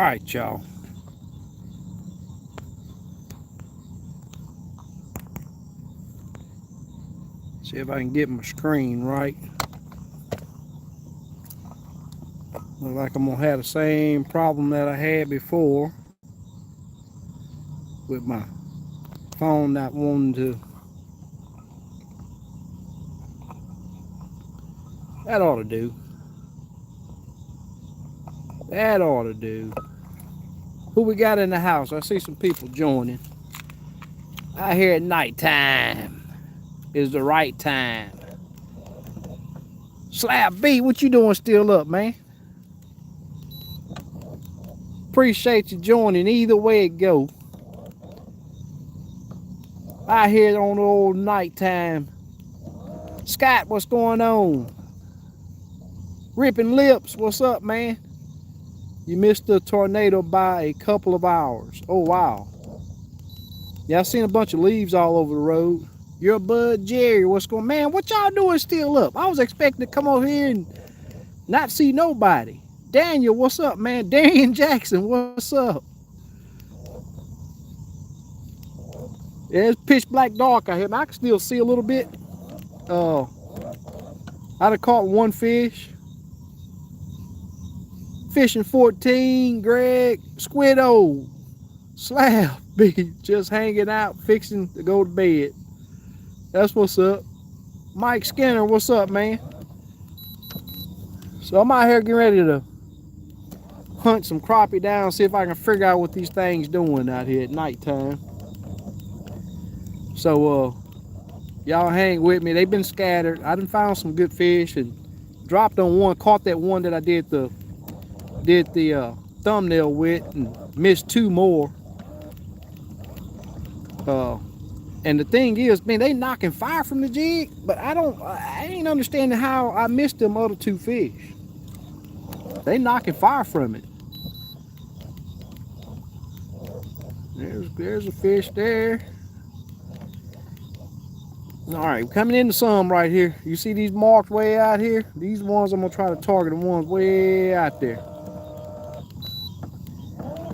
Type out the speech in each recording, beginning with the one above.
right, y'all. See if I can get my screen right. Look like I'm gonna have the same problem that I had before with my phone not wanting to. That ought to do. That ought to do. Who we got in the house? I see some people joining. I hear at nighttime is the right time. Slab B, what you doing still up, man? Appreciate you joining either way it go. I hear it on the old nighttime. Scott, what's going on? Ripping Lips, what's up, man? You missed the tornado by a couple of hours. Oh, wow. Yeah, I seen a bunch of leaves all over the road. Your bud Jerry, what's going on? Man, what y'all doing still up? I was expecting to come over here and not see nobody. Daniel, what's up, man? Darian Jackson, what's up? Yeah, it's pitch black dark out here. I can still see a little bit. I'd have caught one fish. Fishing 14, Greg, Squiddo, Slab B, just hanging out, fixing to go to bed. That's what's up. Mike Skinner, what's up, man? So I'm out here getting ready to hunt some crappie down, see if I can figure out what these things doing out here at nighttime. So y'all hang with me. They've been scattered. I done found some good fish and dropped on one, caught that one that I did the thumbnail with and missed two more. And the thing is, man, they knocking fire from the jig, but I ain't understanding how I missed them other two fish. They knocking fire from it. There's a fish there. All right, coming into some right here. You see these marked way out here? These ones I'm gonna try to target, the ones way out there.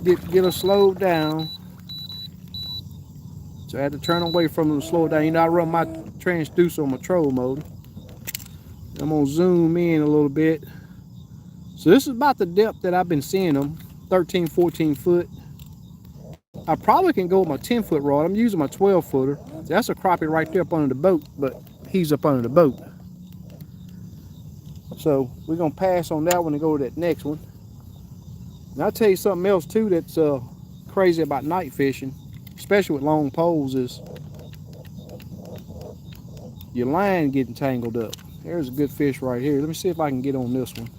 Get her slowed down. So I had to turn away from them to slow it down. You know, I run my transducer on my troll motor. I'm gonna zoom in a little bit. So this is about the depth that I've been seeing them, 13, 14 foot. I probably can go with my 10-foot rod. I'm using my 12-footer. That's a crappie right there up under the boat, but he's up under the boat. So we're gonna pass on that one and go to that next one. And I'll tell you something else too that's crazy about night fishing, especially with long poles, is your line getting tangled up. There's a good fish right here. Let me see if I can get on this one.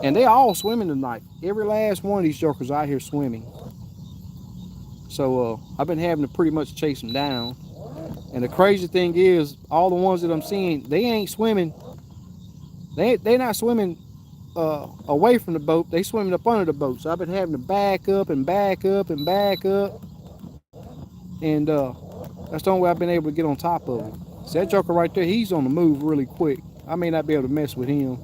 And they all swimming tonight. Every last one of these jokers out here swimming. So I've been having to pretty much chase them down. And the crazy thing is, all the ones that I'm seeing, they ain't swimming. They not swimming away from the boat. They swimming up under the boat. So I've been having to back up and back up and back up. And that's the only way I've been able to get on top of him. So that joker right there, he's on the move really quick. I may not be able to mess with him.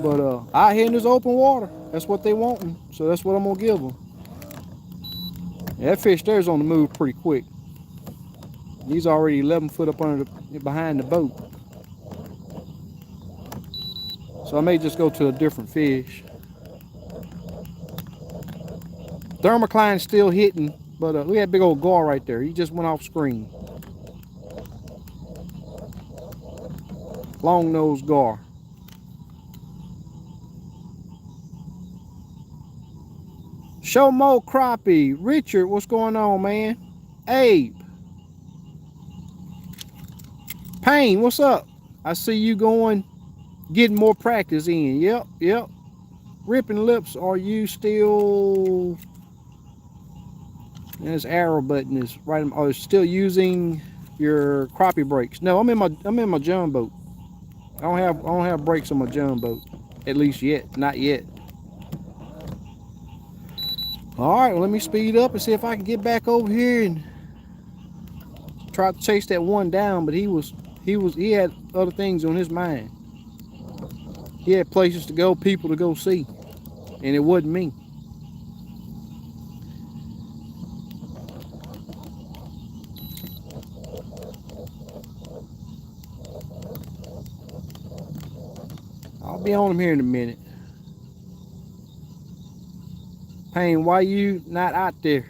But out here in this open water, that's what they wanting. So that's what I'm gonna give them. Yeah, that fish there's on the move pretty quick. He's already 11 foot up under behind the boat. So I may just go to a different fish. Thermocline's still hitting, but look at that big old gar right there. He just went off screen. Long nose gar. Show more crappie. Richard, what's going on, man? Abe. Payne, what's up? I see you going, getting more practice in. Yep. Ripping Lips, are you still... And this arrow button is right. Are you still using your crappie brakes? No, I'm in my John boat. I don't have brakes on my John boat. At least yet. Not yet. Alright, well, let me speed up and see if I can get back over here and try to chase that one down, but he had other things on his mind. He had places to go, people to go see, and it wasn't me. I'll be on him here in a minute. Payne, why you not out there?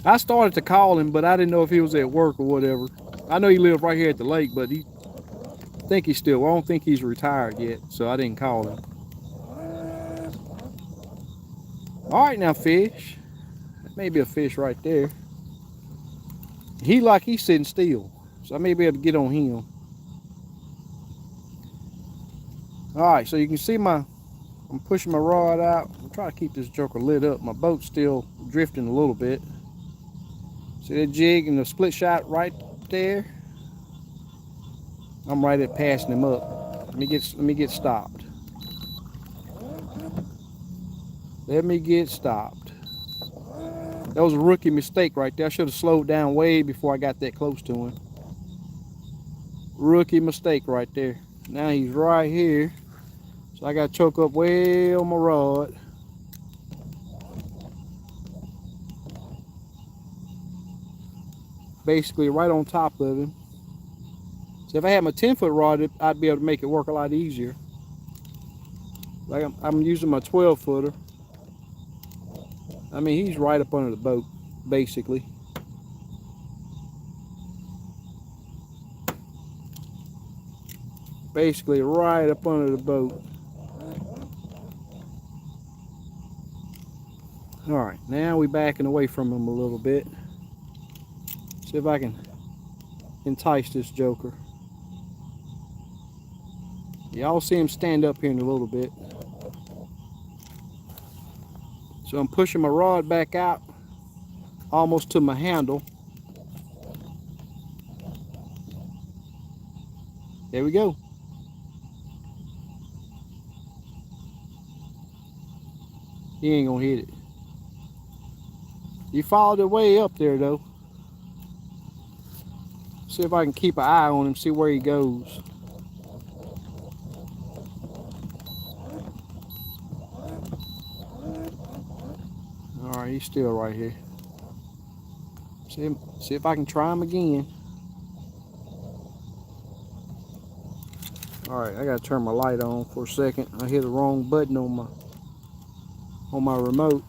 I started to call him, but I didn't know if he was at work or whatever. I know he lived right here at the lake, but I don't think he's retired yet, so I didn't call him. All right, now fish. That may be a fish right there. He's sitting still, so I may be able to get on him. All right, so you can see I'm pushing my rod out. I'm trying to keep this joker lit up. My boat's still drifting a little bit. See that jig and the split shot right there? I'm right at passing him up. Let me get stopped. Let me get stopped. That was a rookie mistake right there. I should have slowed down way before I got that close to him. Rookie mistake right there. Now he's right here. So I got to choke up way on my rod. Basically right on top of him. So if I had my 10-foot rod, I'd be able to make it work a lot easier. Like I'm using my 12-footer. I mean, he's right up under the boat, basically. Basically right up under the boat. All right, now we're backing away from him a little bit. See if I can entice this joker. Y'all see him stand up here in a little bit. So I'm pushing my rod back out almost to my handle. There we go. He ain't gonna hit it. He followed it way up there though. See if I can keep an eye on him, see where he goes. All right, he's still right here. See if I can try him again. All right, I gotta turn my light on for a second. I hit the wrong button on my remote.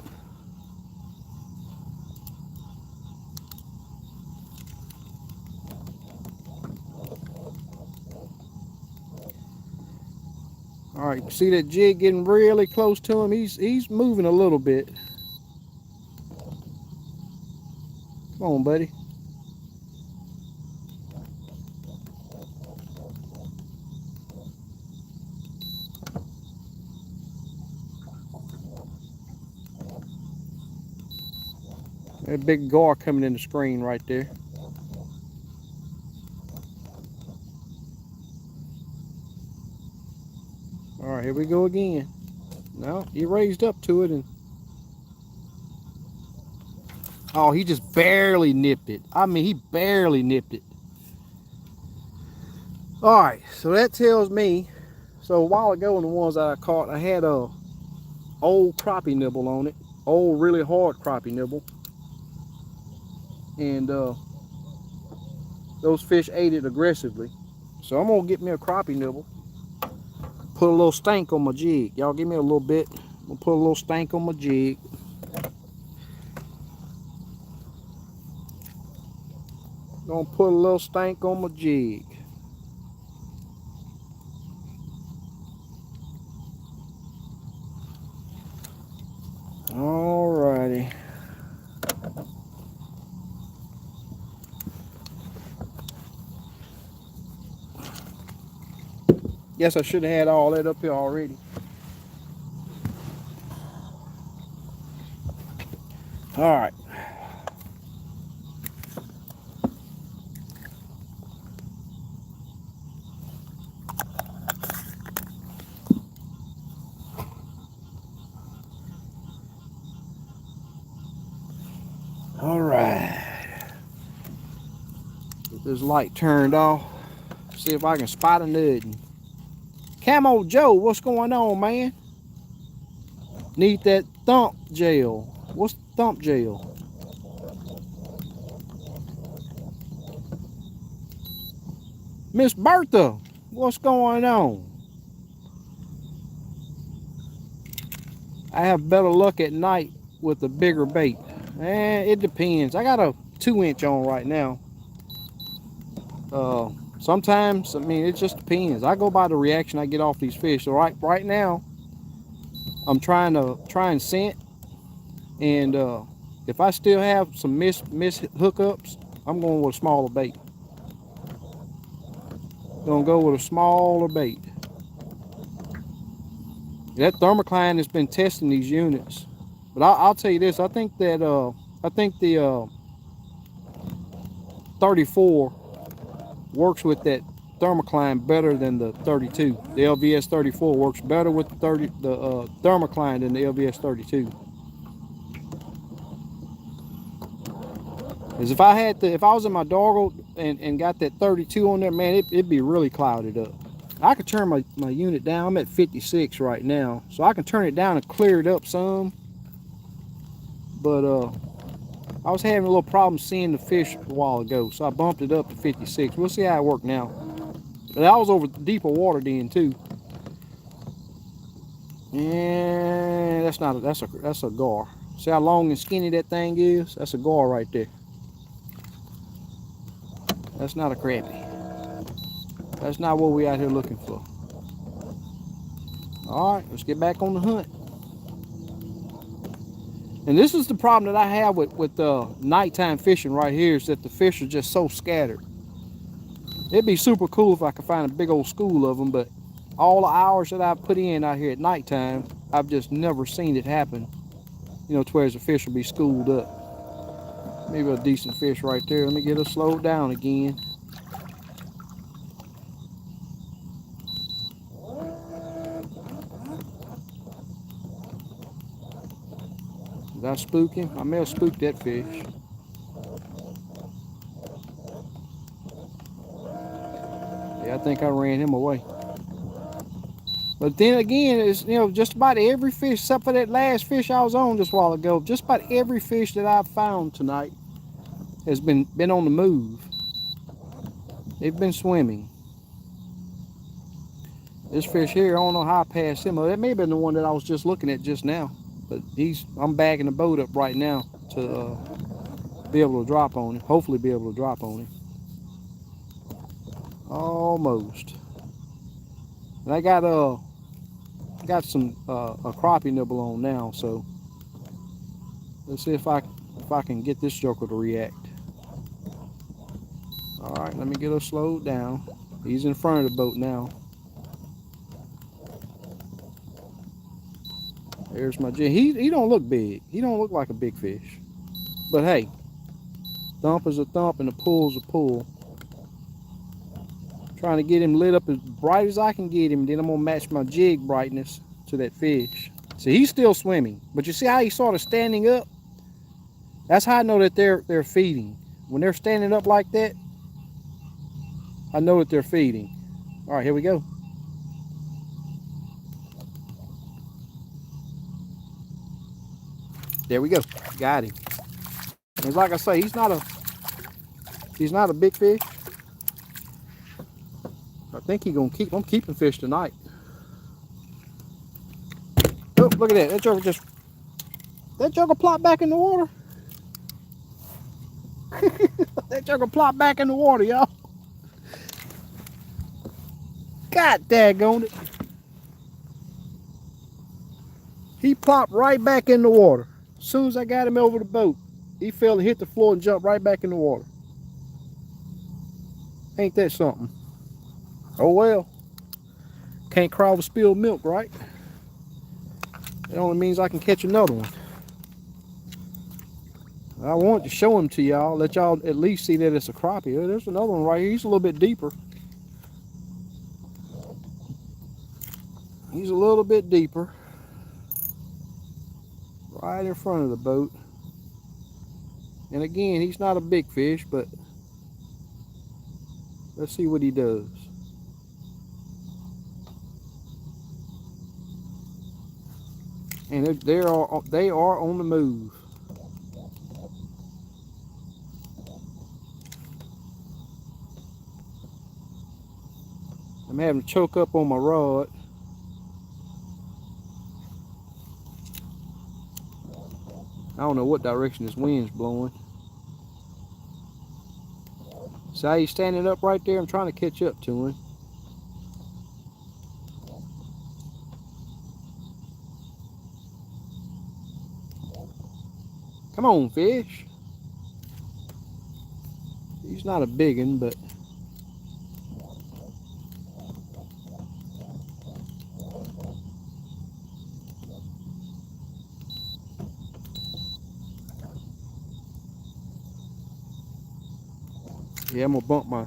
All right, see that jig getting really close to him? He's moving a little bit. Come on, buddy. That big gar coming in the screen right there. All right, here we go again. No, he raised up to it and oh, he just barely nipped it. I mean, he barely nipped it. All right, so that tells me. So a while ago, in the ones that I caught, I had a old crappie nibble on it, old really hard crappie nibble, and those fish ate it aggressively. So I'm gonna get me a crappie nibble, put a little stank on my jig. Y'all give me a little bit. I'm gonna put a little stank on my jig. Gonna put a little stank on my jig. Alrighty. Guess I should have had all that up here already. All right. All right. this light turned off. See if I can spot a nutting. Camo Joe, what's going on, man? Need that thump gel. What's thump gel? Miss Bertha, what's going on? I have better luck at night with a bigger bait. It depends. I got a 2-inch on right now. Sometimes, I mean, it just depends. I go by the reaction I get off these fish. So right now, I'm trying and scent, and if I still have some miss hookups, I'm going with a smaller bait. Gonna go with a smaller bait. That thermocline has been testing these units, but I'll tell you this: I think the 34 works with that thermocline better than the 32. The LVS 34 works better with the thermocline than the LVS 32. Because if I was in my doggo and got that 32 on there, man, it'd be really clouded up. I could turn my unit down. I'm at 56 right now, so I can turn it down and clear it up some. But I was having a little problem seeing the fish a while ago, so I bumped it up to 56. We'll see how it works now. But I was over deeper water then too. And that's a gar. See how long and skinny that thing is? That's a gar right there. That's not a crappie. That's not what we out here looking for. All right, let's get back on the hunt. And this is the problem that I have with nighttime fishing right here, is that the fish are just so scattered. It'd be super cool if I could find a big old school of them, but all the hours that I've put in out here at nighttime, I've just never seen it happen. You know, to where the fish will be schooled up. Maybe a decent fish right there. Let me get her slowed down again. Did I spook him? I may have spooked that fish. Yeah, I think I ran him away. But then again, it's, you know, just about every fish, except for that last fish I was on just a while ago, just about every fish that I've found tonight has been on the move. They've been swimming. This fish here, I don't know how I passed him. That may have been the one that I was just looking at just now. But I'm backing the boat up right now to be able to drop on him. Hopefully be able to drop on him. Almost. And I got some a crappie nibble on now, so let's see if I can get this joker to react. All right, let me get her slowed down. He's in front of the boat now. There's my jig. He don't look big. He don't look like a big fish. But hey, thump is a thump and a pull is a pull. Trying to get him lit up as bright as I can get him. Then I'm gonna match my jig brightness to that fish. See, he's still swimming, but you see how he's sort of standing up? That's how I know that they're feeding. When they're standing up like that, I know that they're feeding. All right, here we go. There we go. Got him. And like I say, he's not a big fish. I think he's gonna I'm keeping fish tonight. Oh, look at that. That joker plopped back in the water. That joker plopped back in the water, y'all. God daggone it. He popped right back in the water. As soon as I got him over the boat, he fell and hit the floor and jumped right back in the water. Ain't that something? Oh well. Can't cry over spilled milk, right? It only means I can catch another one. I want to show him to y'all, let y'all at least see that it's a crappie. There's another one right here. He's a little bit deeper. He's a little bit deeper. Right in front of the boat. And again, he's not a big fish, but Let's see what he does. And they are on the move. I'm having to choke up on my rod. I don't know what direction this wind's blowing. See how he's standing up right there? I'm trying to catch up to him. Come on, fish. He's not a big one, but yeah, I'm gonna bump my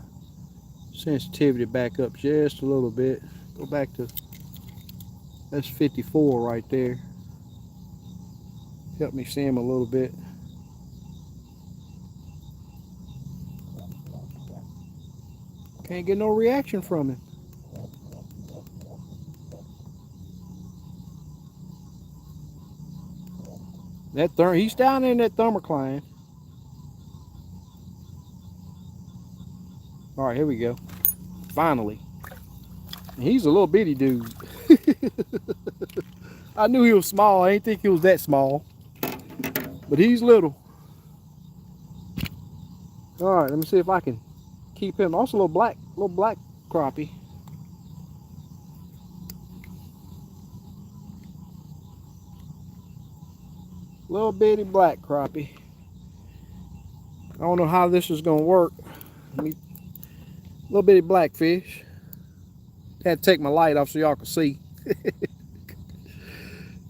sensitivity back up just a little bit. Go back to, that's 54 right there. Help me see him a little bit. Can't get no reaction from him. He's down in that thermocline. All right, here we go. Finally. He's a little bitty dude. I knew he was small. I didn't think he was that small. But he's little. All right, let me see if I can keep him. Also a little black crappie. Little bitty black crappie. I don't know how this is gonna work. Little bitty blackfish. Had to take my light off so y'all can see.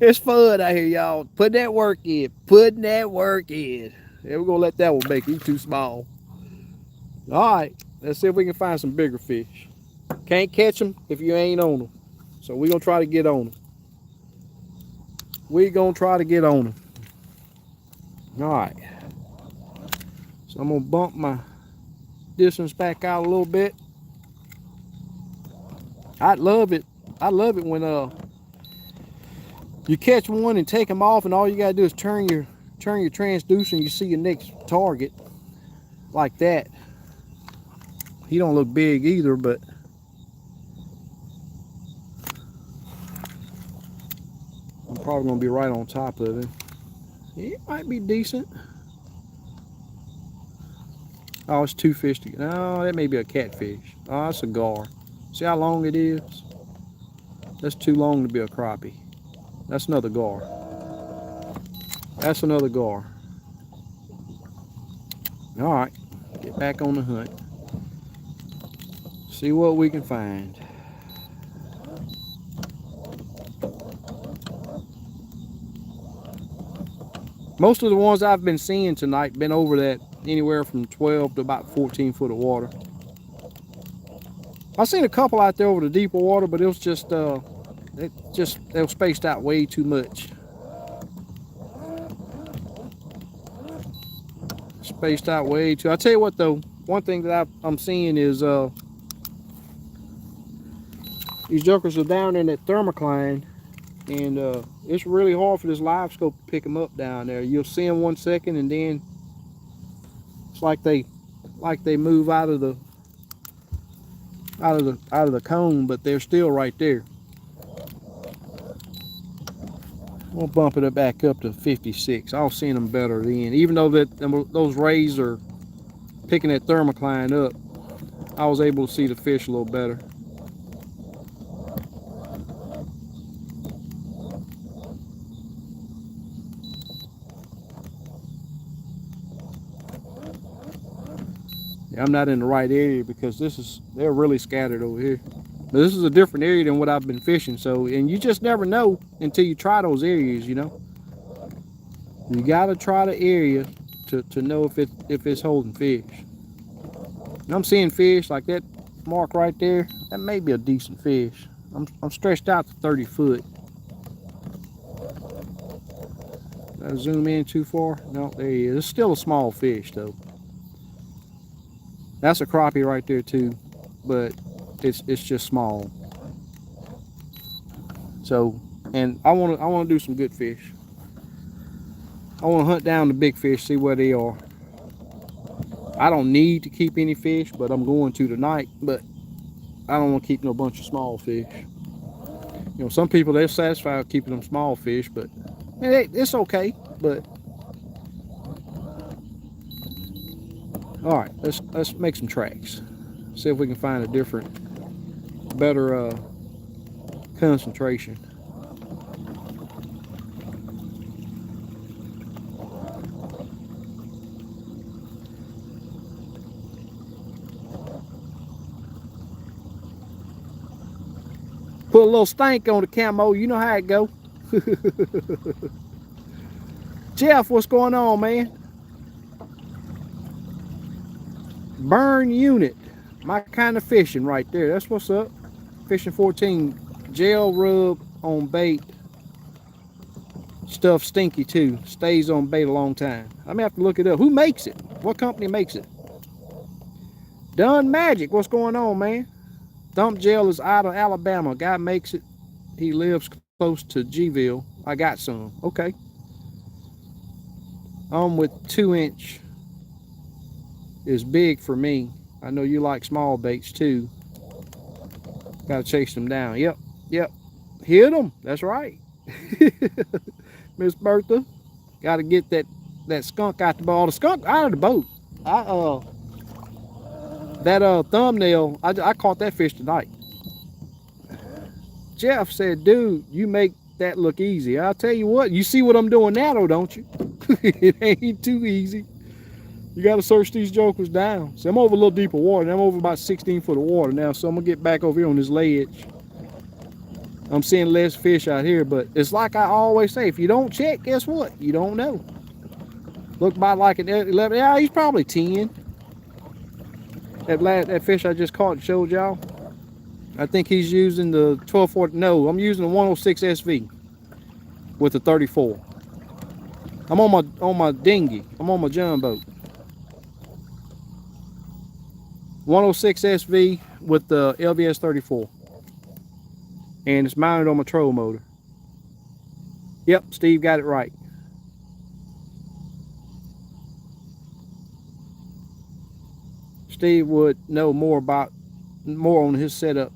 It's fun out here, y'all. Putting that work in. Putting that work in. Yeah, we're gonna let that one make it. He's too small. Alright, let's see if we can find some bigger fish. Can't catch them if you ain't on them. So we're gonna try to get on them. We're gonna try to get on them. Alright. So I'm gonna bump my distance back out a little bit. I love it when you catch one and take them off, and all you gotta do is turn your transducer and you see your next target like that. He don't look big either, but I'm probably gonna be right on top of him. He might be decent. Oh, it's two fish together. No, that may be a catfish. Oh, that's a gar. See how long it is? That's too long to be a crappie. That's another gar. That's another gar. All right, get back on the hunt. See what we can find. Most of the ones I've been seeing tonight been over that anywhere from 12 to about 14 foot of water. I've seen a couple out there over the deeper water, but it was just they were spaced out way too much. Spaced out way too. I'll tell you what though, one thing that I'm seeing is these jokers are down in that thermocline, and it's really hard for this Livescope to pick them up down there. You'll see them 1 second, and then it's like they move out of the cone, but they're still right there. We'll bump it back up to 56. I'll see them better then. Even though those rays are picking that thermocline up, I was able to see the fish a little better. Yeah, I'm not in the right area because they're really scattered over here. But this is a different area than what I've been fishing, so, and you just never know until you try those areas, you know. You gotta try the area to know if it's holding fish. And I'm seeing fish like that mark right there. That may be a decent fish. I'm stretched out to 30 foot. Did I zoom in too far? No, there he is. It's still a small fish though. That's a crappie right there too. but it's just small. So, and I want to do some good fish. I want to hunt down the big fish, see where they are. I don't need to keep any fish, but I'm going to tonight. But I don't want to keep no bunch of small fish. You know, some people, they're satisfied with keeping them small fish, but it's okay. But all right, let's make some tracks. See if we can find a different, better concentration. Put a little stank on the camo. You know how it go. Jeff, what's going on, man? Burn unit. My kind of fishing right there. That's what's up. Fishing 14. Gel rub on bait. Stuff stinky too. Stays on bait a long time. I may have to look it up. Who makes it? What company makes it? Done Magic. What's going on, man? Thump gel is out of Alabama. Guy makes it. He lives close to Gville. I got some. Okay. With 2-inch is big for me. I know you like small baits too. Gotta chase them down. Yep. Hit them. That's right. Miss Bertha. Gotta get that skunk out the boat. The skunk out of the boat. That thumbnail, I caught that fish tonight. Jeff said, dude, you make that look easy. I'll tell you what, you see what I'm doing now though, don't you? It ain't too easy. You got to search these jokers down. See, I'm over a little deeper water, and I'm over about 16 foot of water now, so I'm going to get back over here on this ledge. I'm seeing less fish out here, but it's like I always say, if you don't check, guess what? You don't know. Look about like an 11. Yeah, he's probably 10. That fish I just caught and showed y'all, I think he's using the 1240. No, I'm using the 106 SV with the 34. I'm on my dinghy. I'm on my John boat. 106 SV with the LVS 34, and it's mounted on my troll motor. Yep, Steve got it right. Steve would know more on his setup.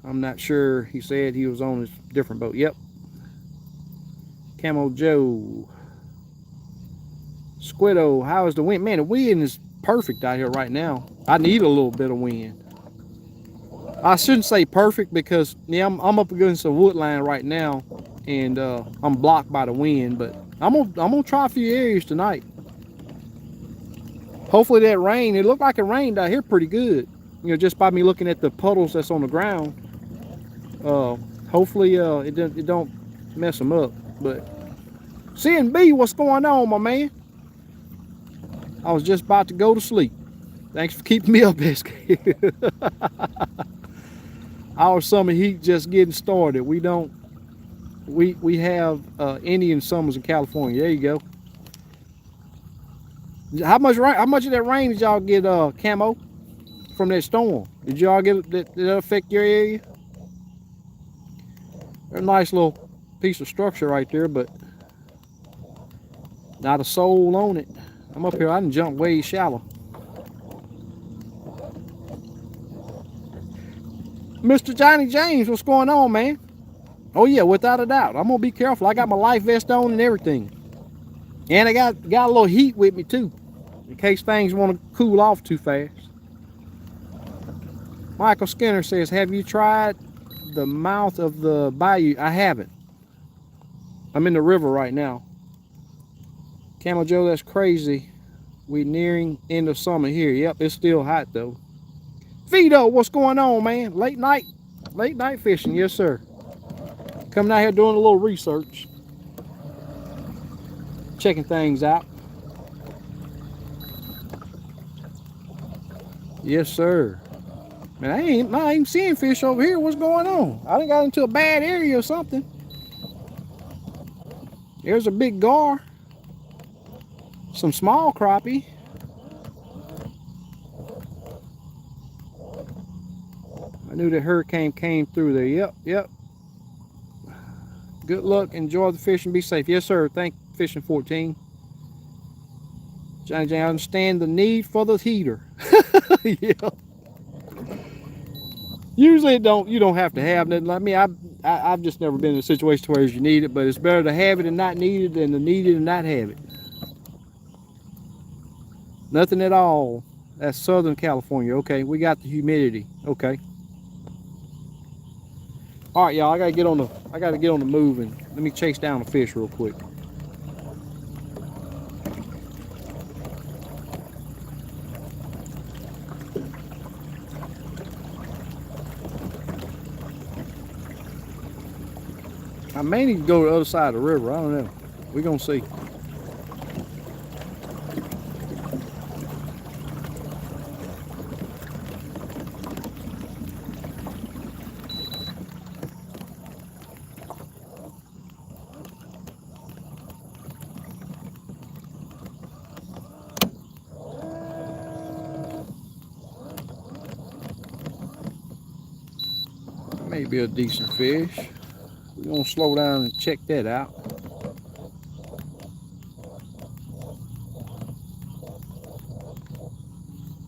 I'm not sure. He said he was on his different boat. Yep. Camo Joe. Squiddo, how is the wind? Man, the wind is perfect out here right now. I need a little bit of wind. I shouldn't say perfect because yeah, I'm up against a wood line right now, and I'm blocked by the wind. But I'm gonna try a few areas tonight. Hopefully that rain. It looked like it rained out here pretty good. You know, just by me looking at the puddles that's on the ground. Hopefully it don't mess them up. But CNB, what's going on, my man? I was just about to go to sleep. Thanks for keeping me up, SK. Our summer heat just getting started. We have Indian summers in California. There you go. How much of that rain did y'all get, Camo, from that storm? Did y'all get did that affect your area? A nice little piece of structure right there, but not a soul on it. I'm up here. I done jumped way shallow. Mr. Johnny James, what's going on, man? Oh yeah, without a doubt. I'm gonna be careful. I got my life vest on and everything, and I got a little heat with me too, in case things want to cool off too fast. Michael Skinner says, "Have you tried the mouth of the bayou?" I haven't. I'm in the river right now. Camel Joe, that's crazy. We nearing end of summer here. Yep, it's still hot though. Vito, what's going on, man? Late night fishing, yes sir. Coming out here doing a little research, checking things out. Yes sir. Man, I ain't seeing fish over here. What's going on? I done got into a bad area or something. There's a big gar. Some small crappie. knew that hurricane came through there. Yep, yep. Good luck. Enjoy the fishing. Be safe. Yes, sir. Thank Fishing 14. Johnny J, I understand the need for the heater. Yeah. Usually you don't have to have nothing. I mean, I've just never been in a situation where you need it, but it's better to have it and not need it than to need it and not have it. Nothing at all. That's Southern California. Okay, we got the humidity. Okay. All right, y'all. I gotta get on the move and let me chase down the fish real quick. I may need to go to the other side of the river. I don't know. We're gonna see. Maybe a decent fish. We're gonna slow down and check that out.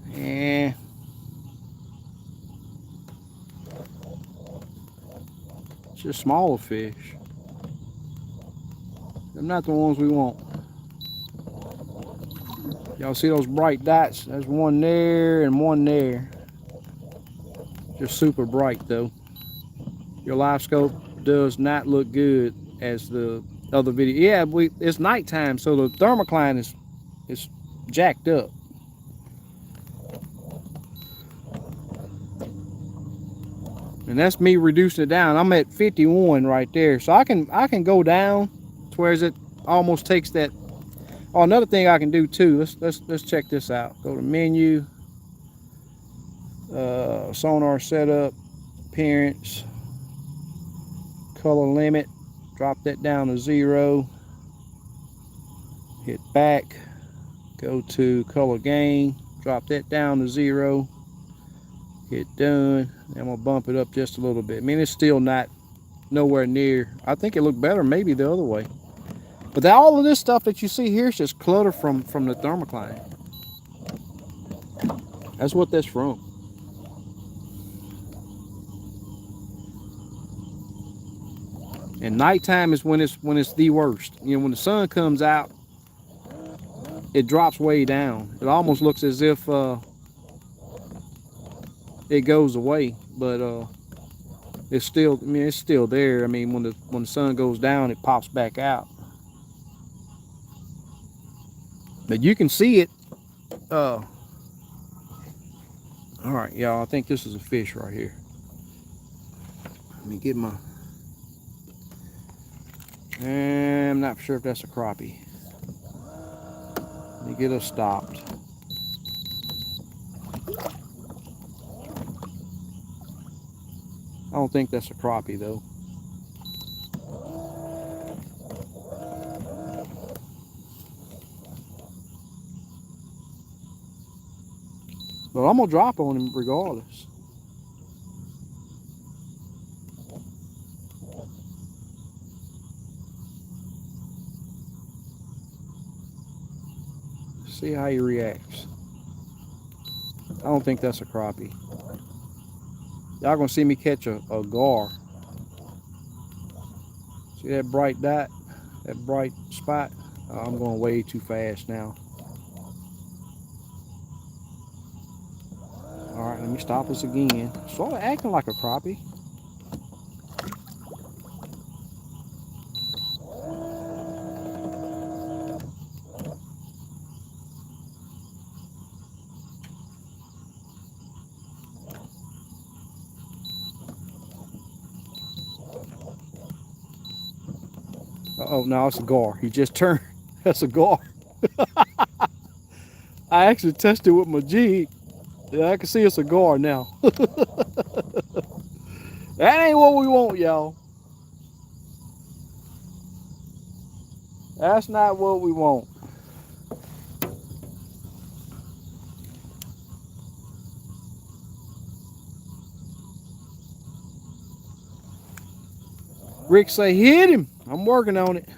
Yeah. It's just smaller fish. They're not the ones we want. Y'all see those bright dots? There's one there and one there. Just super bright though. Your Livescope does not look good as the other video. Yeah, it's nighttime, so the thermocline is jacked up. And that's me reducing it down. I'm at 51 right there, so I can go down to where it almost takes that. Oh, another thing I can do too. Let's check this out. Go to menu, sonar setup, appearance, color limit. Drop that down to 0. Hit back. Go to color gain. Drop that down to 0. Hit done. I'm gonna bump it up just a little bit. I mean, it's still not nowhere near. I think it looked better maybe the other way. But all of this stuff that you see here is just clutter from the thermocline. That's what that's from. And nighttime is when it's the worst. You know, when the sun comes out, it drops way down. It almost looks as if it goes away, but it's still. I mean, it's still there. I mean, when the sun goes down, it pops back out. But you can see it. All right, y'all. I think this is a fish right here. Let me get my. I'm not sure if that's a crappie. Let me get us stopped. I don't think that's a crappie though. But I'm gonna drop on him regardless. See how he reacts. I don't think that's a crappie. Y'all gonna see me catch a gar. See that bright dot? That bright spot? I'm going way too fast now. Alright, let me stop us again. Sort of acting like a crappie. Oh no, it's a gar. He just turned. That's a gar. I actually tested with my jig. Yeah, I can see it's a gar now. That ain't what we want, y'all. That's not what we want. Rick say, hit him. I'm working on it.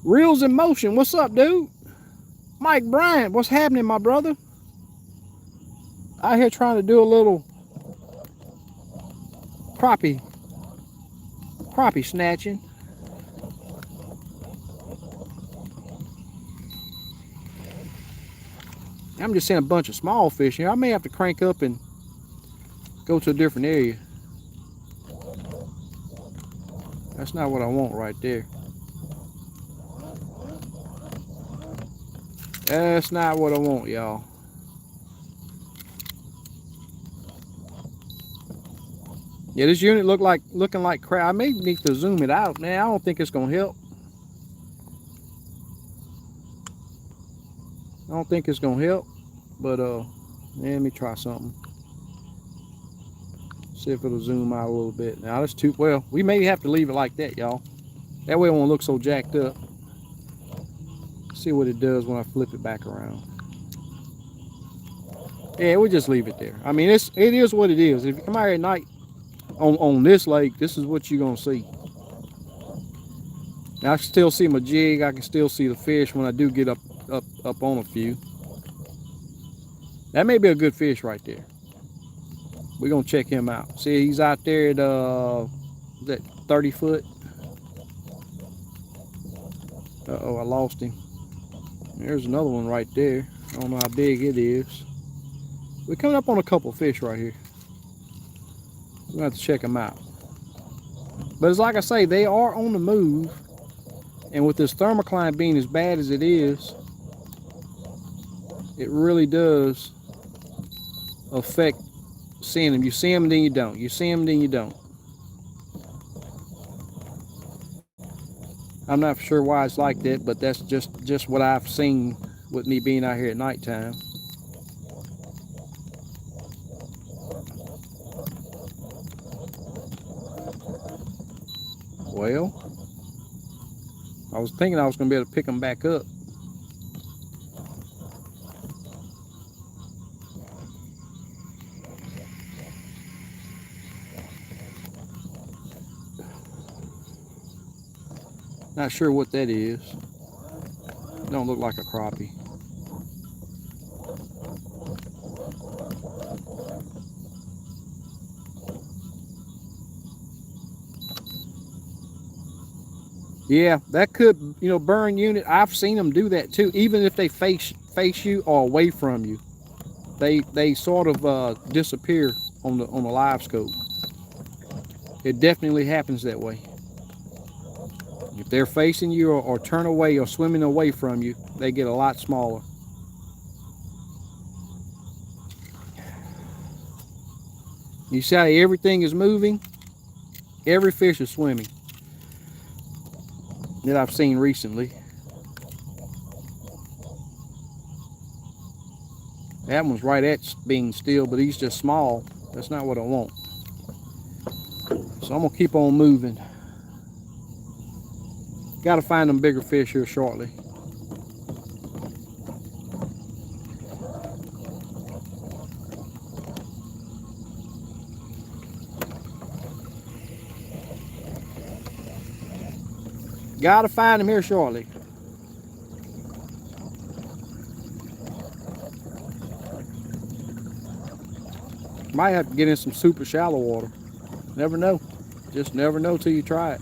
Reels in motion. What's up, dude? Mike Bryant, what's happening, my brother? Out here trying to do a little crappie snatching. I'm just seeing a bunch of small fish here. I may have to crank up and go to a different area. That's not what I want right there. That's not what I want, y'all. Yeah, this unit looking like crap. I may need to zoom it out, man. I don't think it's gonna help. I don't think it's gonna help, but let me try something. See if it'll zoom out a little bit. Now that's too well. We may have to leave it like that, y'all. That way it won't look so jacked up. See what it does when I flip it back around. Yeah, we'll just leave it there. I mean, it is what it is. If you come out here at night on this lake, this is what you're gonna see. Now I can still see my jig. I can still see the fish when I do get up on a few. That may be a good fish right there. We're gonna check him out. See, he's out there at that 30 foot. Uh-oh, I lost him. There's another one right there. I don't know how big it is. We're coming up on a couple fish right here. We're gonna have to check them out. But it's like I say, they are on the move. And with this thermocline being as bad as it is, it really does affect seeing them. You see them, then you don't. You see them, then you don't. I'm not sure why it's like that, but that's just what I've seen with me being out here at nighttime. Well, I was thinking I was going to be able to pick them back up. Not sure what that is. Don't look like a crappie. Yeah, that could, burn unit. I've seen them do that too. Even if they face you or away from you, they sort of disappear on the Livescope. It definitely happens that way. If they're facing you or turn away or swimming away from you, they get a lot smaller. You see how everything is moving? Every fish is swimming that I've seen recently. That one's right at being still, but he's just small. That's not what I want. So I'm gonna keep on moving. Got to find them bigger fish here shortly. Got to find them here shortly. Might have to get in some super shallow water. Never know. Just never know till you try it.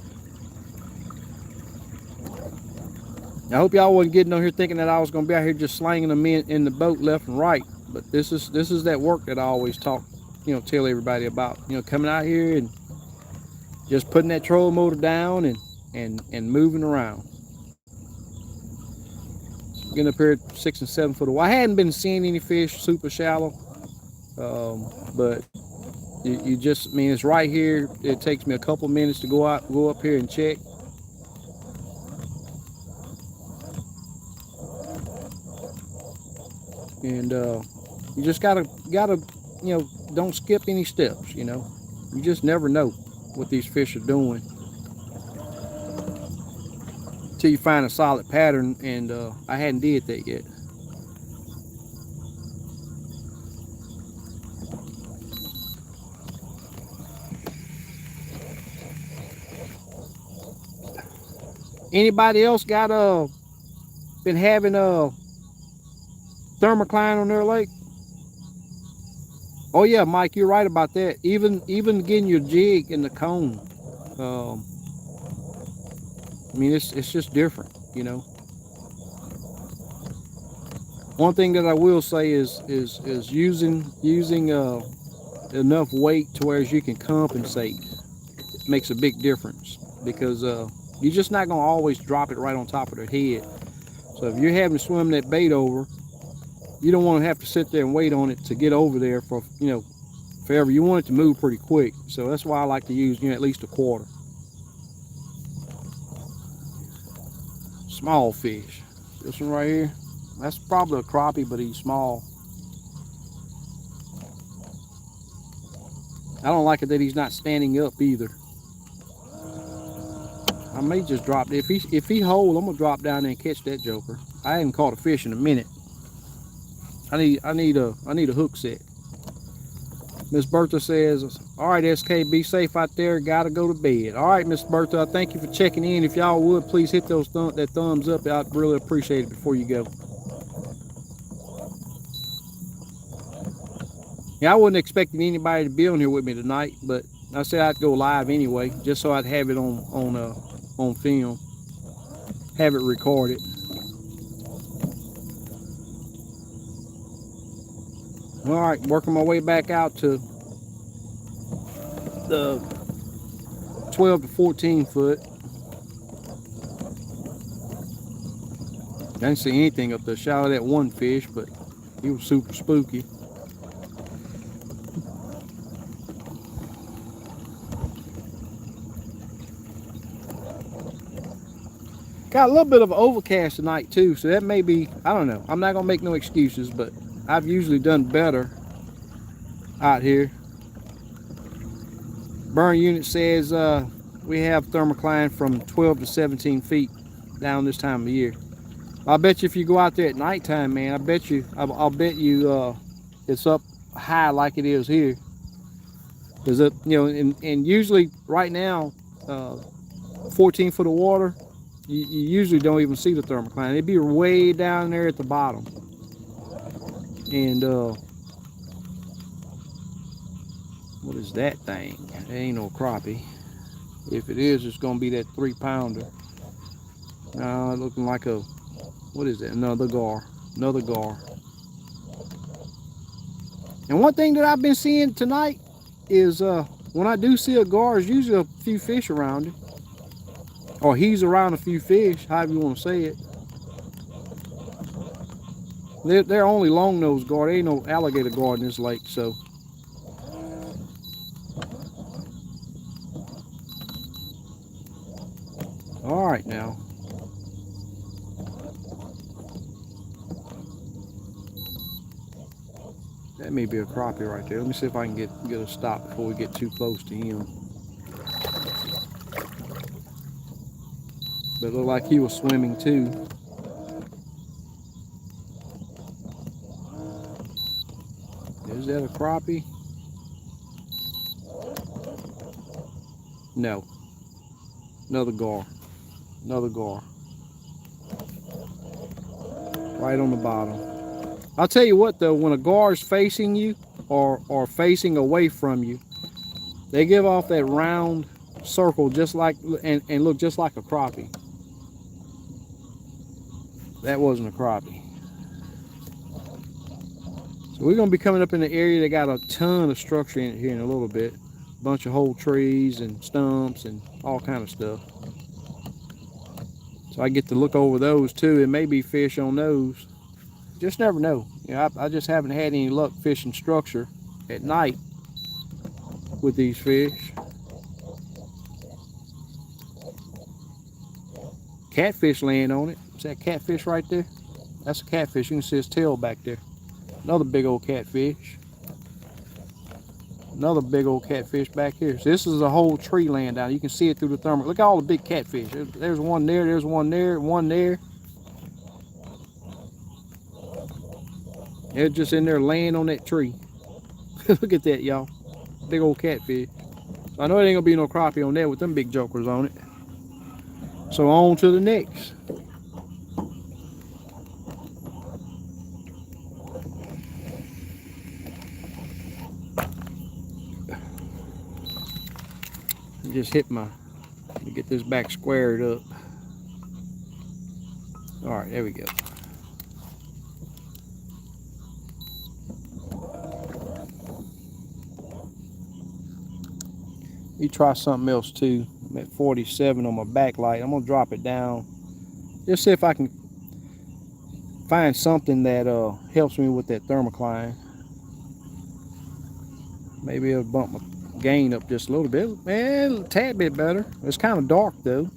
I hope y'all wasn't getting on here thinking that I was going to be out here just slanging them in the boat left and right. But this is that work that I always tell everybody about. Coming out here and just putting that trolling motor down and moving around. Getting up here at 6 and 7 foot. I hadn't been seeing any fish super shallow, but you just, it's right here. It takes me a couple minutes to go up here and check. And you just gotta don't skip any steps. You just never know what these fish are doing until you find a solid pattern, and I hadn't did that yet. Anybody else got been having thermocline on their lake? Oh yeah, Mike, you're right about that. Even getting your jig in the cone. I mean, it's just different, you know. One thing that I will say is using enough weight to where you can compensate makes a big difference, because you're just not gonna always drop it right on top of their head. So if you're having to swim that bait over, you don't want to have to sit there and wait on it to get over there for, you know, forever. You want it to move pretty quick. So that's why I like to use, you know, at least a quarter. Small fish. This one right here, that's probably a crappie, but he's small. I don't like it that he's not standing up either. I may just drop it. If he hold, I'm gonna drop down there and catch that joker. I haven't caught a fish in a minute. I need a hook set. Miss Bertha says, all right, SK, be safe out there. Gotta go to bed. All right, Miss Bertha, I thank you for checking in. If y'all would, please hit those that thumbs up. I'd really appreciate it before you go. Yeah, I wasn't expecting anybody to be on here with me tonight, but I said I'd go live anyway, just so I'd have it on film, have it recorded. All right, working my way back out to the 12 to 14 foot. I didn't see anything up there. Shot at that one fish, but he was super spooky. Got a little bit of overcast tonight too, so that may be, I don't know. I'm not gonna make no excuses, but I've usually done better out here. Burn Unit says we have thermocline from 12 to 17 feet down this time of year. I bet you if you go out there at nighttime, man, I'll bet you it's up high like it is here. Because you know, and usually right now, 14 foot of water, you usually don't even see the thermocline. It'd be way down there at the bottom. And what is that thing? It ain't no crappie. If it is, it's gonna be that 3-pounder. Looking like a, what is that? Another gar. Another gar. And one thing that I've been seeing tonight is when I do see a gar, there's usually a few fish around it. Or he's around a few fish, however you want to say it. They're only long-nosed gar. There ain't no alligator gar in this lake, so. All right now. That may be a crappie right there. Let me see if I can get a stop before we get too close to him. But it looked like he was swimming too. Is that a crappie? No. Another gar. Another gar. Right on the bottom. I'll tell you what though, when a gar is facing you or facing away from you, they give off that round circle just like and look just like a crappie. That wasn't a crappie. So we're gonna be coming up in the area that got a ton of structure in it here in a little bit. A bunch of whole trees and stumps and all kind of stuff. So I get to look over those too. It may be fish on those. Just never know. You know, I just haven't had any luck fishing structure at night with these fish. Catfish land on it. Is that catfish right there? That's a catfish. You can see his tail back there. Another big old catfish. Another big old catfish back here. So this is a whole tree land down. You can see it through the thermal. Look at all the big catfish. There's one there, there's one there, one there. They're just in there laying on that tree. Look at that, y'all. Big old catfish. So I know it ain't gonna be no crappie on there with them big jokers on it. So on to the next. Just hit my, let me get this back squared up. All right, there we go. You try something else too. I'm at 47 on my backlight. I'm gonna drop it down. Just see if I can find something that helps me with that thermocline. Maybe it'll bump my gain up just a little bit. Man, a tad bit better. It's kind of dark though.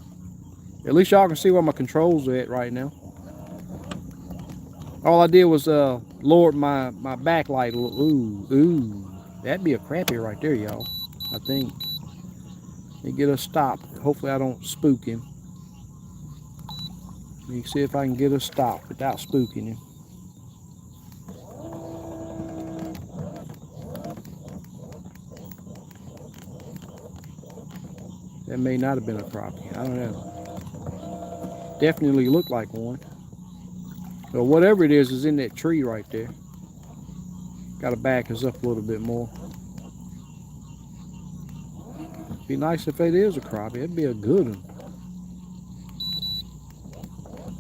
At least y'all can see where my controls are at right now. All I did was lower my backlight. Ooh, that'd be a crappie right there, y'all. I think. Let me get us stopped. Hopefully I don't spook him. Let me see if I can get us stopped without spooking him. That may not have been a crappie. I don't know. Definitely looked like one. So whatever it is in that tree right there. Got to back us up a little bit more. Be nice if it is a crappie. It'd be a good one.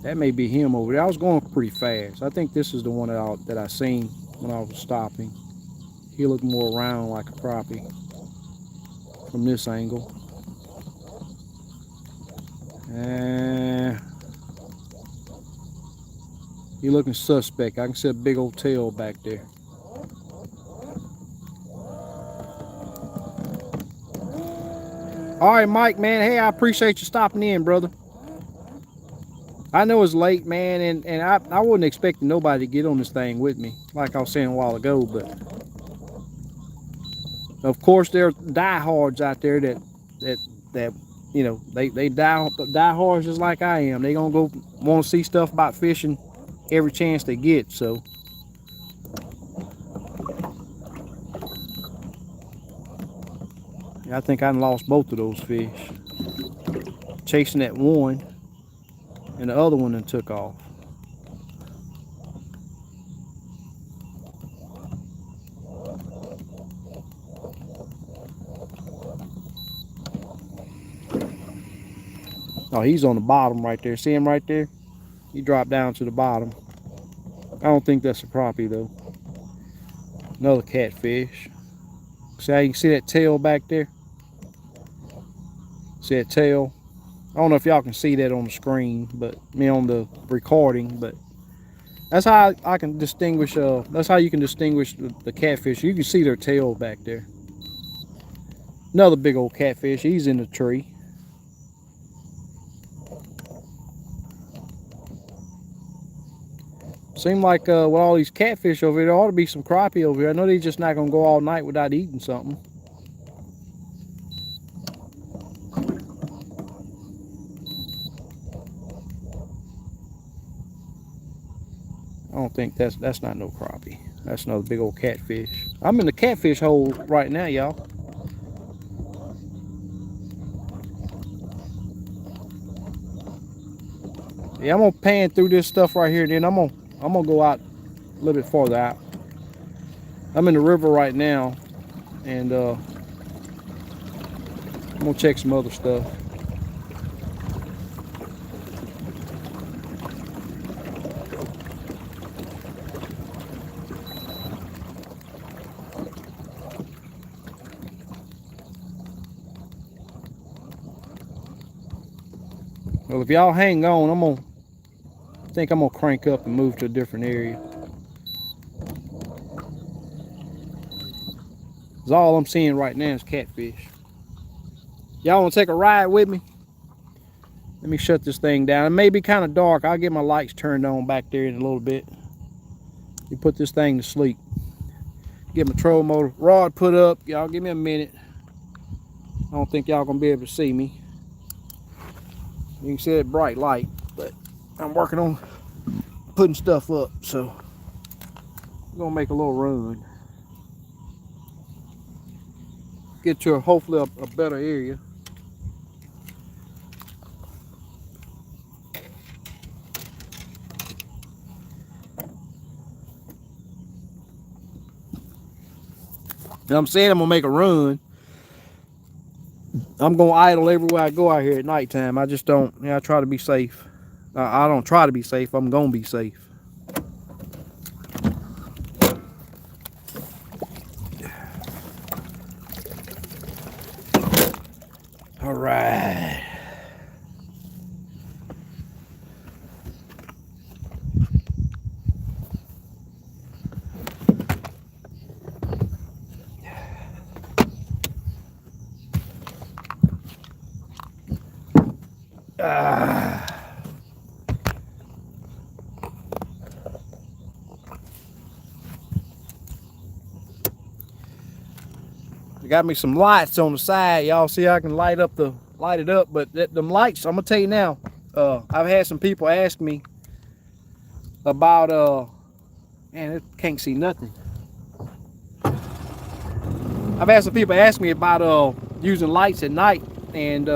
That may be him over there. I was going pretty fast. I think this is the one that I seen when I was stopping. He looked more round like a crappie from this angle. He looking suspect. I can see a big old tail back there. All right, Mike, man. Hey, I appreciate you stopping in, brother. I know it's late, man, and I wasn't expecting nobody to get on this thing with me, like I was saying a while ago, but of course there are diehards out there that you know, they diehards just like I am. They gonna go want to see stuff about fishing every chance they get, so. I think I lost both of those fish. Chasing that one, and the other one then took off. Oh, he's on the bottom right there. See him right there? He dropped down to the bottom. I don't think that's a crappie though. Another catfish. See how you can see that tail back there? See that tail? I don't know if y'all can see that on the screen, but on the recording, but that's how I can distinguish, that's how you can distinguish the catfish. You can see their tail back there. Another big old catfish, he's in the tree. Seem like with all these catfish over here, there ought to be some crappie over here. I know they're just not gonna go all night without eating something. I don't think that's not no crappie. That's another big old catfish. I'm in the catfish hole right now, y'all. Yeah, I'm gonna pan through this stuff right here, then I'm gonna go out a little bit farther out. I'm in the river right now, and I'm gonna check some other stuff. Well, if y'all hang on, I think I'm gonna crank up and move to a different area. Cause all I'm seeing right now is catfish. Y'all wanna take a ride with me? Let me shut this thing down. It may be kind of dark. I'll get my lights turned on back there in a little bit. You put this thing to sleep. Get my trolling motor rod put up. Y'all give me a minute. I don't think y'all gonna be able to see me. You can see that bright light, but I'm working on putting stuff up, so I'm gonna make a little run. Get to hopefully a better area. And I'm saying I'm gonna make a run. I'm gonna idle everywhere I go out here at nighttime. I just don't. I try to be safe. I don't try to be safe. I'm gonna be safe. All right. I got me some lights on the side. Y'all see I can light it up, but them lights, I'm gonna tell you now. I've had some people ask me about man, it can't see nothing. I've had some people ask me about using lights at night, and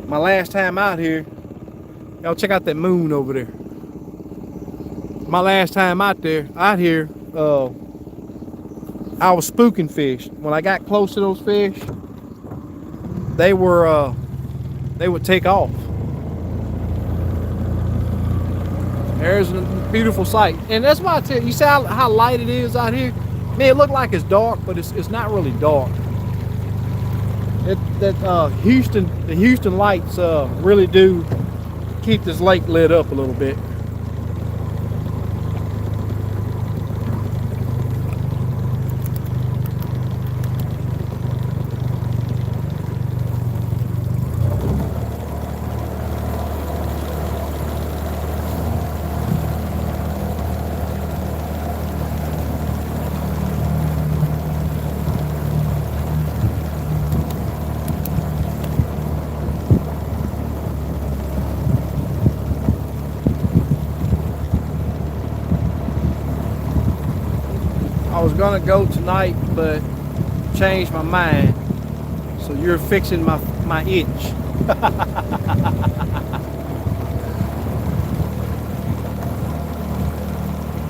my last time out here, y'all check out that moon over there. My last time out here, I was spooking fish. When I got close to those fish, they would take off. There's a beautiful sight, and that's why I tell you. You see how light it is out here. Man, it look like it's dark, but it's not really dark. The Houston lights really do keep this lake lit up a little bit. I was gonna go tonight, but changed my mind. So you're fixing my itch.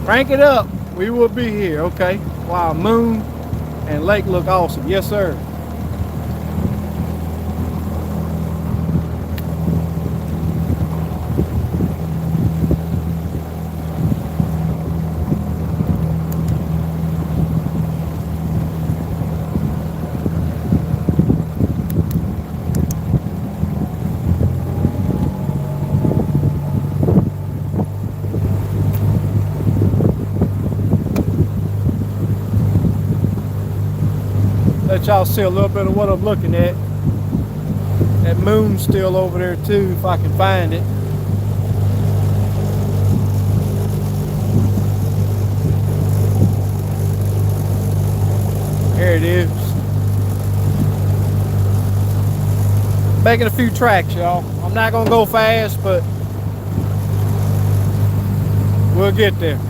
Crank it up. We will be here, okay? Wow, moon and lake look awesome. Yes, sir. Let y'all see a little bit of what I'm looking at. That moon's still over there too, if I can find it. There it is. Making a few tracks, y'all. I'm not gonna go fast, but we'll get there.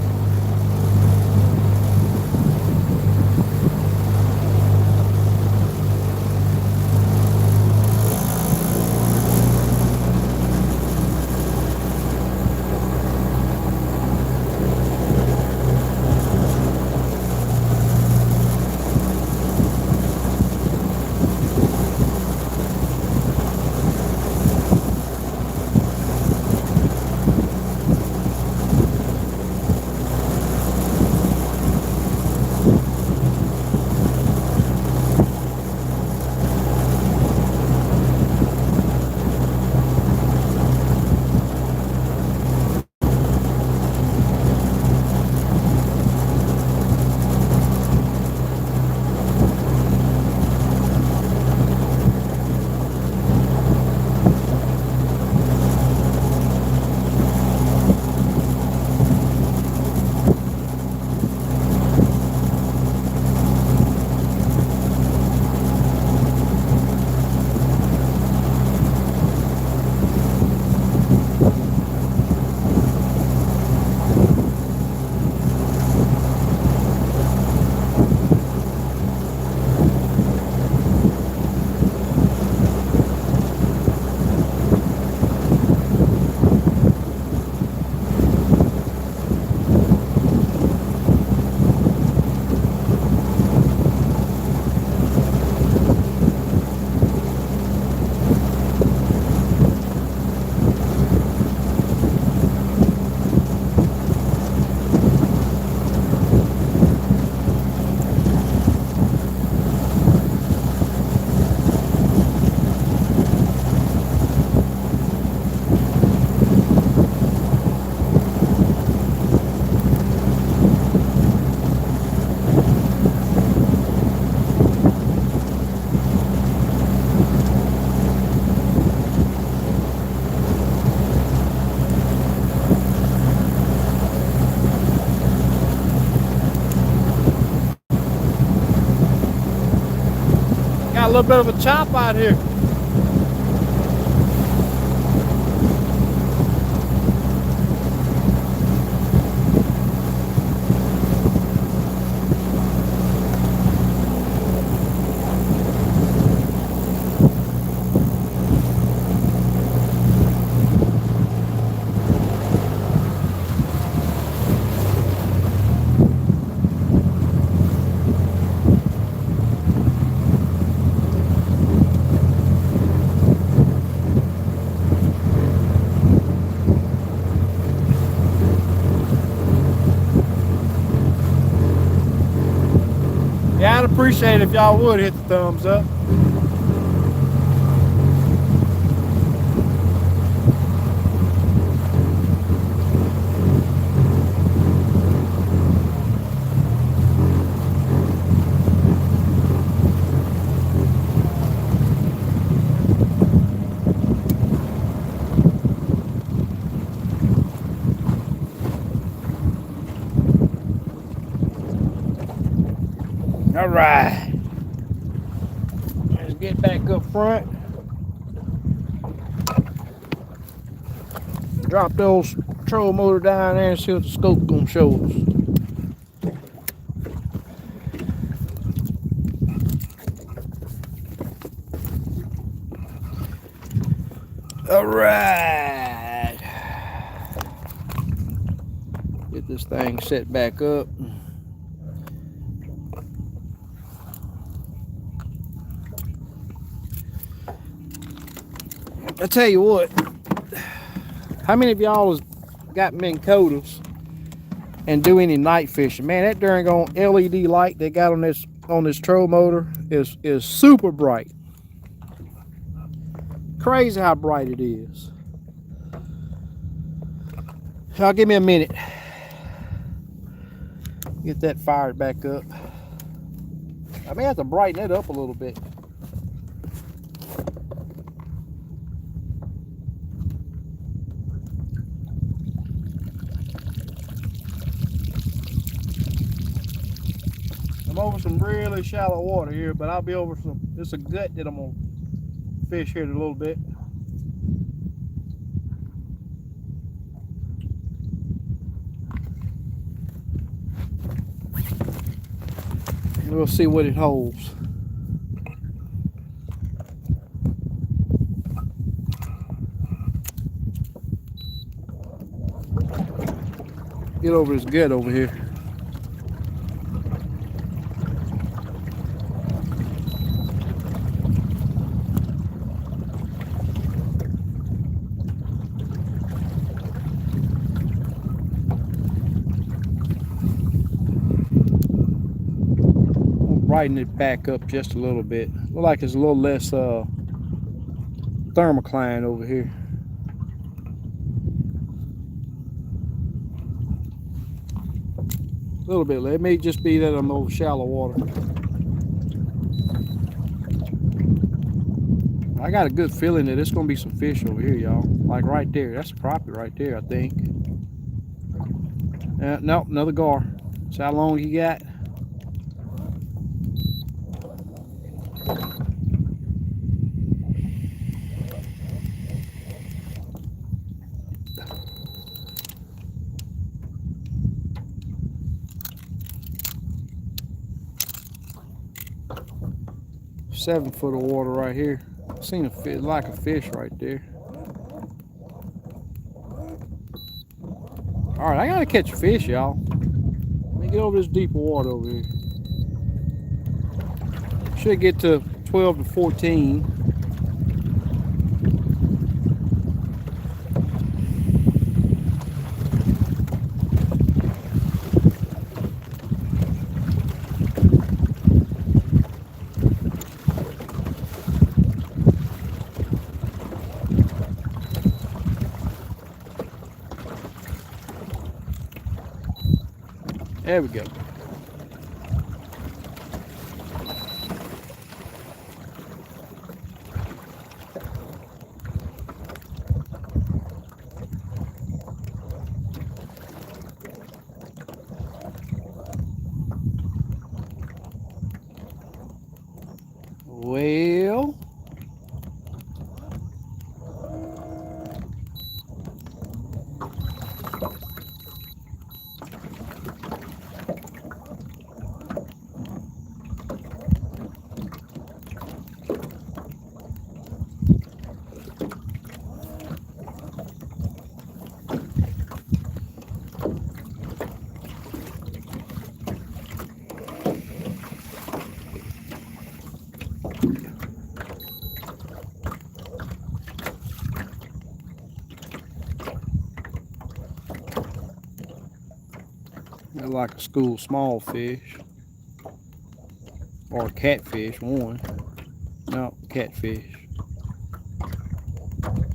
little bit of a chop out here. Yeah, I'd appreciate it if y'all would hit the thumbs up. All right, let's get back up front. Drop the old troll motor down there and see what the scope gonna show us. All right, get this thing set back up. I tell you what, how many of y'all has got Minn Kotas and do any night fishing? Man, that darn on LED light they got on this troll motor is super bright. Crazy how bright it is. Y'all give me a minute. Get that fired back up. I may have to brighten it up a little bit. I'm over some really shallow water here, but I'll be over some, it's a gut that I'm gonna fish here in a little bit. We'll see what it holds. Get over this gut over here. Brighten it back up just a little bit. Look like it's a little less thermocline over here. A little bit. It may just be that I'm over shallow water. I got a good feeling that it's gonna be some fish over here, y'all. Like right there. That's a crappie right there, I think. Nope, another gar. See how long he got? Seven foot of water right here. Seen a fish, like a fish right there. All right, I gotta catch a fish, y'all. Let me get over this deeper water over here. Should get to 12 to 14. There we go. Well, they're like a school small fish. Or catfish, one. No, catfish.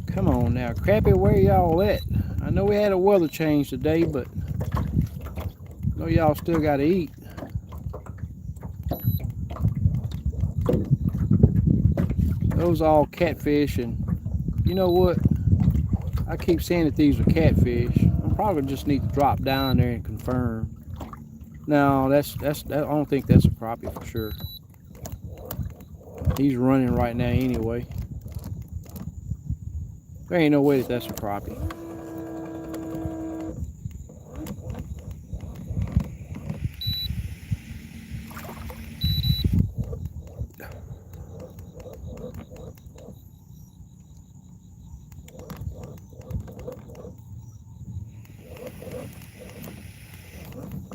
Come on now, Crappie, where y'all at? I know we had a weather change today, but I know y'all still gotta eat. Those are all catfish, and you know what? I keep saying that these are catfish. I'm probably just need to drop down there and confirm. No, I don't think that's a crappie for sure. He's running right now anyway. There ain't no way that that's a crappie.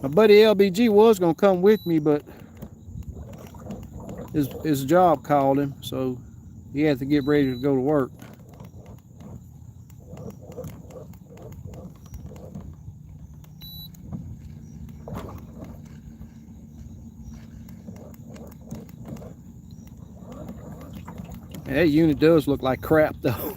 My buddy LBG was gonna come with me, but his job called him, so he had to get ready to go to work. And that unit does look like crap though.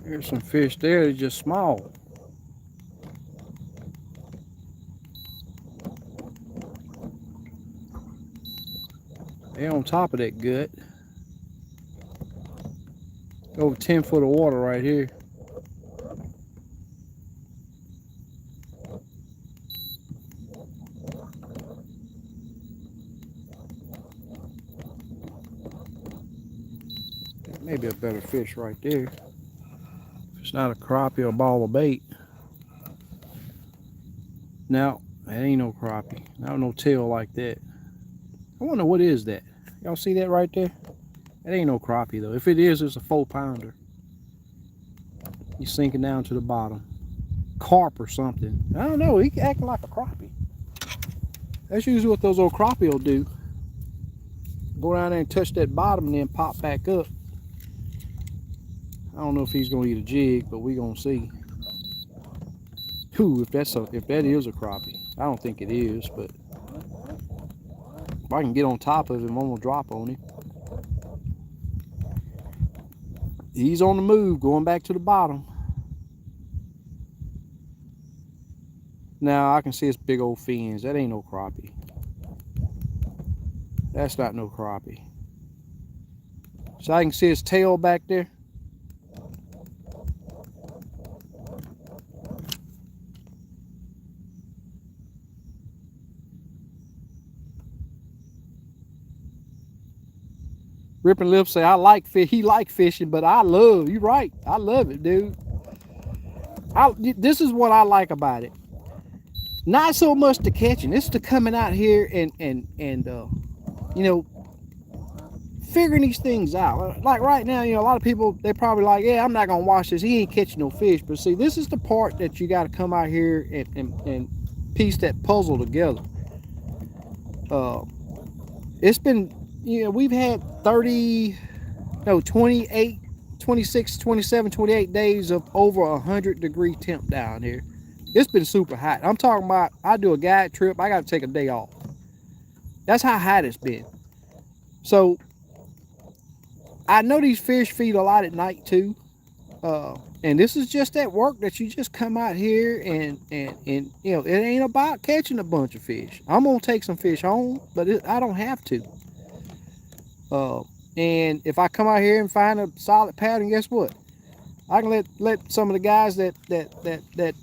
There's some fish there, they're just small. They're on top of that gut. Over 10 foot of water right here. Maybe a better fish right there. It's not a crappie or a ball of bait. No, that ain't no crappie. Not no tail like that. I wonder what is that. Y'all see that right there? That ain't no crappie though. If it is, it's a 4-pounder. He's sinking down to the bottom. Carp or something. I don't know. He acting like a crappie. That's usually what those old crappie will do. Go down there and touch that bottom and then pop back up. I don't know if he's gonna eat a jig, but we gonna see. Whew, if that is a crappie. I don't think it is, but if I can get on top of him, I'm gonna drop on him. He's on the move, going back to the bottom. Now I can see his big old fins. That ain't no crappie. That's not no crappie. So I can see his tail back there. Ripping Lips say, I like fish. He like fishing, but you're right. I love it, dude. This is what I like about it. Not so much the catching. It's the coming out here and you know, figuring these things out. Like right now, you know, a lot of people, they probably like, yeah, I'm not going to watch this. He ain't catching no fish. But see, this is the part that you got to come out here and piece that puzzle together. It's been, you know, we've had 28, 26, 27, 28 days of over 100-degree temp down here. It's been super hot. I'm talking about, I do a guide trip, I got to take a day off. That's how hot it's been. So I know these fish feed a lot at night too. And this is just that work that you just come out here and you know, it ain't about catching a bunch of fish. I'm gonna take some fish home, but I don't have to. And if I come out here and find a solid pattern, guess what? I can let some of the guys that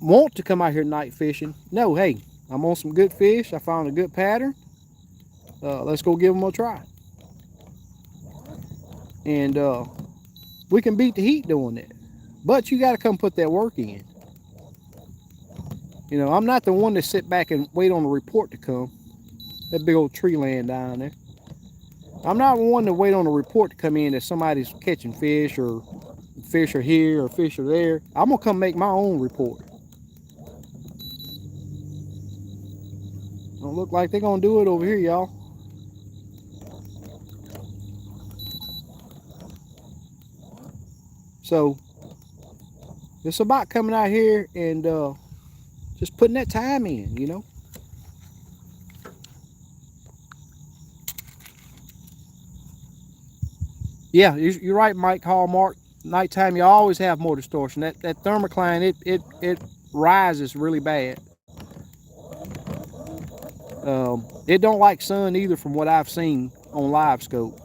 want to come out here night fishing know, hey, I'm on some good fish. I found a good pattern. Let's go give them a try. And we can beat the heat doing that. But you got to come put that work in. You know, I'm not the one to sit back and wait on the report to come. That big old tree laying down there. I'm not one to wait on a report to come in that somebody's catching fish or fish are here or fish are there. I'm gonna come make my own report. Don't look like they're gonna do it over here, y'all. So it's about coming out here and just putting that time in, you know. Yeah, you're right, Mike Hallmark. Nighttime, you always have more distortion. That thermocline, it rises really bad. It don't like sun either, from what I've seen on Livescope.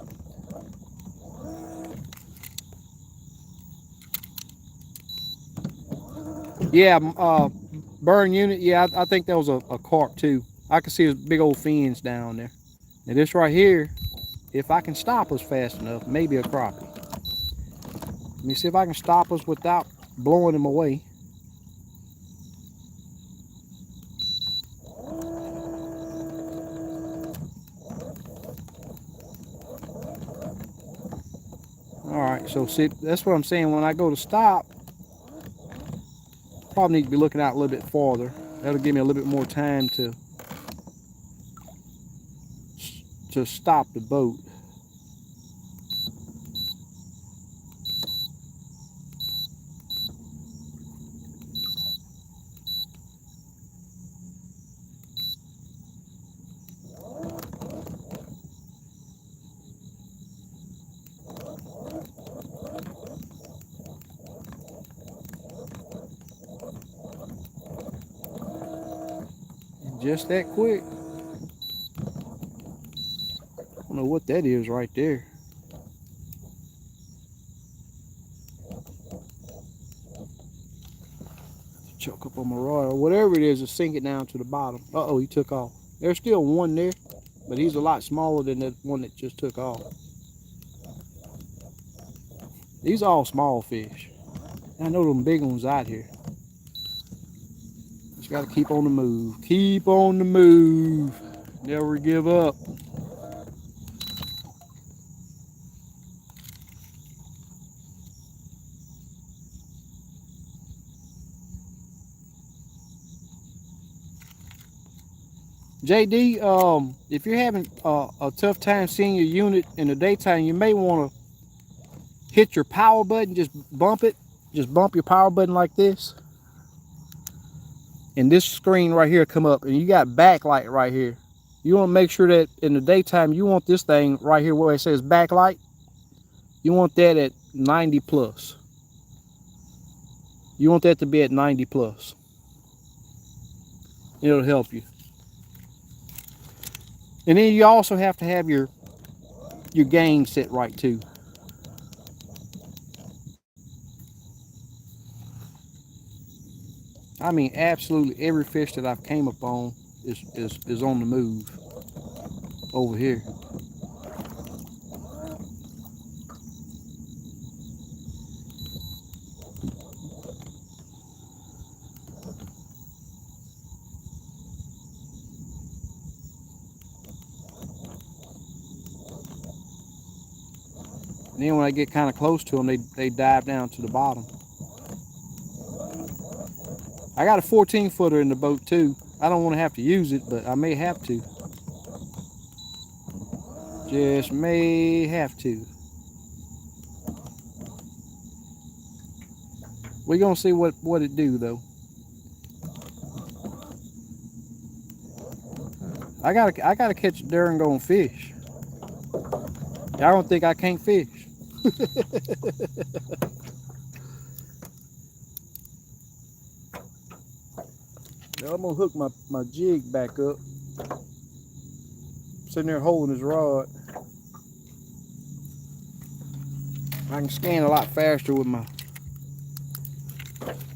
Yeah, burn unit. Yeah, I think that was a carp too. I can see his big old fins down there. And this right here, if I can stop us fast enough, maybe a crappie. Let me see if I can stop us without blowing him away. All right, so see, that's what I'm saying. When I go to stop, probably need to be looking out a little bit farther. That'll give me a little bit more time to stop the boat. Just that quick. I don't know what that is right there. Choke up on my rod or whatever it is to sink it down to the bottom. Uh-oh, he took off. There's still one there, but he's a lot smaller than that one that just took off. These are all small fish. I know them big ones out here. Just got to keep on the move. Keep on the move. Never give up. JD, if you're having a tough time seeing your unit in the daytime, you may want to hit your power button, just bump it. Just bump your power button like this. And this screen right here come up, and you got backlight right here. You want to make sure that in the daytime, you want this thing right here where it says backlight. You want that at 90 plus. You want that to be at 90 plus. It'll help you. And then you also have to have your gain set right too. I mean, absolutely every fish that I've came upon is on the move over here. And then when I get kind of close to them, they dive down to the bottom. I got a 14 footer in the boat too. I don't want to have to use it, but I may have to. Just may have to. We're gonna see what it do though. I gotta catch a darn gone fish. Y'all don't think I can't fish. Now I'm gonna hook my jig back up. Sitting there holding his rod. I can scan a lot faster with my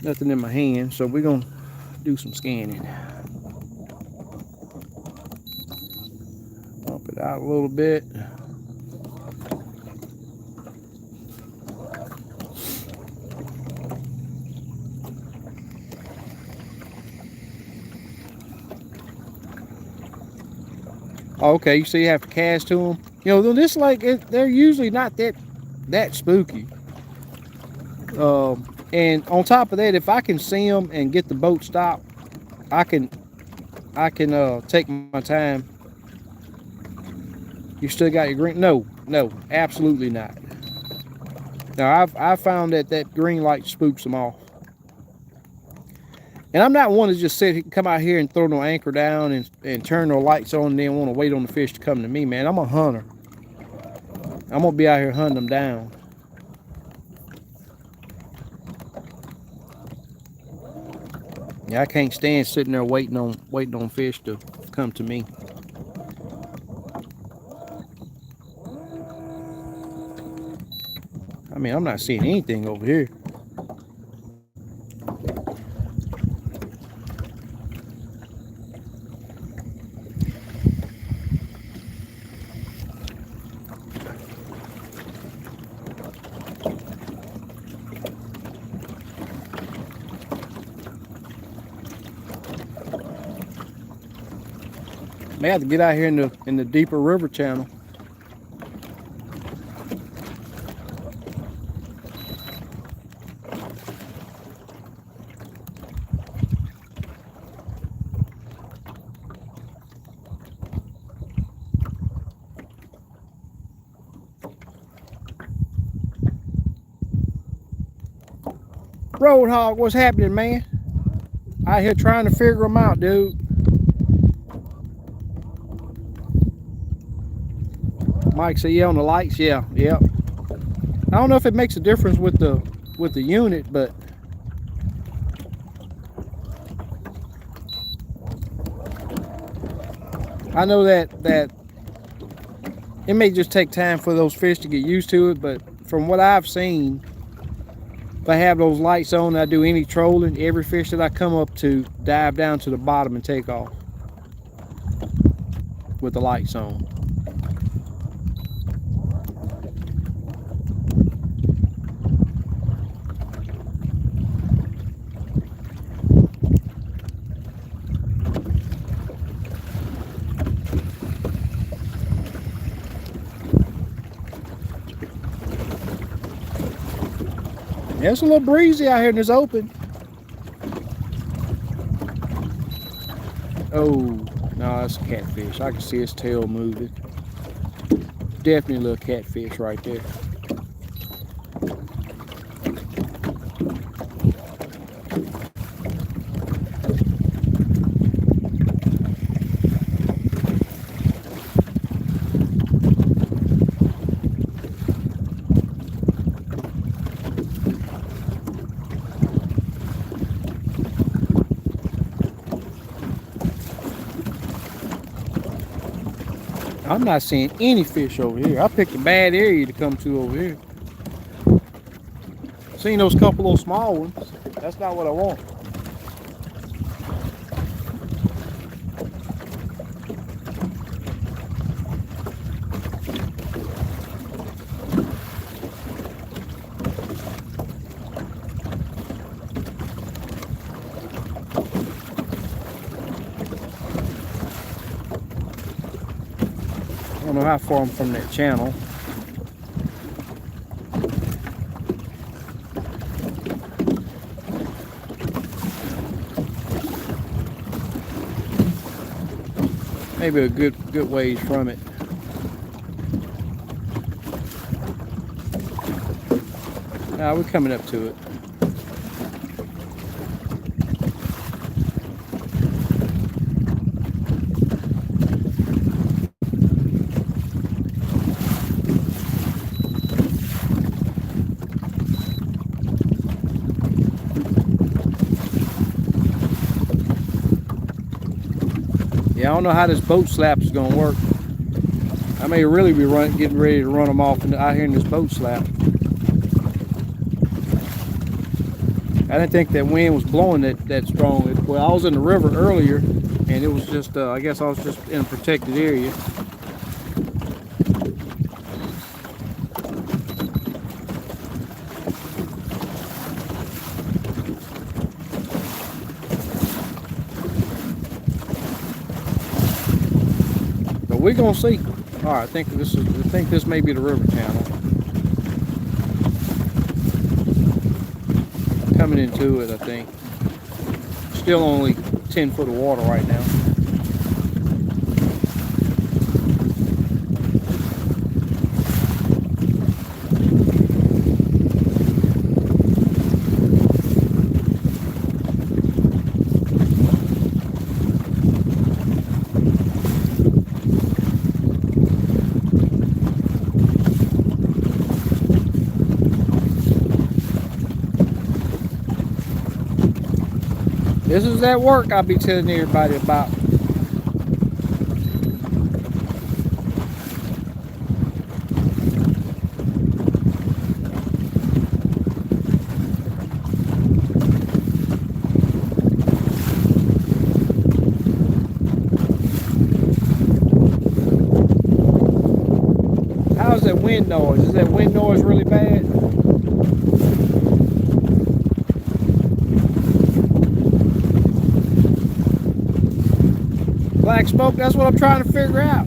nothing in my hand, so we're gonna do some scanning. Bump it out a little bit. Okay, you see you have to cast to them. You know, this they're usually not that spooky. And on top of that, if I can see them and get the boat stopped, I can take my time. You still got your green? No, absolutely not. Now I've found that green light spooks them off. And I'm not one to just come out here and throw no anchor down and turn no lights on and then want to wait on the fish to come to me, man. I'm a hunter. I'm gonna be out here hunting them down. Yeah, I can't stand sitting there waiting on fish to come to me. I mean, I'm not seeing anything over here. May have to get out here in the deeper river channel. Roadhog, what's happening, man? Out here trying to figure them out, dude. Mike said, yeah, on the lights, yeah. I don't know if it makes a difference with the unit, but I know that it may just take time for those fish to get used to it, but from what I've seen, if I have those lights on and I do any trolling, every fish that I come up to dive down to the bottom and take off with the lights on. Yeah, it's a little breezy out here and it's open. Oh, no, that's a catfish. I can see his tail moving. Definitely a little catfish right there. I'm not seeing any fish over here. I picked a bad area to come to over here. Seen those couple of small ones. That's not what I want. I don't know how far I'm from that channel. Maybe a good ways from it. Nah, we're coming up to it. Yeah, I don't know how this boat slap is gonna work. I may really be getting ready to run them off out here in this boat slap. I didn't think that wind was blowing that strong. Well, I was in the river earlier, and it was just, I guess I was just in a protected area. But we're gonna see. All right, I think this may be the river channel. Coming into it, I think. Still only 10 foot of water right now. This is that work I'll be telling everybody about. How's that wind noise? Is that wind noise really bad? Black smoke, that's what I'm trying to figure out.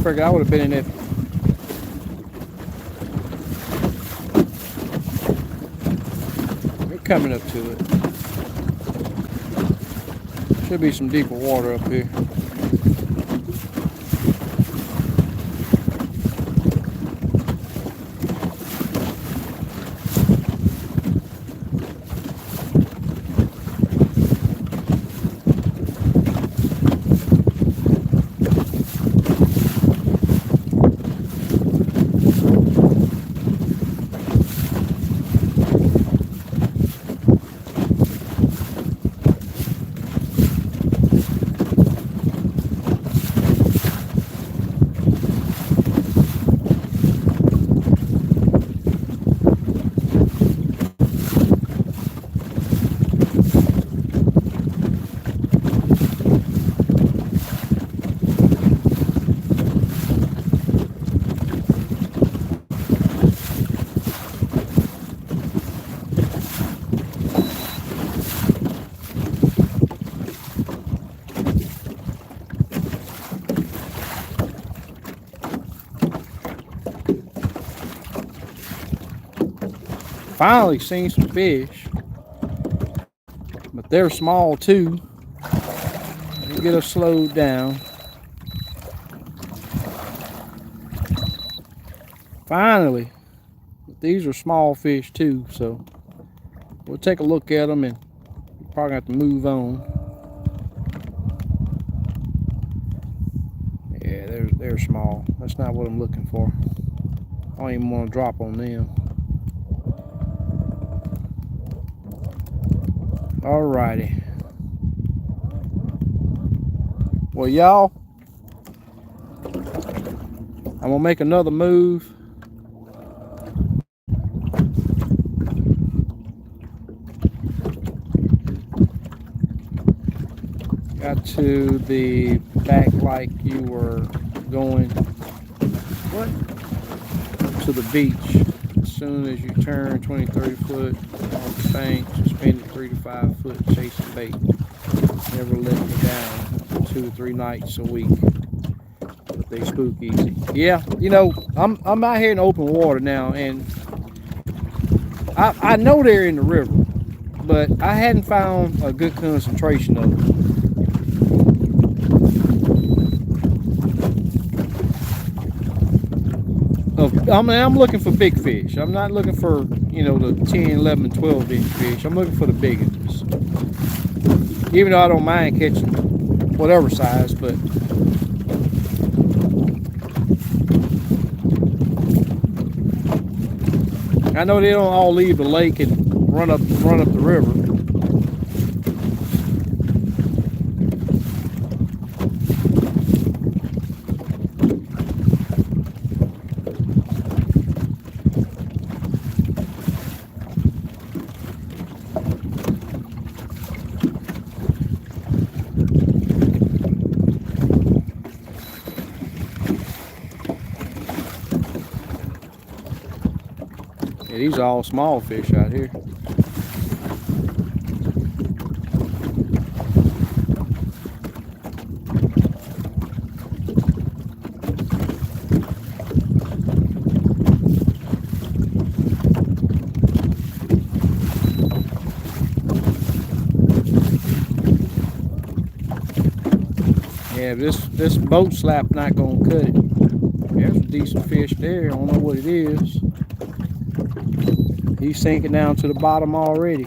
I would have been in it. We're coming up to it. Should be some deeper water up here. Finally seen some fish, but they're small too. We'll get us slowed down. Finally, these are small fish too, so we'll take a look at them and probably have to move on. Yeah, they're small. That's not what I'm looking for. I don't even want to drop on them. Alrighty. Well, y'all, I'm gonna make another move. Got to the back like you were going to the beach. As soon as you turn 20-30 foot off the bank, suspended 3 to 5 foot chasing bait. Never let me down. 2 to 3 nights a week. They spook easy. Yeah, you know, I'm out here in open water now, and I know they're in the river, but I hadn't found a good concentration of them. I'm looking for big fish. I'm not looking for, you know, the 10, 11, and 12 inch fish. I'm looking for the big ones. Even though I don't mind catching whatever size, but I know they don't all leave the lake and run up the river. Yeah, these are all small fish out here. Yeah, this boat slap not gonna cut it. There's a decent fish there. I don't know what it is. He's sinking down to the bottom already.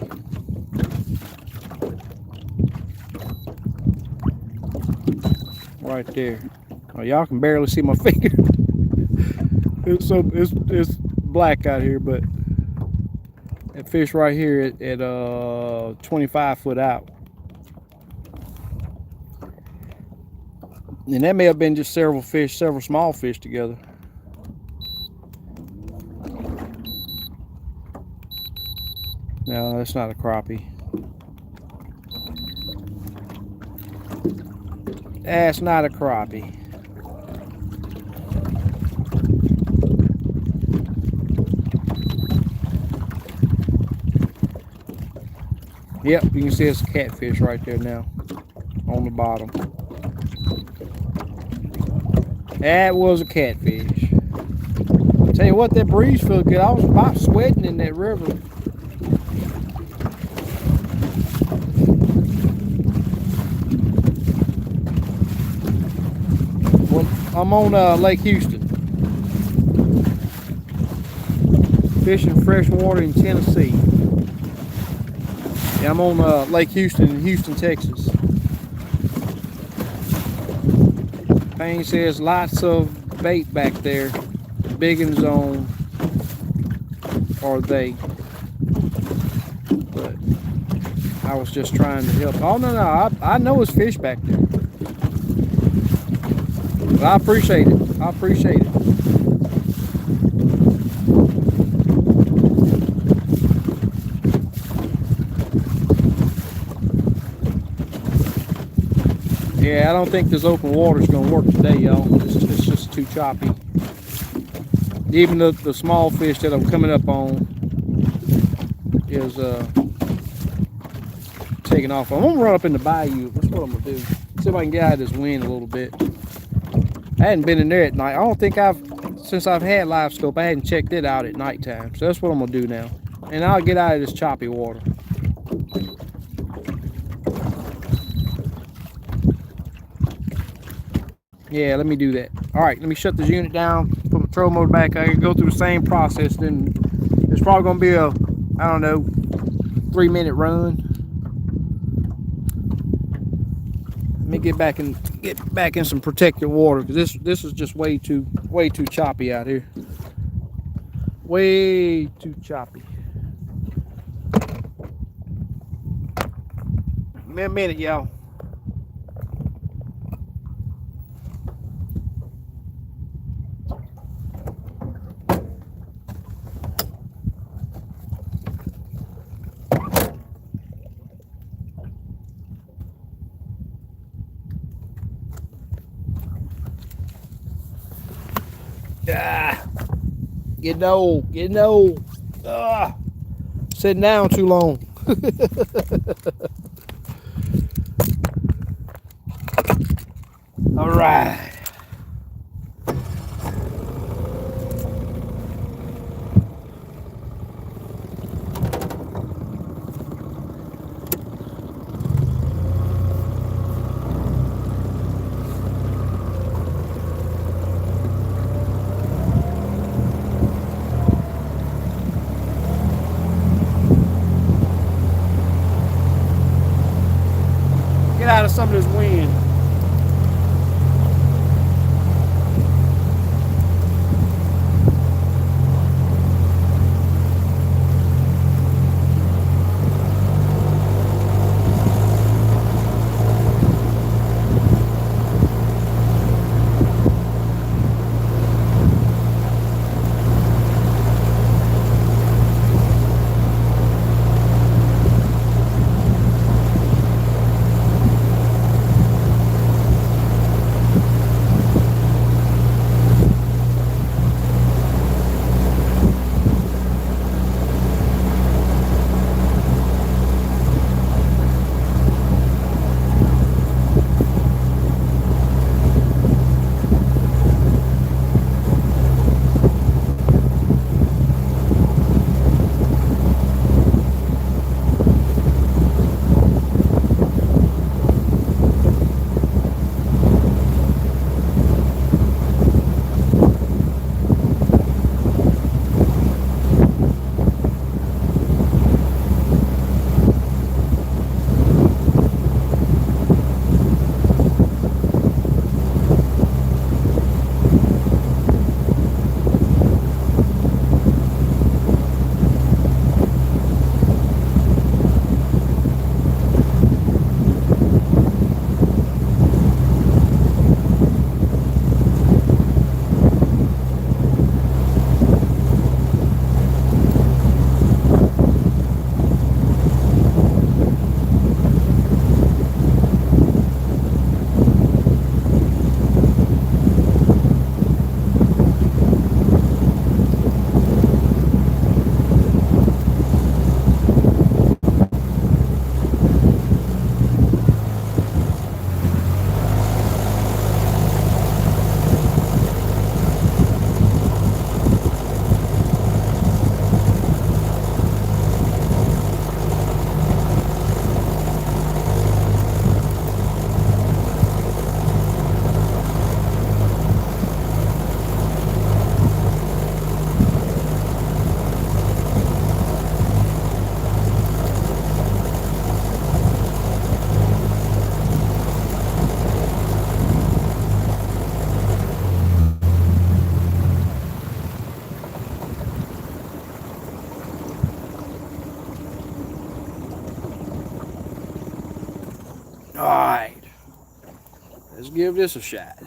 Right there. Oh, y'all can barely see my finger. It's black out here, but that fish right here at 25 foot out. And that may have been just several small fish together. No, that's not a crappie. That's not a crappie. Yep, you can see it's a catfish right there now on the bottom. That was a catfish. Tell you what, that breeze feels good. I was about sweating in that river. Well, I'm on Lake Houston, fishing freshwater in Tennessee. Yeah, I'm on Lake Houston in Houston, Texas. Thing says lots of bait back there. Big in zone, or they. But I was just trying to help. Oh no, I know it's fish back there. But I appreciate it. I appreciate it. Yeah, I don't think this open water is going to work today, y'all. It's just too choppy. Even the small fish that I'm coming up on is taking off. I'm going to run up in the bayou. That's what I'm going to do. See if I can get out of this wind a little bit. I hadn't been in there at night. I don't think since I've had Livescope, I hadn't checked it out at nighttime. So that's what I'm going to do now. And I'll get out of this choppy water. Yeah, let me do that. All right, let me shut this unit down, put my troll motor back. I can go through the same process. Then it's probably going to be a, I don't know, 3-minute run. Let me get back in some protected water, because this is just way too choppy out here. Way too choppy. Give me a minute, y'all. Getting old. Sitting down too long. All right. Get out of some of this wind. Alright. Let's give this a shot.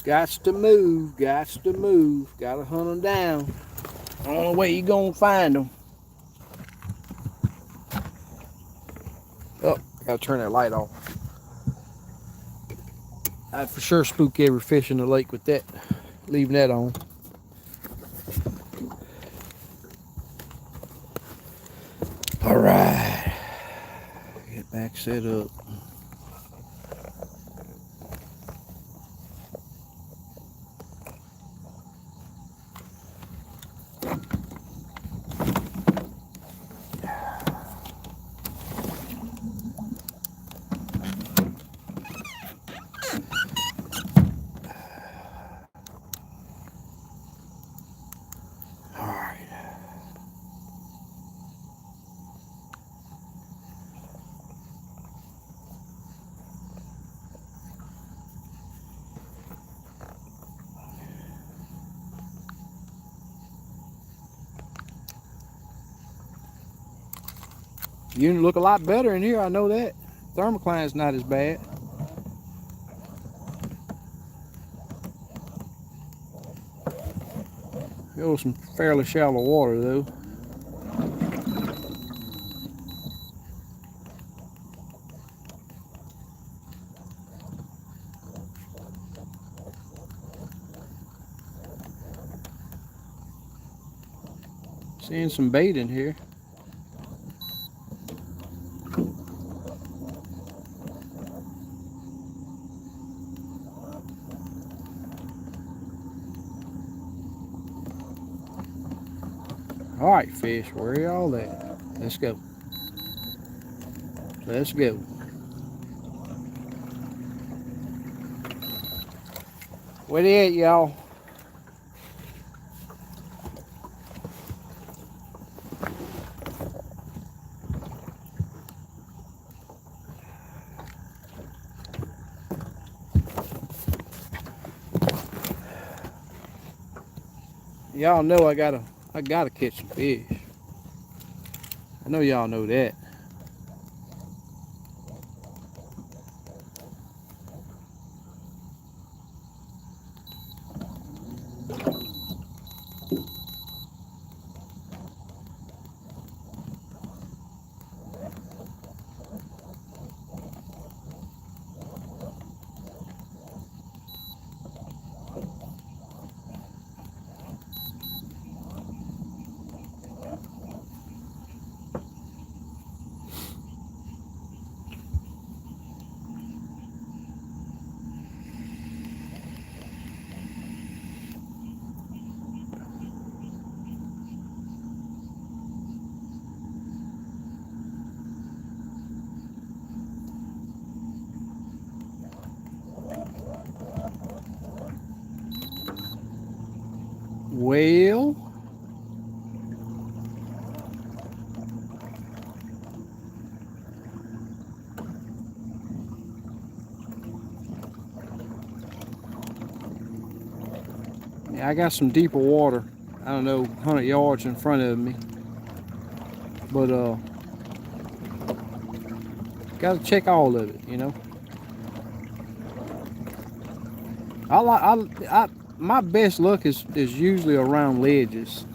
Gots to move, gots to move. Gotta hunt them down. Only way you gonna find them. Oh, gotta turn that light off. I'd for sure spook every fish in the lake with that, leaving that on. Alright. Get back set up. You look a lot better in here, I know that. Thermocline's not as bad. It was some fairly shallow water though. Seeing some bait in here. All right, fish, where are y'all at? Let's go. Let's go. Where they at, y'all? Y'all know I gotta catch some fish. I know y'all know that. Well, yeah, I got some deeper water. I don't know, 100 yards in front of me. But gotta check all of it, you know. My best luck is usually around ledges.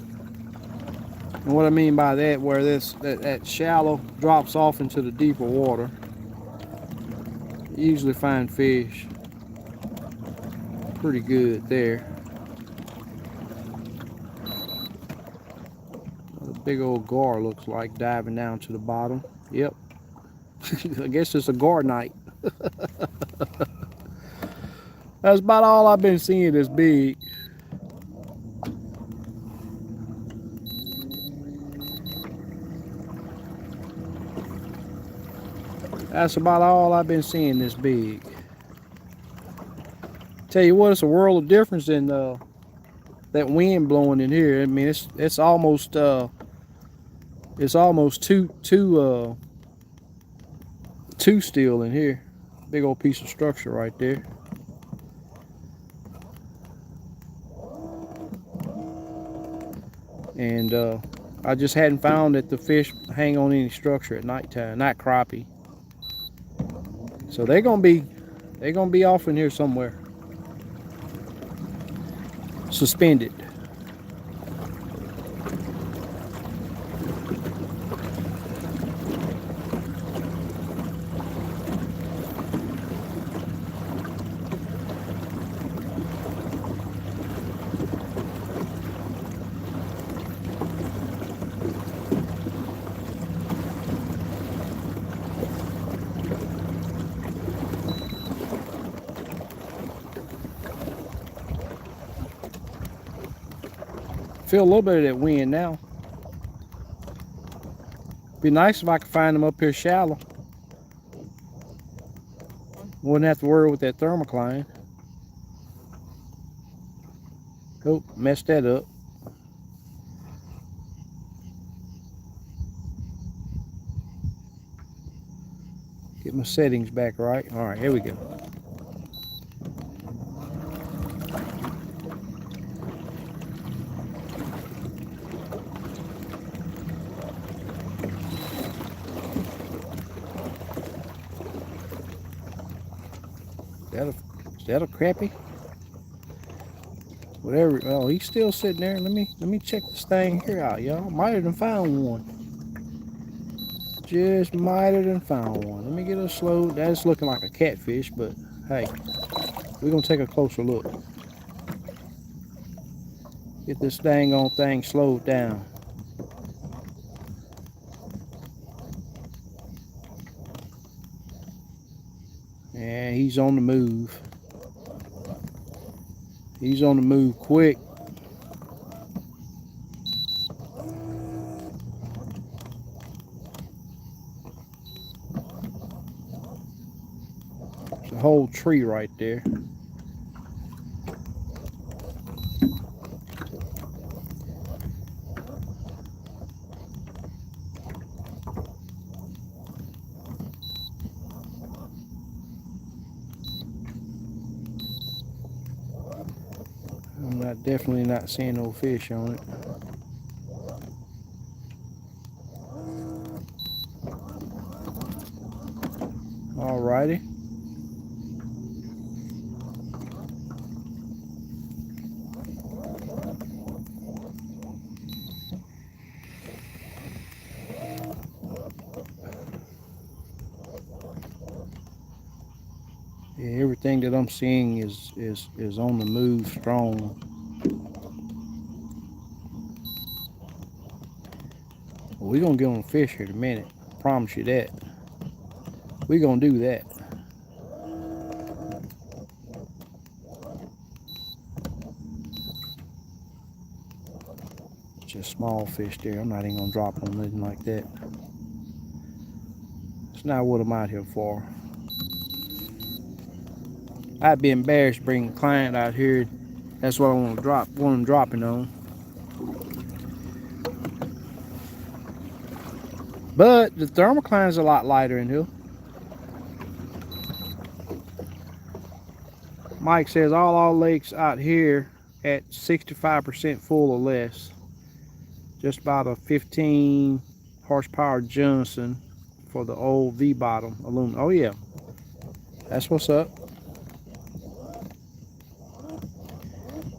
And what I mean by that, where that shallow drops off into the deeper water, you usually find fish pretty good there. A big old gar looks like diving down to the bottom. Yep. I guess it's a gar night. That's about all I've been seeing this big. That's about all I've been seeing this big. Tell you what, it's a world of difference in that wind blowing in here. I mean, it's almost two still in here. Big old piece of structure right there. And I just hadn't found that the fish hang on any structure at nighttime, not crappie. So they're gonna be off in here somewhere, suspended. Feel a little bit of that wind now. Be nice if I could find them up here shallow. Wouldn't have to worry with that thermocline. Oh, messed that up. Get my settings back right. All right, here we go. Is that a crappie? Whatever. Oh, he's still sitting there. Let me check this thing here out, y'all. Might have found one. Just might have found one. Let me get a slow. That's looking like a catfish, but hey, we're gonna take a closer look. Get this dang on thing slowed down. Yeah, he's on the move. He's on the move quick. There's a whole tree right there. Definitely not seeing no fish on it. Alrighty. Yeah, everything that I'm seeing is on the move strong. Well, we're gonna get on the fish here in a minute. I promise you that. We're gonna do that. Just small fish there. I'm not even gonna drop on nothing like that. It's not what I'm out here for. I'd be embarrassed to bring a client out here. That's what I want to drop. What I'm dropping on. But the thermocline is a lot lighter in here. Mike says all our lakes out here at 65% full or less. Just about a 15 horsepower Johnson for the old V-bottom aluminum. Oh yeah, that's what's up.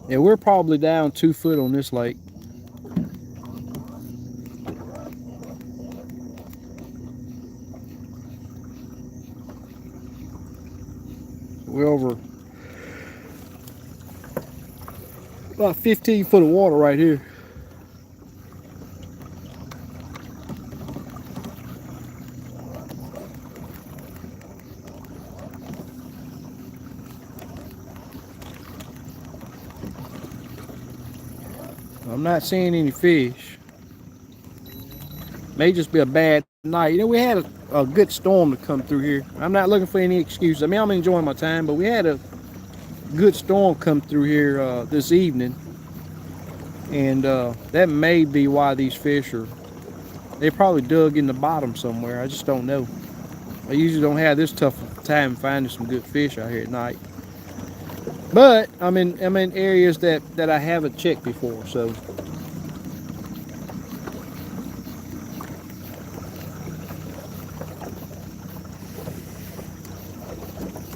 Yeah, we're probably down 2 foot on this lake. We're over about 15 foot of water right here. I'm not seeing any fish. May just be a bad night. You know, we had a good storm to come through here. I'm not looking for any excuses. I mean, I'm enjoying my time, but we had a good storm come through here this evening. And that may be why these fish are, they probably dug in the bottom somewhere. I just don't know. I usually don't have this tough time finding some good fish out here at night. But I'm in areas that I haven't checked before, so.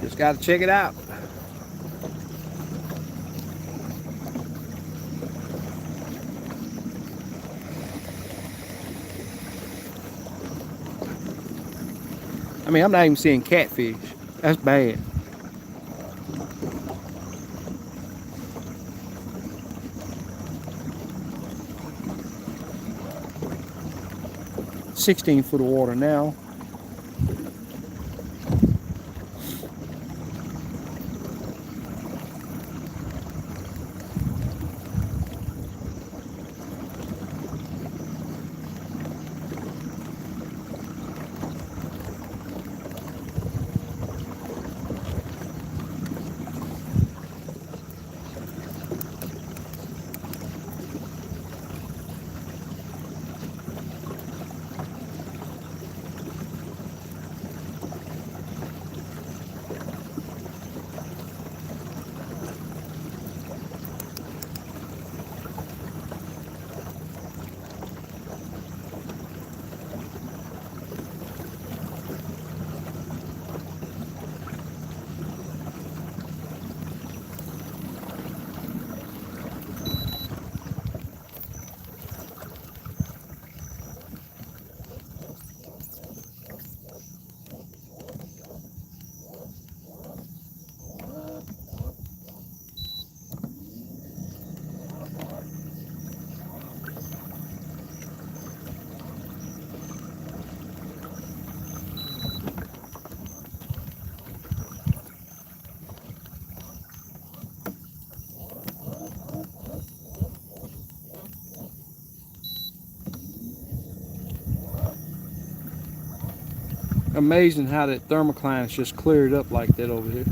Just got to check it out. I mean, I'm not even seeing catfish. That's bad. "16 foot of water now." Amazing how that thermocline is just cleared up like that over here.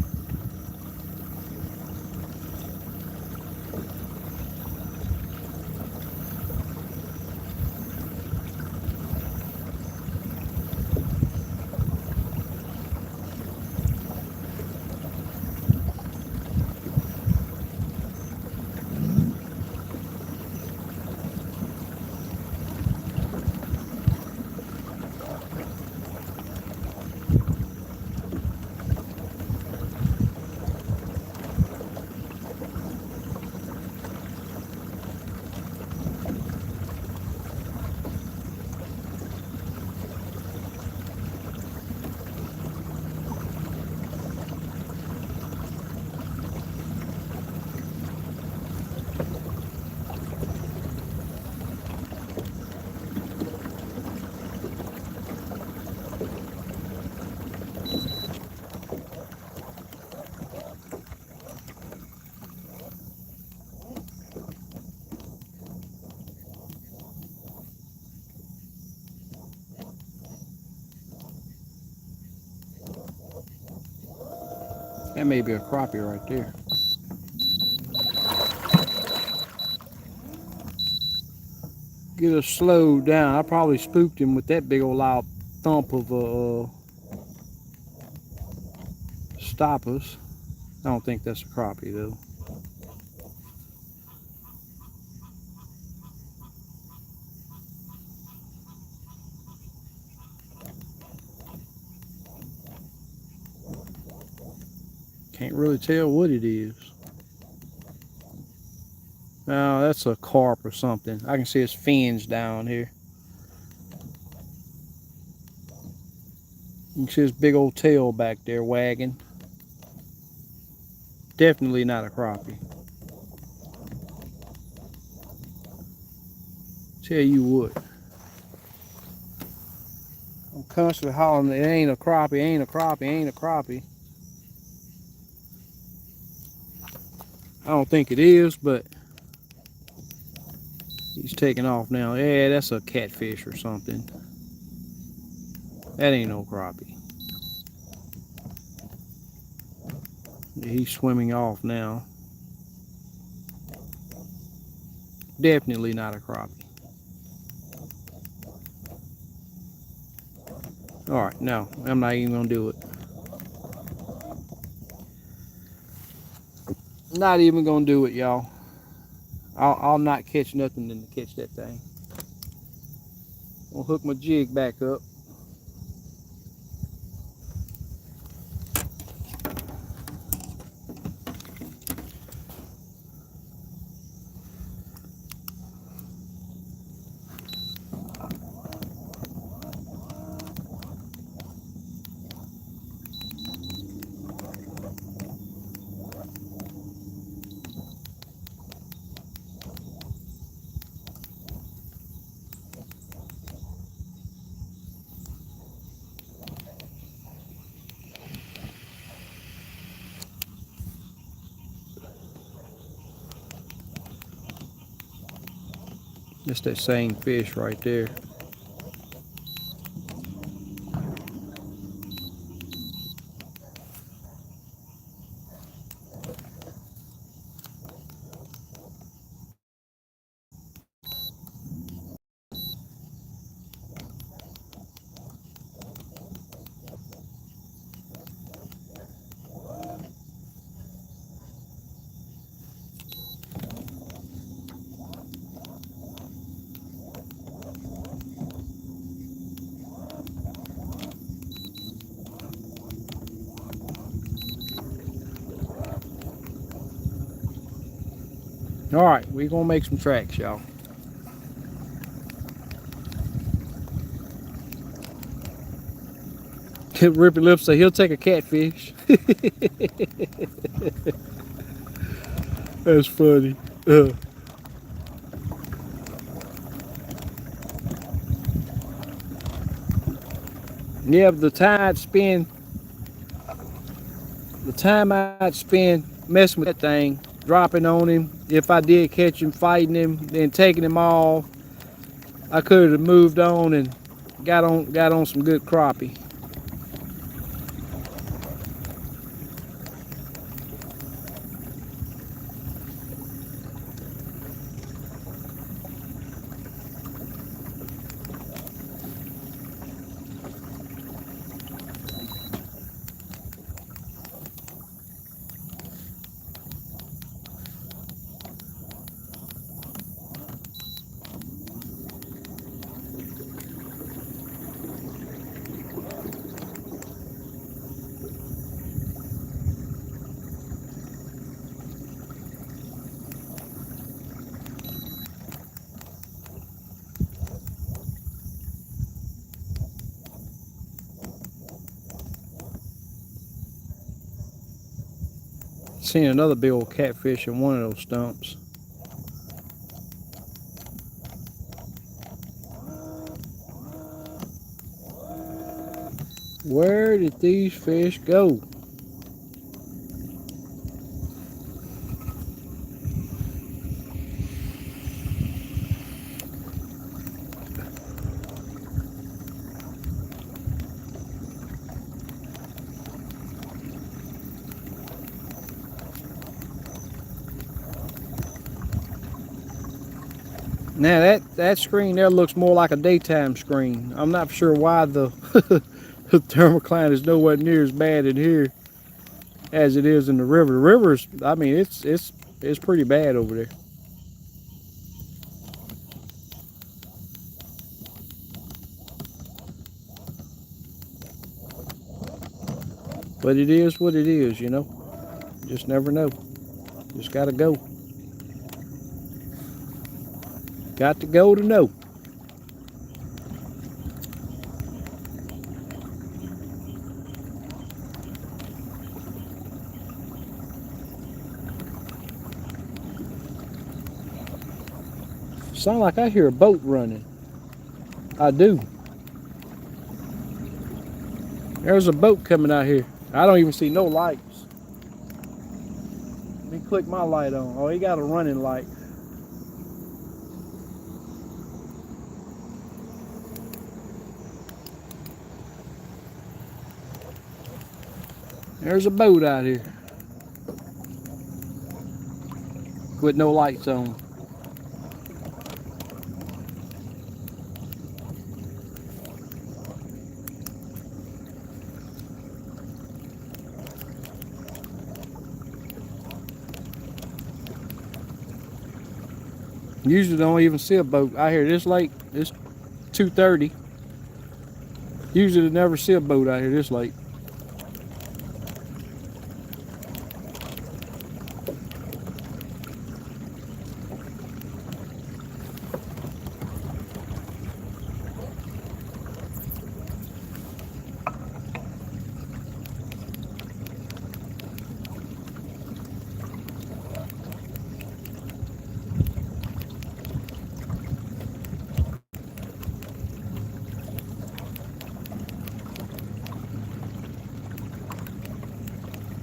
That may be a crappie right there. Get us slowed down. I probably spooked him with that big old loud thump of stoppers. I don't think that's a crappie though. Can't really tell what it is. No, that's a carp or something. I can see his fins down here. You can see his big old tail back there wagging. Definitely not a crappie. Tell you what. I'm constantly hollering, it ain't a crappie, ain't a crappie, ain't a crappie. I don't think it is, but he's taking off now. Yeah, that's a catfish or something. That ain't no crappie. Yeah, he's swimming off now. Definitely not a crappie. Alright, no, I'm not even gonna do it. Not even gonna do it, y'all. I'll not catch nothing than to catch that thing. I'll hook my jig back up. It's that same fish right there. Alright, we're gonna make some tracks, y'all. Rippy Lips say he'll take a catfish. That's funny. Yeah, but the time I'd spend messing with that thing, dropping on him, if I did catch him, fighting him, then taking him off, I could have moved on and got on some good crappie. Seen another big old catfish in one of those stumps. Where did these fish go? Now that screen there looks more like a daytime screen. I'm not sure why the the thermocline is nowhere near as bad in here as it is in the river. The river's, I mean, it's pretty bad over there. But it is what it is, you know. Just never know. Just gotta go. Got to go to know. Sound like I hear a boat running. I do. There's a boat coming out here. I don't even see no lights. Let me click my light on. Oh, he got a running light. There's a boat out here with no lights on. Usually don't even see a boat out here this late. It's 2:30. Usually never see a boat out here this late.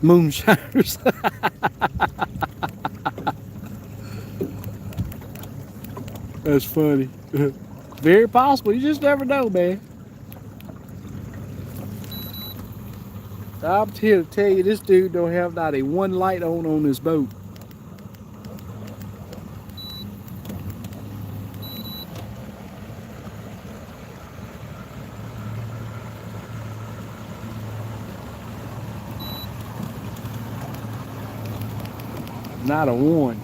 Moonshiners. That's funny. Very possible. You just never know, man. I'm here to tell you, this dude don't have not a one light on this boat. Not a one.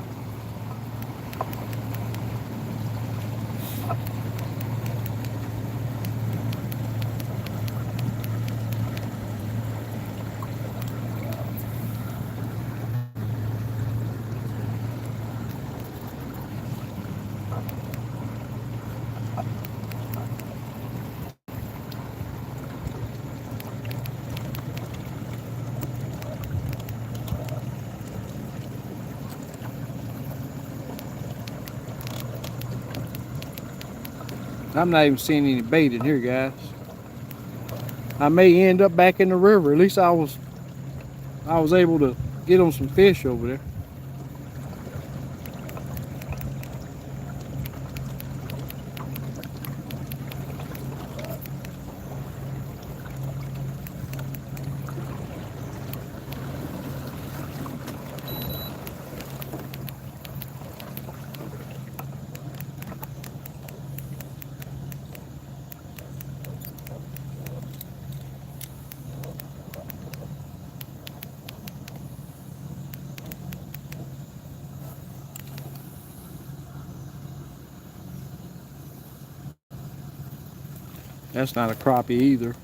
I'm not even seeing any bait in here, guys. I may end up back in the river. At least I was able to get on some fish over there. That's not a crappie either.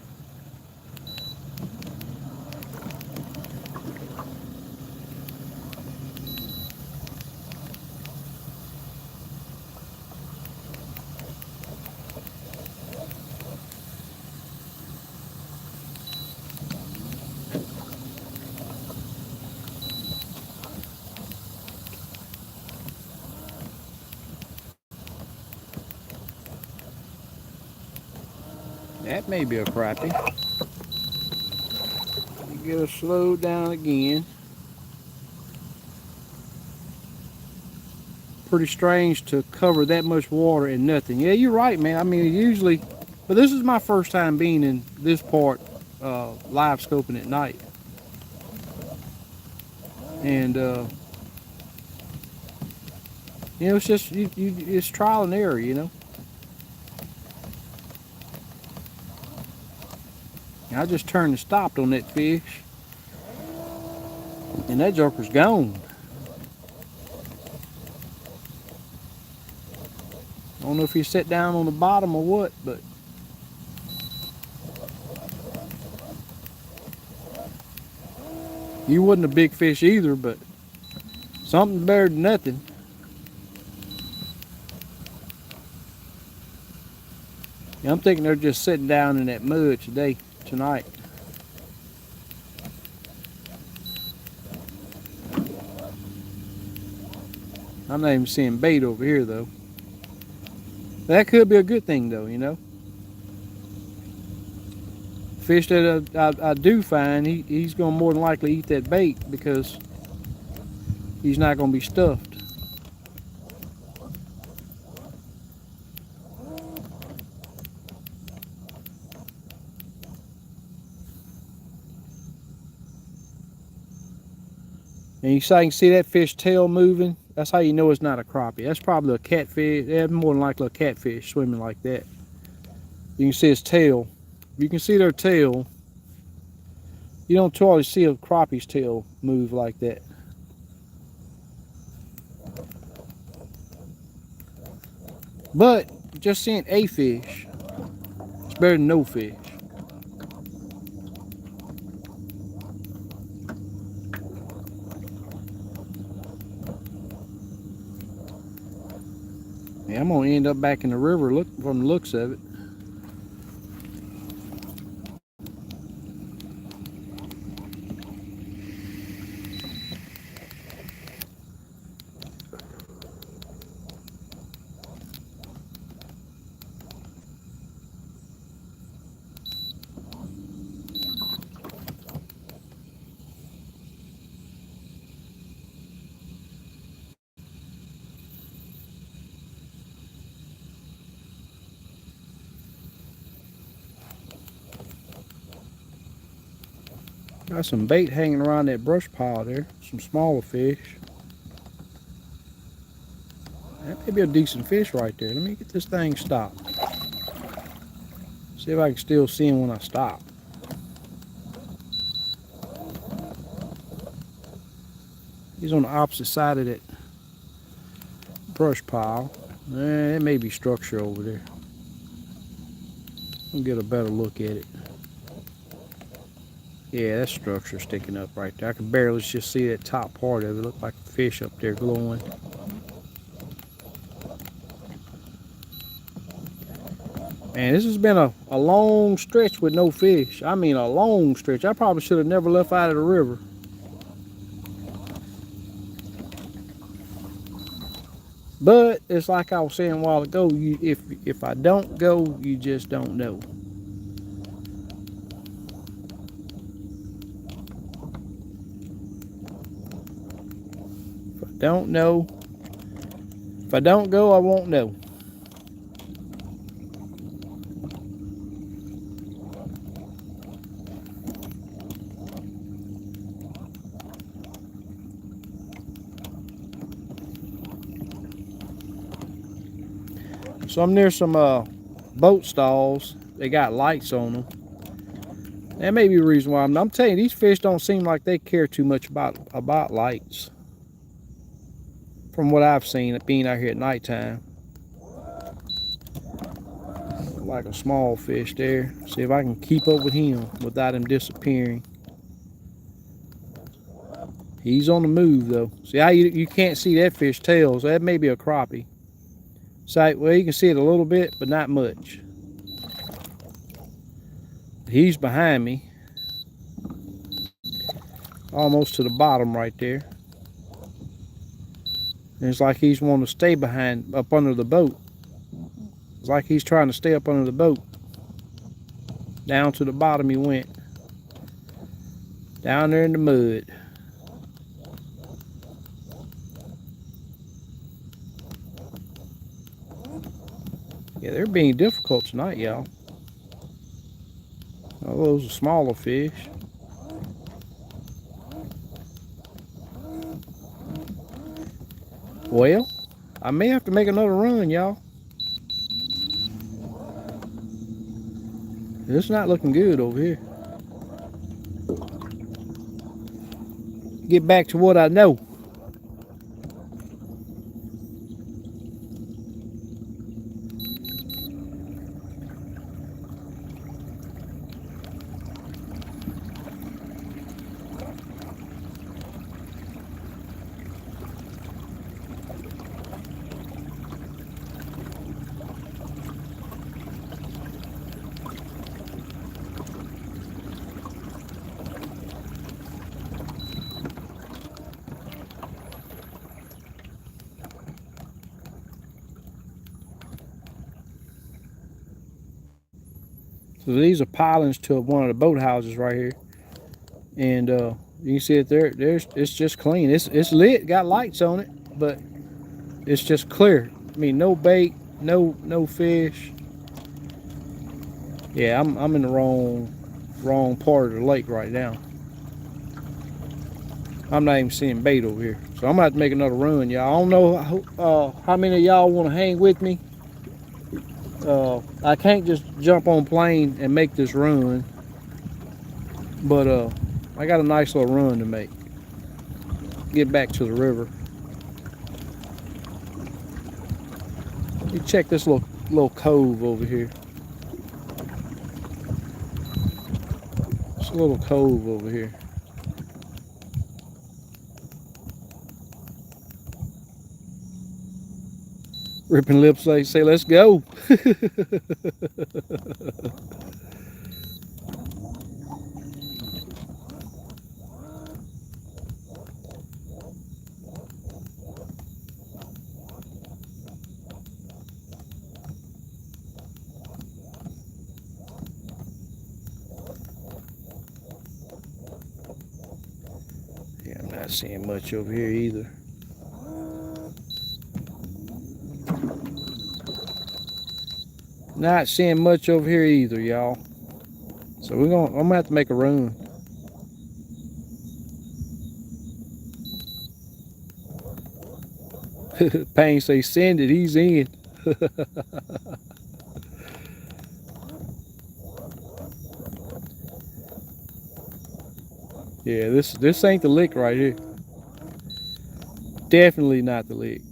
That may be a crappie. You get her slowed down again. Pretty strange to cover that much water and nothing. Yeah, you're right, man. I mean, usually, but this is my first time being in this part, live scoping at night. And You know, it's just it's trial and error. You know. I just turned and stopped on that fish, and that joker's gone. I don't know if he sat down on the bottom or what, but he wasn't a big fish either, but something better than nothing. Yeah, I'm thinking they're just sitting down in that mud tonight. I'm not even seeing bait over here though. That could be a good thing though, you know. Fish that I do find, he's going to more than likely eat that bait because he's not going to be stuffed. And you can see that fish tail moving. That's how you know it's not a crappie. That's probably a catfish. That's more than likely a catfish swimming like that. You can see his tail. You can see their tail. You don't always see a crappie's tail move like that. But just seeing a fish, it's better than no fish. Yeah, I'm gonna end up back in the river from the looks of it. Got some bait hanging around that brush pile there. Some smaller fish. That may be a decent fish right there. Let me get this thing stopped. See if I can still see him when I stop. He's on the opposite side of that brush pile. There may be structure over there. I'll get a better look at it. Yeah, that structure sticking up right there. I can barely just see that top part of it. Look like a fish up there glowing. Man, this has been a long stretch with no fish. I mean, a long stretch. I probably should have never left out of the river. But it's like I was saying a while ago, if I don't go, you just don't know. If I don't know, if I don't go, I won't know. So I'm near some boat stalls. They got lights on them. That may be the reason why. I'm telling you, these fish don't seem like they care too much about lights. From what I've seen, being out here at nighttime. Like a small fish there. See if I can keep up with him without him disappearing. He's on the move though. See how you can't see that fish tail, so that may be a crappie. So, well, you can see it a little bit, but not much. He's behind me. Almost to the bottom right there. And it's like he's wanting to stay up under the boat. It's like he's trying to stay up under the boat. Down to the bottom he went. Down there in the mud. Yeah, they're being difficult tonight, y'all. Oh, those are smaller fish. Well, I may have to make another run, y'all. It's not looking good over here. Get back to what I know. So these are pilings to one of the boat houses right here, and you can see it there. It's just clean. It's lit, got lights on it, but it's just clear. I mean, no bait, no fish. Yeah, I'm in the wrong part of the lake right now. I'm not even seeing bait over here, so I'm gonna have to make another run, y'all. I don't know how many of y'all want to hang with me. I can't just jump on plane and make this run, but I got a nice little run to make. Get back to the river. You check this little cove over here. It's a little cove over here. Ripping lips, they say, let's go. Yeah, I'm not seeing much over here either. Not seeing much over here either, y'all. So I'm gonna have to make a run. Payne say send it, he's in. Yeah, this ain't the lick right here. Definitely not the lick.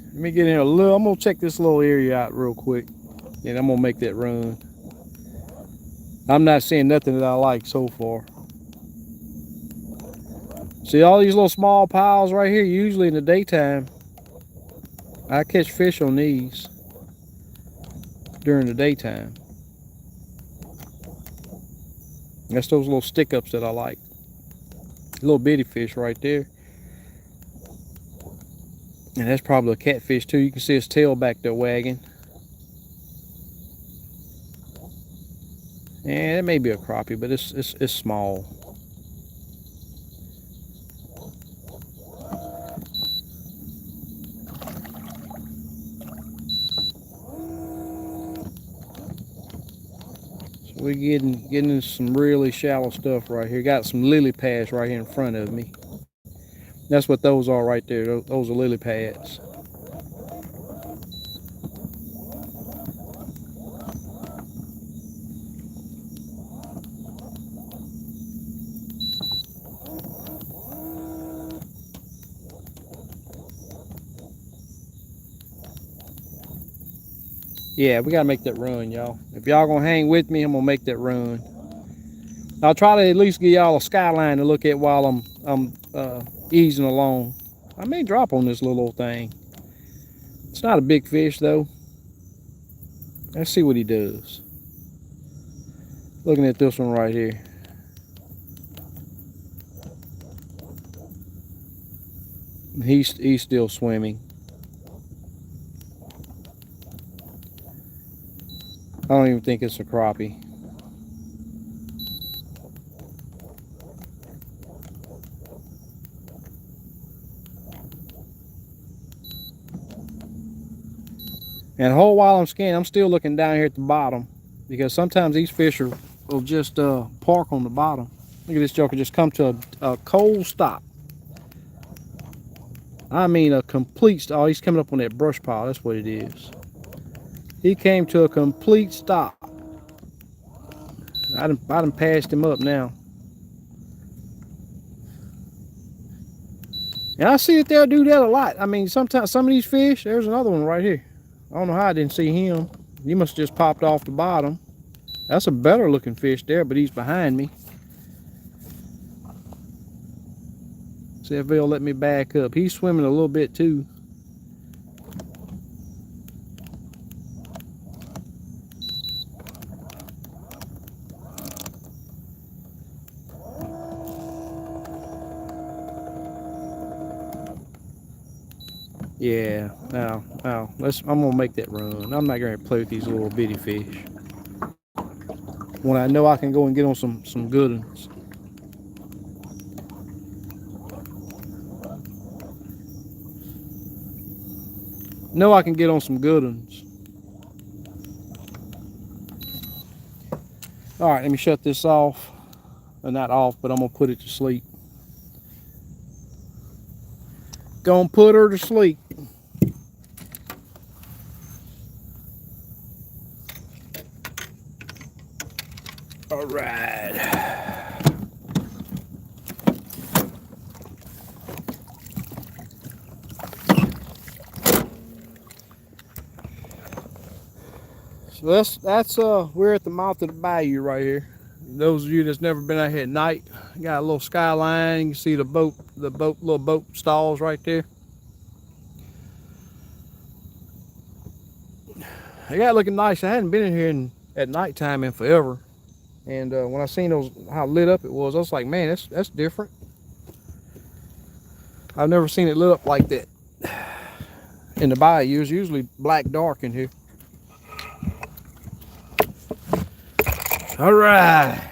Let me get in a little. I'm gonna check this little area out real quick, and I'm gonna make that run. I'm not seeing nothing that I like so far. See all these little small piles right here? Usually in the daytime, I catch fish on these during the daytime. That's those little stick-ups that I like. Little bitty fish right there. And that's probably a catfish too. You can see his tail back there wagging. And it may be a crappie, but it's small. So we're getting into some really shallow stuff right here. Got some lily pads right here in front of me. That's what those are right there. Those are lily pads. Yeah, we gotta make that run, y'all. If y'all gonna hang with me, I'm gonna make that run. I'll try to at least give y'all a skyline to look at while I'm easing along. I may drop on this little old thing. It's not a big fish though. Let's see what he does. Looking at this one right here. He's still swimming. I don't even think it's a crappie. And the whole while I'm scanning, I'm still looking down here at the bottom, because sometimes these fish will just park on the bottom. Look at this joker just come to a cold stop. I mean a complete, oh, he's coming up on that brush pile. That's what it is. He came to a complete stop. I done passed him up now. And I see that they'll do that a lot. I mean, sometimes some of these fish, there's another one right here. I don't know how I didn't see him. He must have just popped off the bottom. That's a better looking fish there, but he's behind me. See if they'll let me back up. He's swimming a little bit too. Yeah, now, I'm gonna make that run. I'm not gonna play with these little bitty fish when I know I can go and get on some good ones. Know I can get on some good ones. All right, let me shut this off. Not off, but I'm gonna put it to sleep. Gonna put her to sleep. All right. So that's we're at the mouth of the bayou right here. Those of you that's never been out here at night, got a little skyline. You can see the little boat stalls right there. They got it looking nice. I hadn't been in here at nighttime in forever. And when I seen how lit up it was, I was like, man, that's different. I've never seen it lit up like that in the bayou. It's usually black dark in here. All right.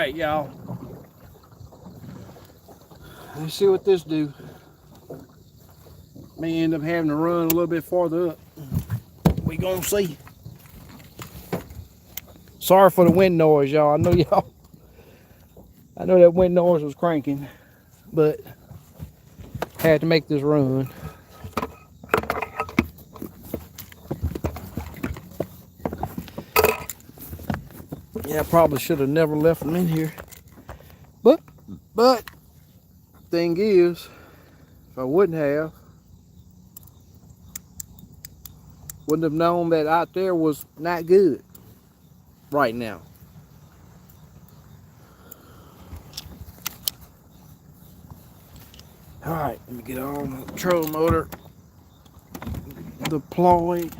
right, y'all. Let's see what this do. May end up having to run a little bit farther up. We gonna see. Sorry for the wind noise, y'all. I know that wind noise was cranking, but had to make this run. Yeah, I probably should have never left them in here. But thing is, if I wouldn't have known that out there was not good right now. All right, let me get on the trolling motor deployed.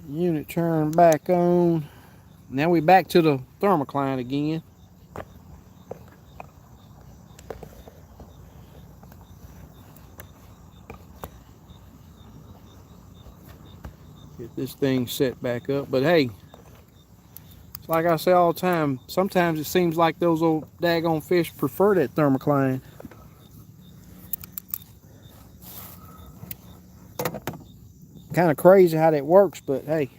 Unit turned back on. Now we back to the thermocline again. Get this thing set back up. But hey, it's like I say all the time, sometimes it seems like those old daggone fish prefer that thermocline. Kind of crazy how that works, but hey,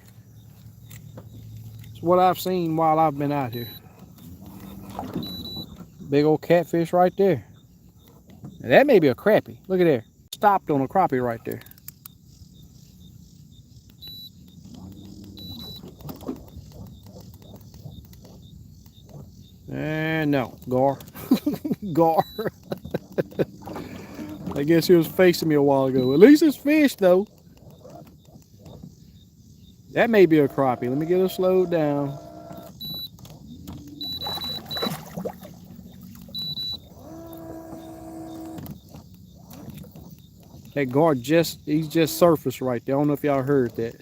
it's what I've seen while I've been out here. Big old catfish right there. Now that may be a crappie. Look at there. Stopped on a crappie right there. And no, gar. Gar. I guess he was facing me a while ago. At least it's fish though. That may be a crappie. Let me get it slowed down. That gar he's just surfaced right there. I don't know if y'all heard that.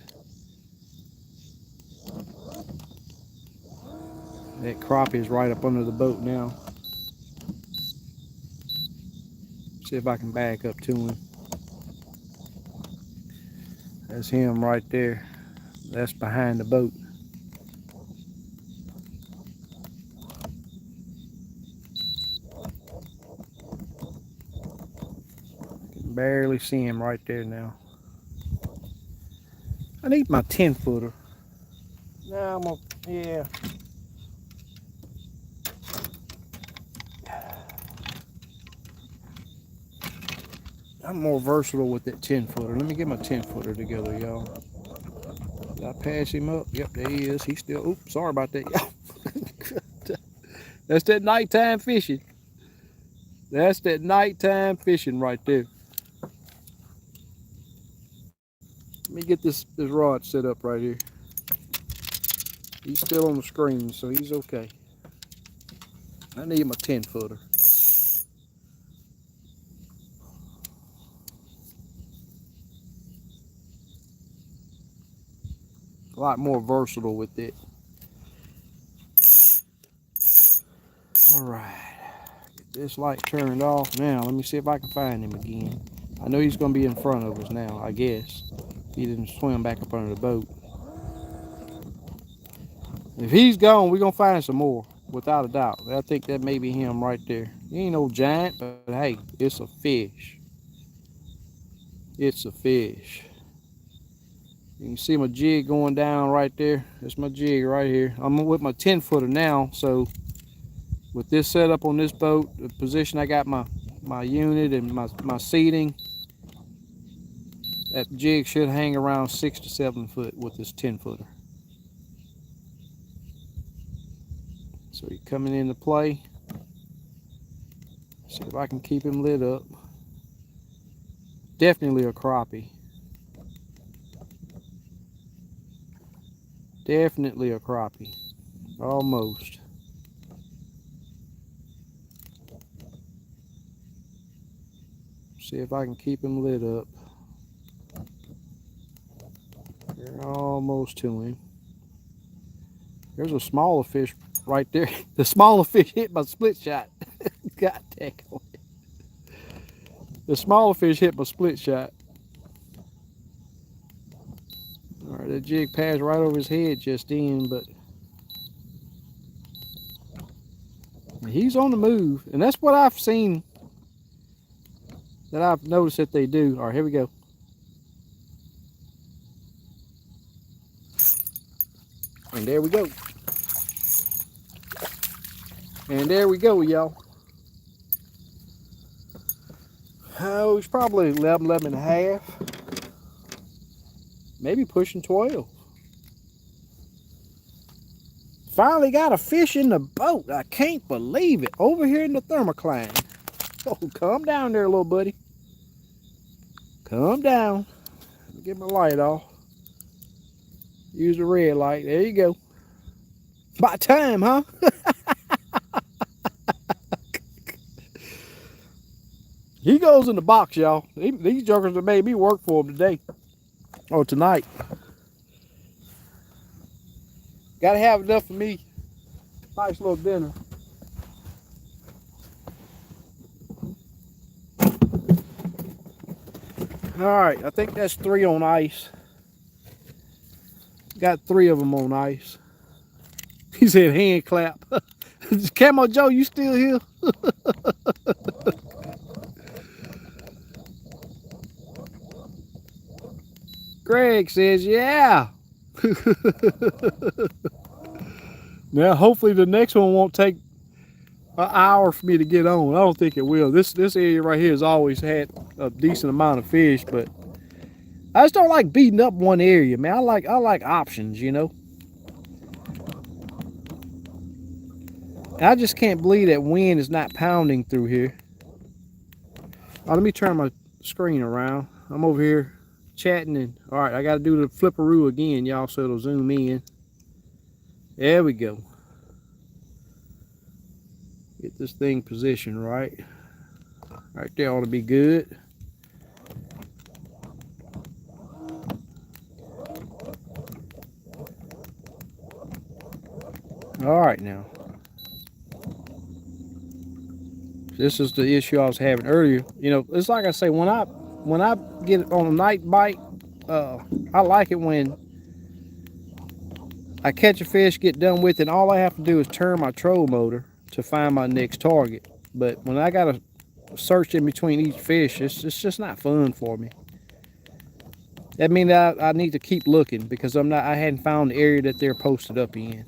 That crappie is right up under the boat now. See if I can back up to him. That's him right there. That's behind the boat. Can barely see him right there now. I need my 10-footer. Now I'm gonna, yeah. I'm more versatile with that 10-footer. Let me get my 10-footer together, y'all. Did I pass him up? Yep, there he is. He's still, oops, sorry about that, y'all. That's that nighttime fishing. That's that nighttime fishing right there. Let me get this rod set up right here. He's still on the screen, so he's okay. I need my 10-footer. A lot more versatile with it. All right, get this light turned off. Now let me see if I can find him again. I know he's gonna be in front of us now, I guess. He didn't swim back up under the boat. If he's gone, we're gonna find some more, without a doubt. I think that may be him right there. He ain't no giant, but hey, it's a fish. It's a fish. You can see my jig going down right there. That's my jig right here. I'm with my 10-footer now, so with this setup on this boat, the position I got my unit and my seating, that jig should hang around 6 to 7 foot with this 10-footer. So he's coming into play. See if I can keep him lit up. Definitely a crappie. Definitely a crappie. Almost. See if I can keep him lit up. We're almost to him. There's a smaller fish right there. The smaller fish hit my split shot. God dang it. The smaller fish hit my split shot. All right, that jig passed right over his head just in, but he's on the move. And that's what I've seen, that I've noticed that they do. All right, here we go. And there we go. And there we go, y'all. Oh, he's probably 11, 11 and a half. Maybe pushing 12. Finally got a fish in the boat. I can't believe it. Over here in the thermocline. Oh, calm down there, little buddy. Calm down. Let me get my light off. Use the red light. There you go. About time, huh? He goes in the box, y'all. These jokers have made me work for him today. Or tonight. Gotta have enough for me. Nice little dinner. Alright, I think that's 3 on ice. Got 3 of them on ice. He said hand clap. Camo Joe, you still here? Greg says, yeah. Now, hopefully the next one won't take an hour for me to get on. I don't think it will. This area right here has always had a decent amount of fish, but I just don't like beating up one area, man. I like options, you know. And I just can't believe that wind is not pounding through here. Oh, let me turn my screen around. I'm over here chatting, and all right, I got to do the flipperoo again, y'all, so it'll zoom in. There we go. Get this thing positioned right. Right there ought to be good. All right now. This is the issue I was having earlier. You know, it's like I say, when I get on a night bite, I like it when I catch a fish, get done with it, and all I have to do is turn my troll motor to find my next target. But when I gotta search in between each fish, it's just not fun for me. That means I need to keep looking because I hadn't found the area that they're posted up in.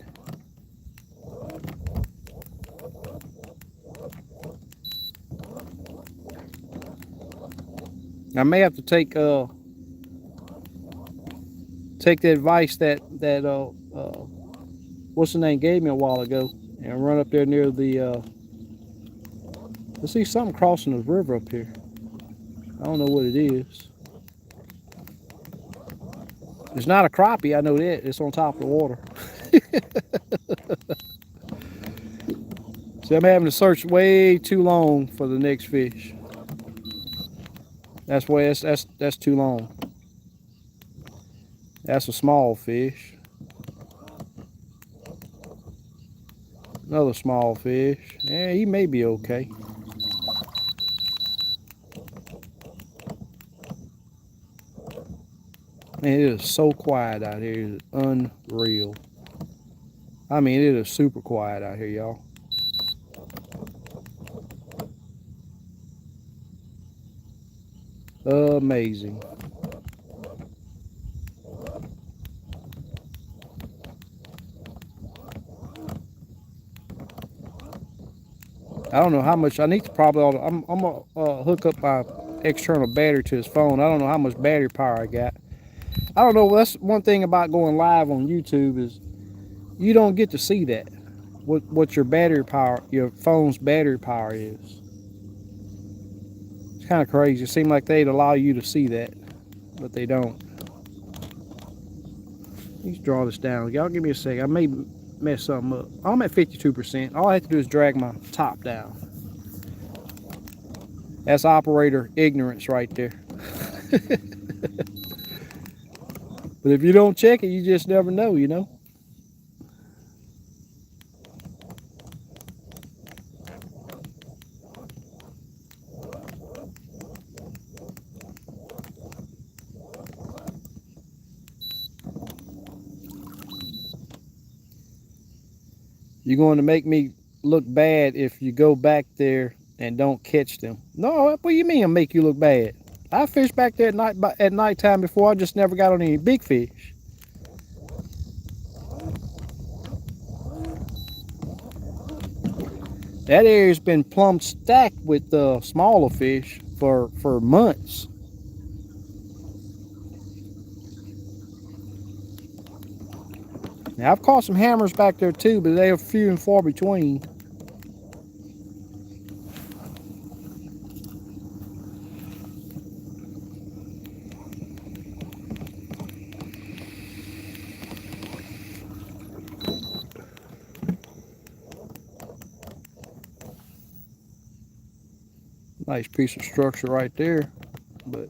I may have to take the advice that what's the name gave me a while ago and run up there near the I see something crossing the river up here. I don't know what it is. It's not a crappie, I know that. It's on top of the water. See, I'm having to search way too long for the next fish. That's too long. That's a small fish. Another small fish. Yeah, he may be okay. Man, it is so quiet out here. It is unreal. I mean, it is super quiet out here, y'all. Amazing. I don't know how much. I need to probably. I'm gonna hook up my external battery to his phone. I don't know how much battery power I got. I don't know. That's one thing about going live on YouTube is you don't get to see that. What your battery power, your phone's battery power is. It's kind of crazy. It seems like they'd allow you to see that, but they don't. Let's draw this down. Y'all give me a second. I may mess something up. I'm at 52%. All I have to do is drag my top down. That's operator ignorance right there. But if you don't check it, you just never know, you know. You're going to make me look bad if you go back there and don't catch them. No, what do you mean I make you look bad? I fished back there at nighttime before. I just never got on any big fish. That area's been plumb stacked with smaller fish for months. Now, I've caught some hammers back there too, but they are few and far between. Nice piece of structure right there, but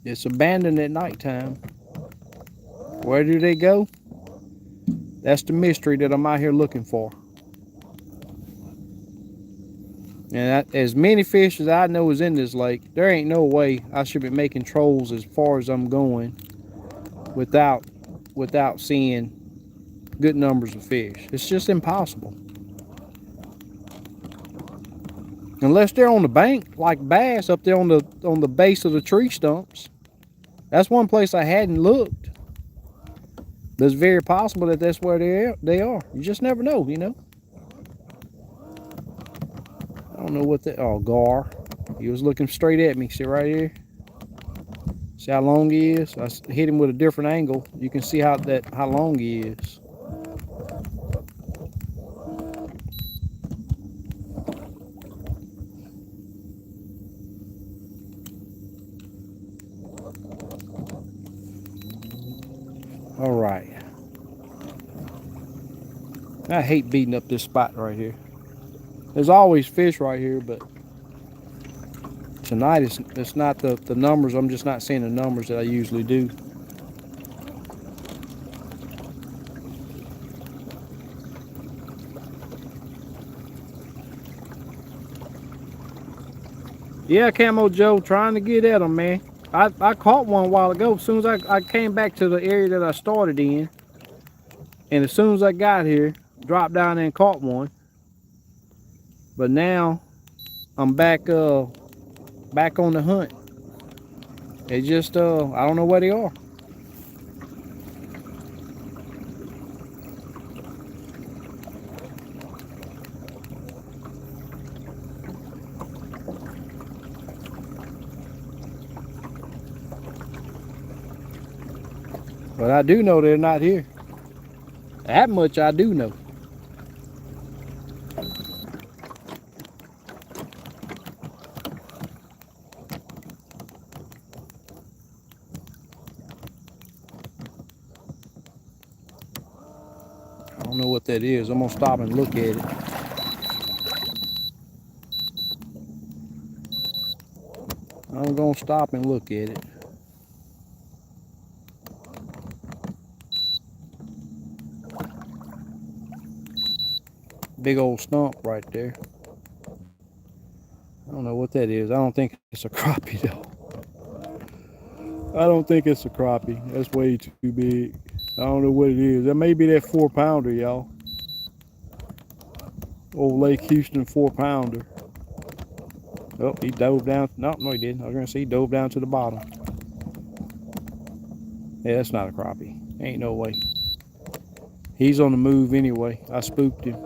it's abandoned at nighttime. Where do they go? That's the mystery that I'm out here looking for. And as many fish as I know is in this lake, there ain't no way I should be making trolls as far as I'm going without seeing good numbers of fish. It's just impossible. Unless they're on the bank, like bass up there on the base of the tree stumps. That's one place I hadn't looked. But it's very possible that that's where they are. You just never know, you know. I don't know what that. Oh, gar. He was looking straight at me. See right here. See how long he is? I hit him with a different angle. You can see how long he is. All right. I hate beating up this spot right here. There's always fish right here, but tonight it's not the numbers. I'm just not seeing the numbers that I usually do. Yeah, Camo Joe, trying to get at them, man. I caught one a while ago. As soon as I came back to the area that I started in, and as soon as I got here, dropped down there and caught one. But now I'm back on the hunt. They just I don't know where they are. But I do know they're not here. That much I do know. I don't know what that is. I'm gonna stop and look at it. I'm gonna stop and look at it. Big old stump right there. I don't know what that is. I don't think it's a crappie though. I don't think it's a crappie. That's way too big. I don't know what it is. That may be that 4-pounder, y'all. Old Lake Houston 4-pounder. Oh, he dove down. No, he didn't. I was gonna say he dove down to the bottom. Yeah, that's not a crappie. Ain't no way. He's on the move anyway. I spooked him.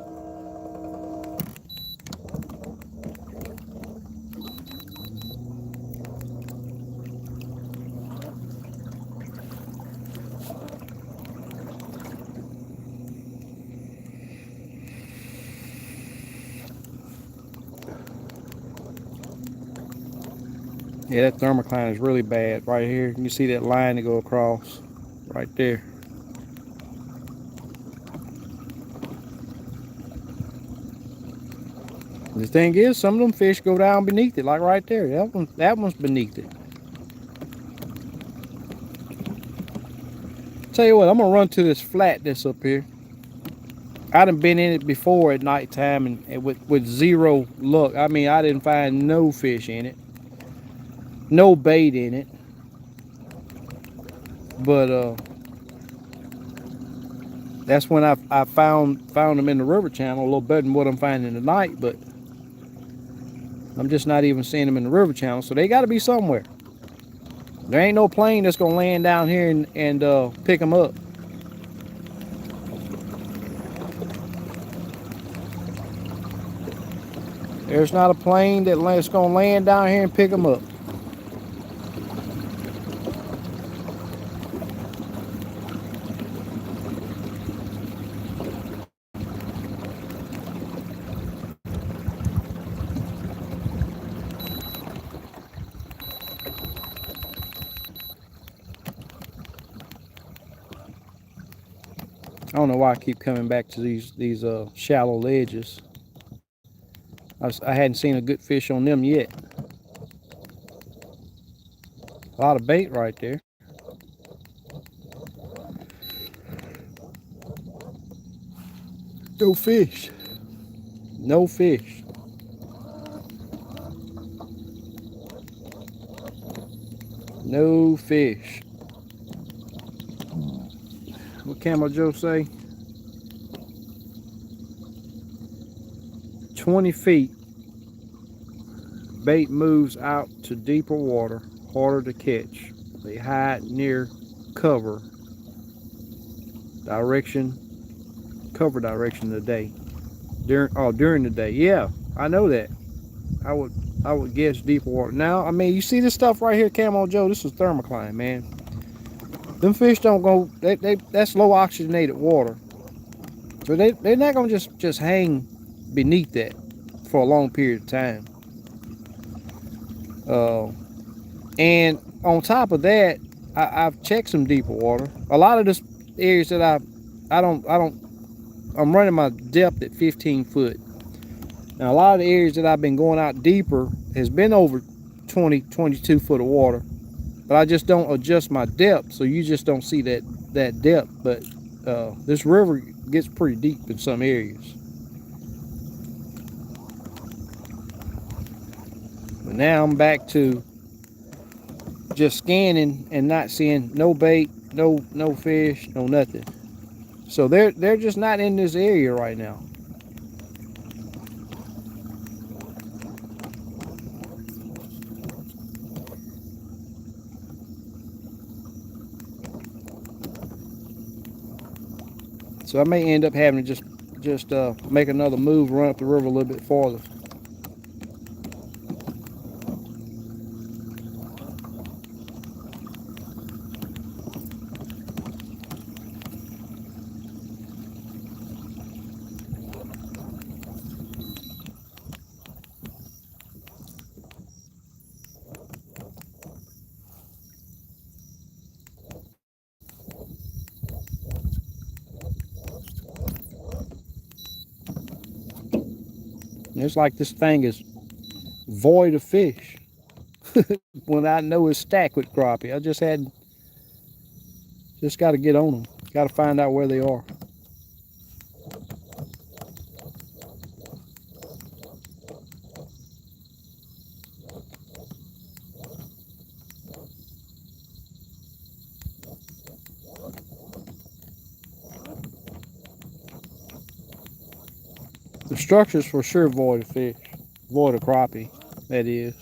Yeah, that thermocline is really bad right here. You can see that line to go across right there. The thing is, some of them fish go down beneath it, like right there. That one's beneath it. Tell you what, I'm gonna run to this flat that's up here. I done been in it before at nighttime and with zero luck. I mean, I didn't find no fish in it, no bait in it. But That's when I found them in the river channel a little better than what I'm finding tonight, but I'm just not even seeing them in the river channel, so they got to be somewhere. There ain't no plane that's gonna land down here and pick them up. There's not a plane that's gonna land down here and pick them up. I don't know why I keep coming back to these shallow ledges. I hadn't seen a good fish on them yet. A lot of bait right there. No fish. No fish. No fish. What Camel Joe say? 20 feet. Bait moves out to deeper water, harder to catch. They hide near cover direction of the day. During the day. Yeah, I know that. I would guess deeper water. Now, I mean, you see this stuff right here, Camo Joe. This is thermocline, man. Them fish don't go. That's low oxygenated water, so they're not gonna just hang beneath that for a long period of time. And on top of that, I've checked some deeper water. A lot of this areas that I'm running my depth at 15 foot. Now, a lot of the areas that I've been going out deeper has been over 20, 22 foot of water, but I just don't adjust my depth, so you just don't see that depth. But this river gets pretty deep in some areas. But now I'm back to just scanning and not seeing no bait, no fish, no nothing. So they're just not in this area right now. So I may end up having to just make another move, run up the river a little bit farther. It's like this thing is void of fish when I know it's stacked with crappie. I just got to get on them. Got to find out where they are. The structure's for sure void of fish, void of crappie, that is.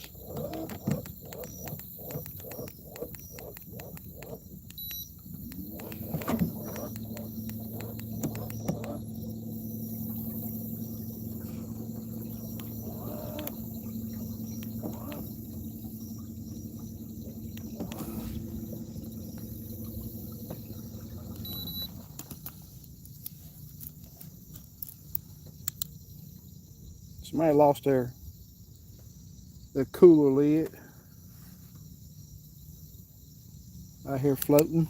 Somebody lost their cooler lid out here floating.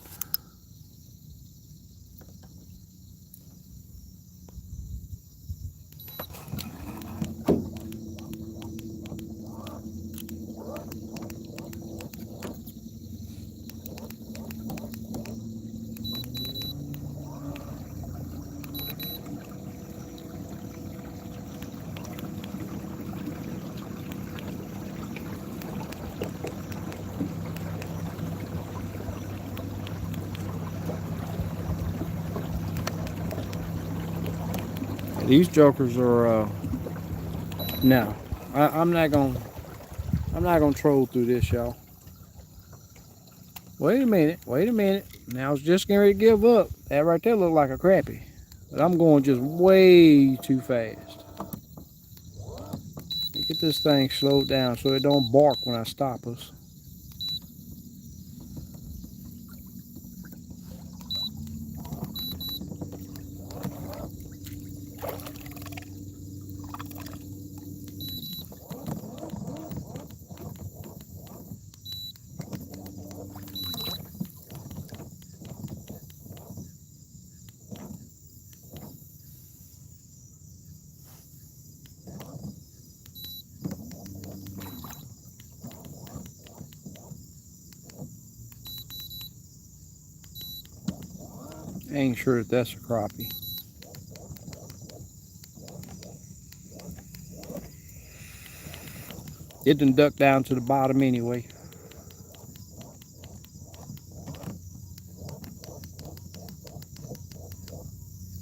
These jokers are no. I'm not gonna troll through this, y'all. Wait a minute. Now I was just getting ready to give up. That right there looked like a crappie. But I'm going just way too fast. Get this thing slowed down so it don't bark when I stop us. I ain't sure if that's a crappie. It done ducked down to the bottom anyway.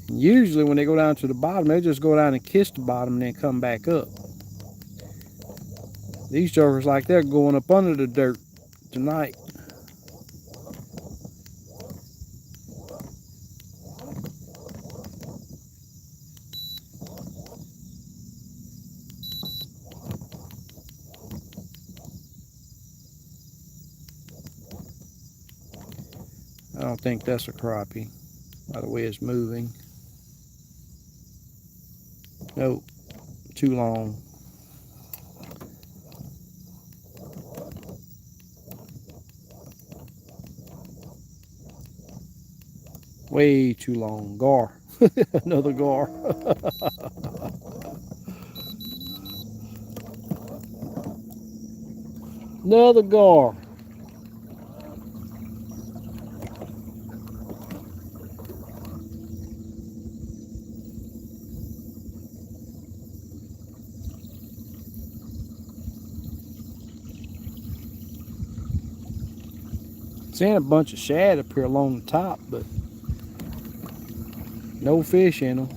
Usually when they go down to the bottom, they just go down and kiss the bottom and then come back up. These jokers like they're going up under the dirt tonight. I don't think that's a crappie by the way it's moving. Nope, too long. Way too long. Gar. Another gar. Another gar. Seeing a bunch of shad up here along the top, but no fish in them.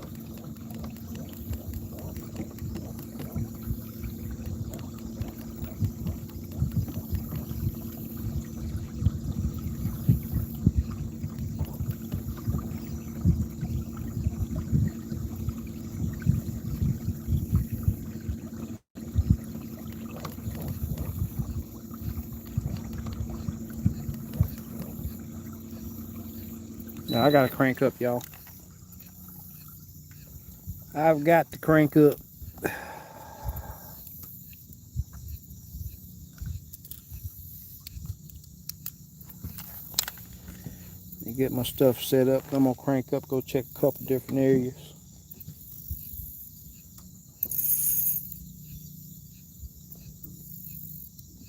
Now I gotta crank up, y'all. I've got to crank up. Let me get my stuff set up. I'm gonna crank up, go check a couple different areas.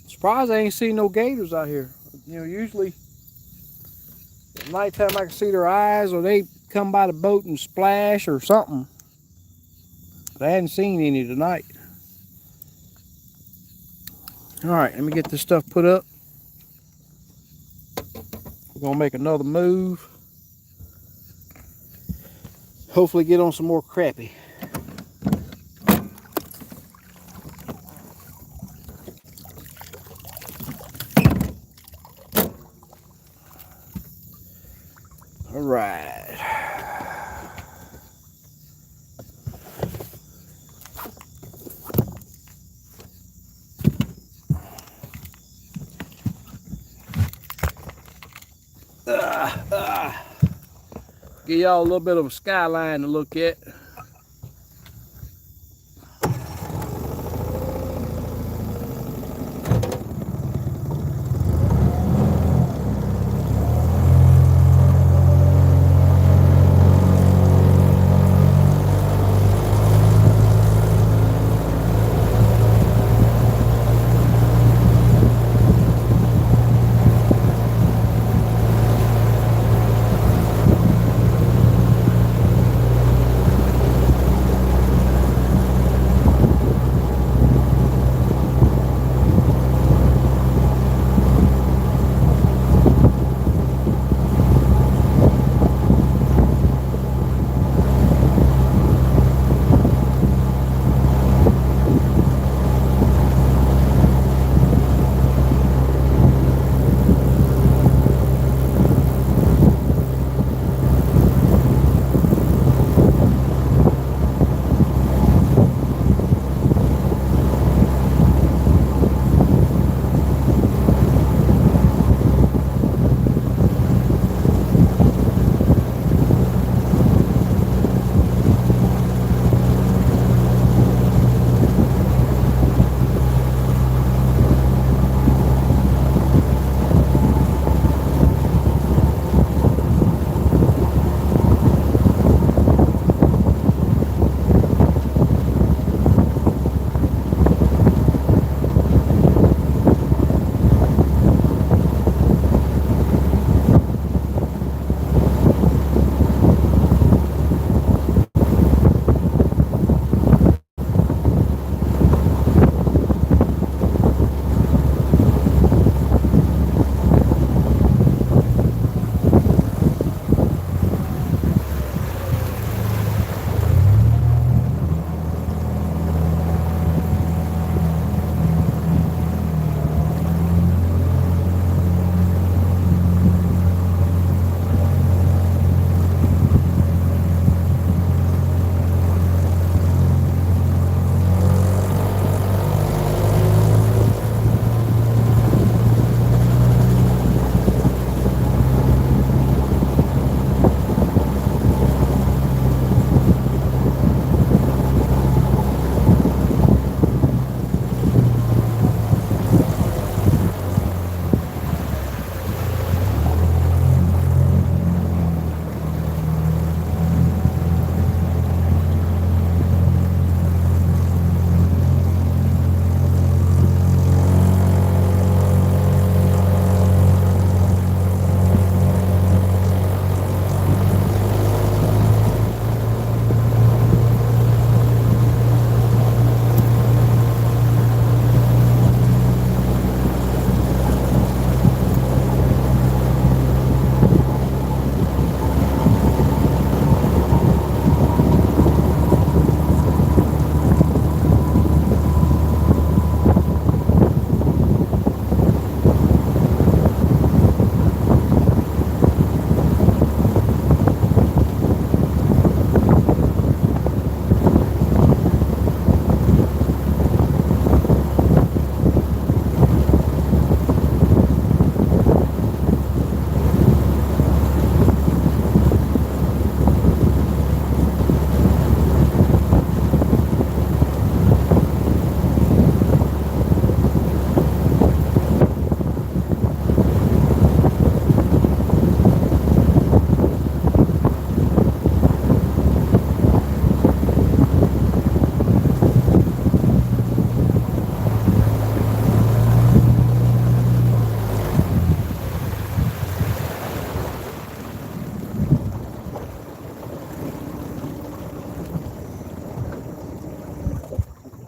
Surprised I ain't seen no gators out here. You know, usually at nighttime I can see their eyes, or they come by the boat and splash or something. But I hadn't seen any tonight. All right, let me get this stuff put up. We're gonna make another move. Hopefully get on some more crappie. All right. Give y'all a little bit of a skyline to look at.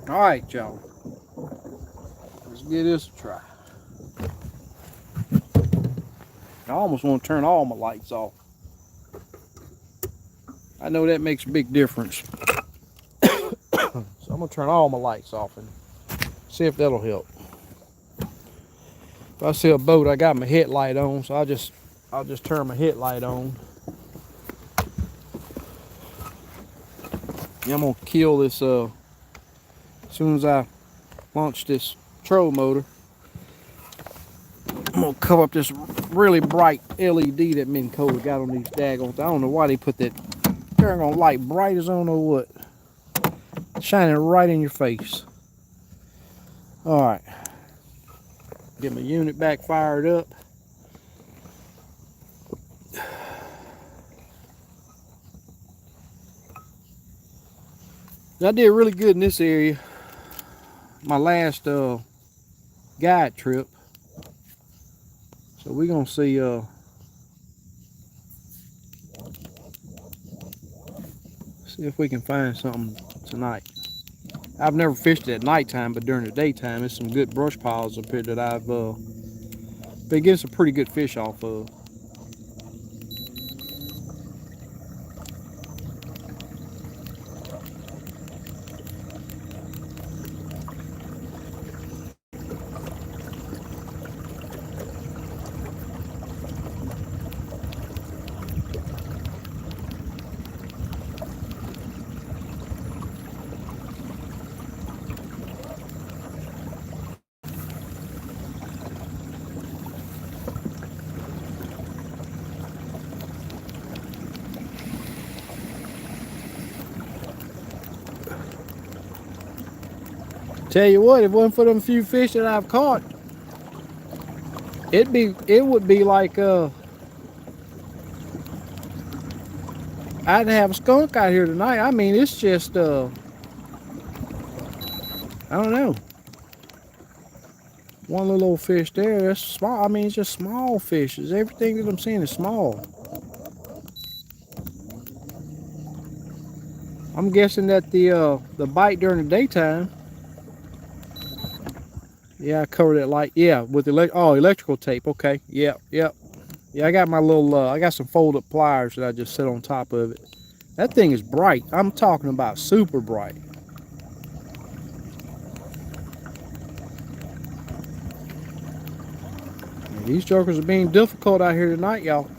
All right, y'all. Let's give this a try. I almost want to turn all my lights off. I know that makes a big difference. So I'm gonna turn all my lights off and see if that'll help. If I see a boat, I got my headlight on, so I'll just turn my headlight on. Yeah, I'm gonna kill this as soon as I launch this troll motor. I'm gonna cover up this really bright LED that me and Cole got on these daggons. I don't know why they put that darn on light bright as I don't know what. Shining right in your face. Alright. Get my unit back fired up. I did really good in this area. My last guide trip. So we're gonna see see if we can find something tonight. I've never fished it at nighttime, but during the daytime, there's some good brush piles up here that I've been getting some pretty good fish off of. Tell you what, if it wasn't for them few fish that I've caught, it would be like I'd have a skunk out here tonight. I mean, it's just I don't know. One little old fish there, that's small. I mean, it's just small fishes. Everything that I'm seeing is small. I'm guessing that the bite during the daytime. Yeah, I covered it light. Yeah, with electrical tape. Okay. Yep. Yeah, I got my little I got some fold up pliers that I just set on top of it. That thing is bright. I'm talking about super bright. And these jokers are being difficult out here tonight, y'all.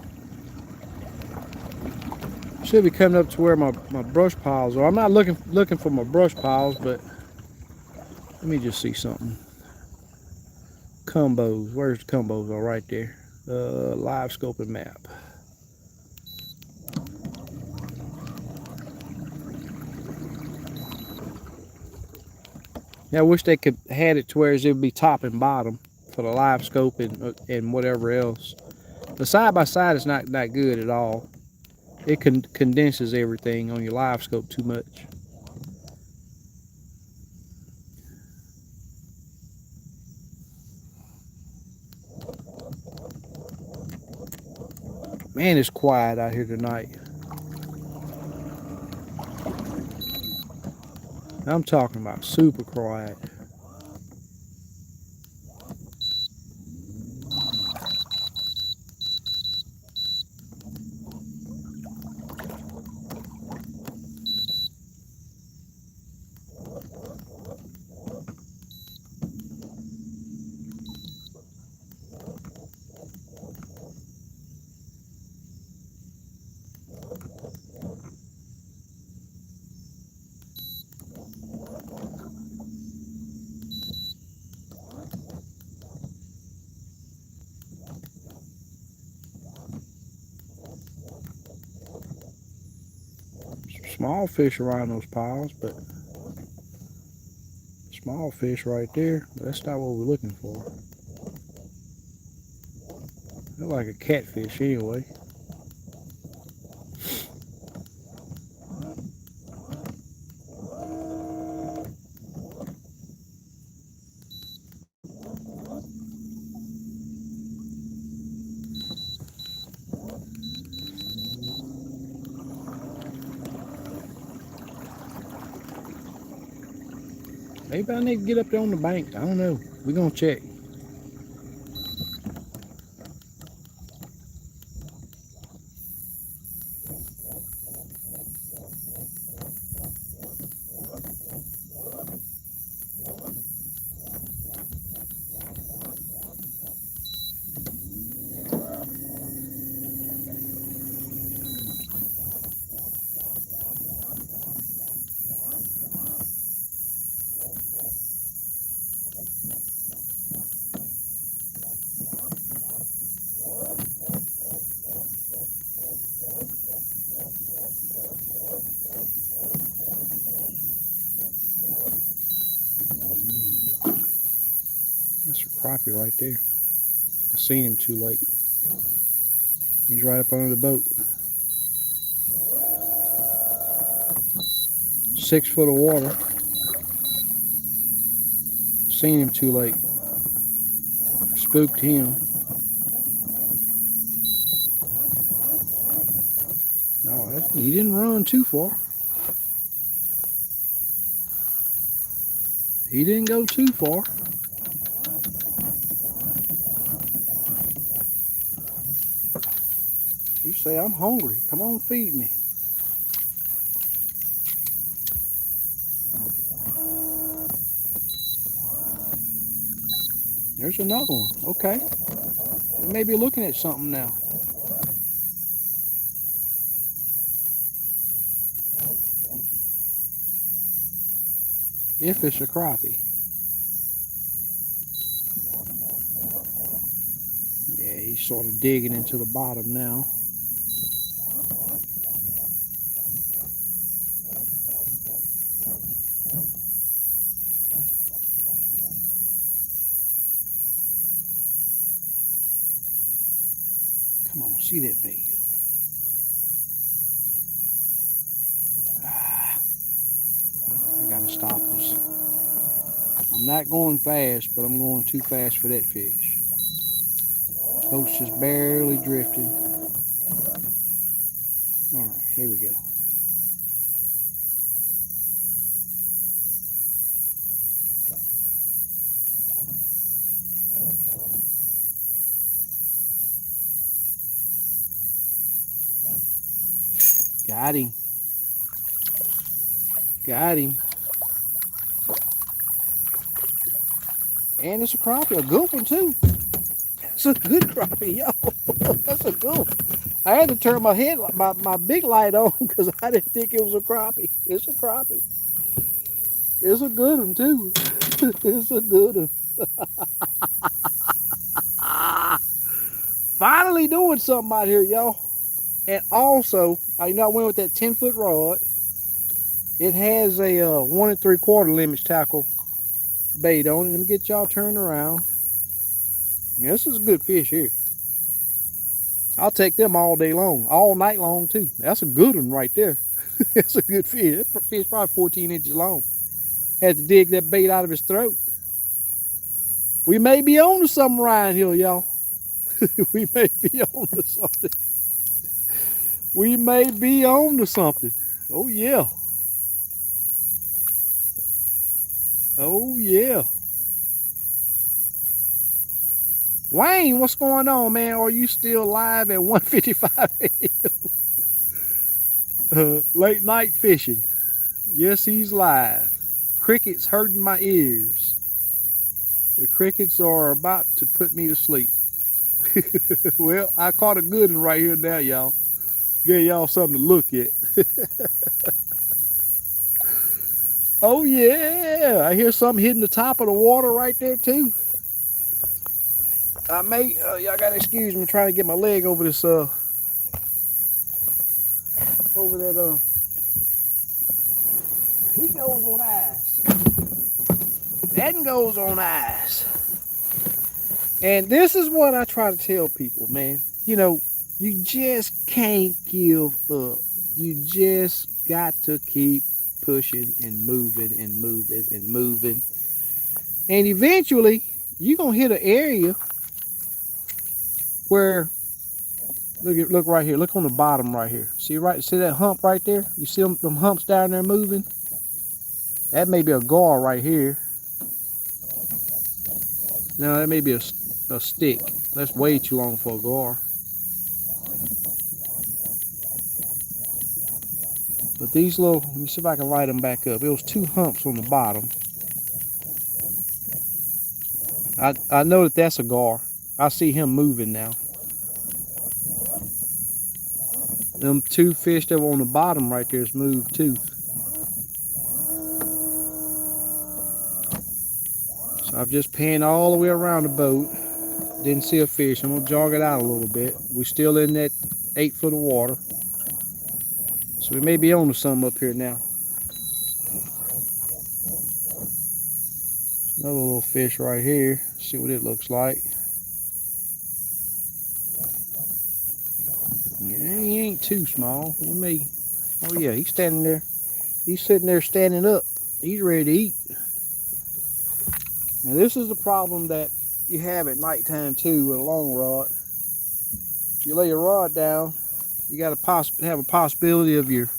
Should be coming up to where my brush piles are. I'm not looking for my brush piles, but let me just see something. Combos. Where's the combos? Oh, right there. Livescope and map. Yeah, I wish they could had it to where it would be top and bottom for the Livescope and whatever else. The side by side is not good at all. It condenses everything on your Livescope too much. Man, it's quiet out here tonight. I'm talking about super quiet. Small fish around those piles, but small fish right there. But that's not what we're looking for. Look like a catfish anyway. Maybe I need to get up there on the bank. I don't know. We're gonna check. That's a crappie right there. I seen him too late. He's right up under the boat. 6 foot of water. Seen him too late. Spooked him. Oh, he didn't run too far. He didn't go too far. He say, I'm hungry. Come on, feed me. There's another one. Okay. We may be looking at something now. If it's a crappie. Yeah, he's sort of digging into the bottom now. Come on, see that bait. I gotta stop this. I'm not going fast, but I'm going too fast for that fish. Boat's just barely drifting. Alright, here we go. Got him. Got him. And it's a crappie, a good one too. It's a good crappie, yo. That's a good one. I had to turn my head, my big light on because I didn't think it was a crappie. It's a crappie. It's a good one too. It's a good one. Finally doing something out here, y'all. And also, you know, I went with that 10-foot rod. It has a 1 3/4 limits tackle bait on it. Let me get y'all turned around. Yeah, this is a good fish here. I'll take them all day long, all night long too. That's a good one right there. That's a good fish. That fish probably 14 inches long. Had to dig that bait out of his throat. We may be on to something right here, y'all. We may be on to something. We may be on to something. Oh yeah. Oh yeah. Wayne, what's going on, man? Are you still live at 1:55 a.m.? Late night fishing. Yes, he's live. Crickets hurting my ears. The crickets are about to put me to sleep. Well, I caught a good one right here now, y'all. Give y'all something to look at. Oh yeah, I hear something hitting the top of the water right there too. I may, y'all gotta excuse me, trying to get my leg over this, over that, he goes on ice. That goes on ice. And this is what I try to tell people, man. You know, you just can't give up. You just got to keep pushing and moving and moving and moving. And eventually, you're going to hit an area where, look right here. Look on the bottom right here. See that hump right there? You see them humps down there moving? That may be a gar right here. No, that may be a stick. That's way too long for a gar. But these little, let me see if I can light them back up. It was 2 humps on the bottom. I know that that's a gar. I see him moving now. Them 2 fish that were on the bottom right there is moved too. So I've just panned all the way around the boat. Didn't see a fish. I'm gonna jog it out a little bit. We're still in that 8 foot of water. So we may be on to something up here now. Another little fish right here. See what it looks like. Yeah, he ain't too small. He may. Oh yeah, he's standing there. He's sitting there standing up. He's ready to eat. Now this is the problem that you have at nighttime too with a long rod. You lay your rod down, you got to have a possibility of your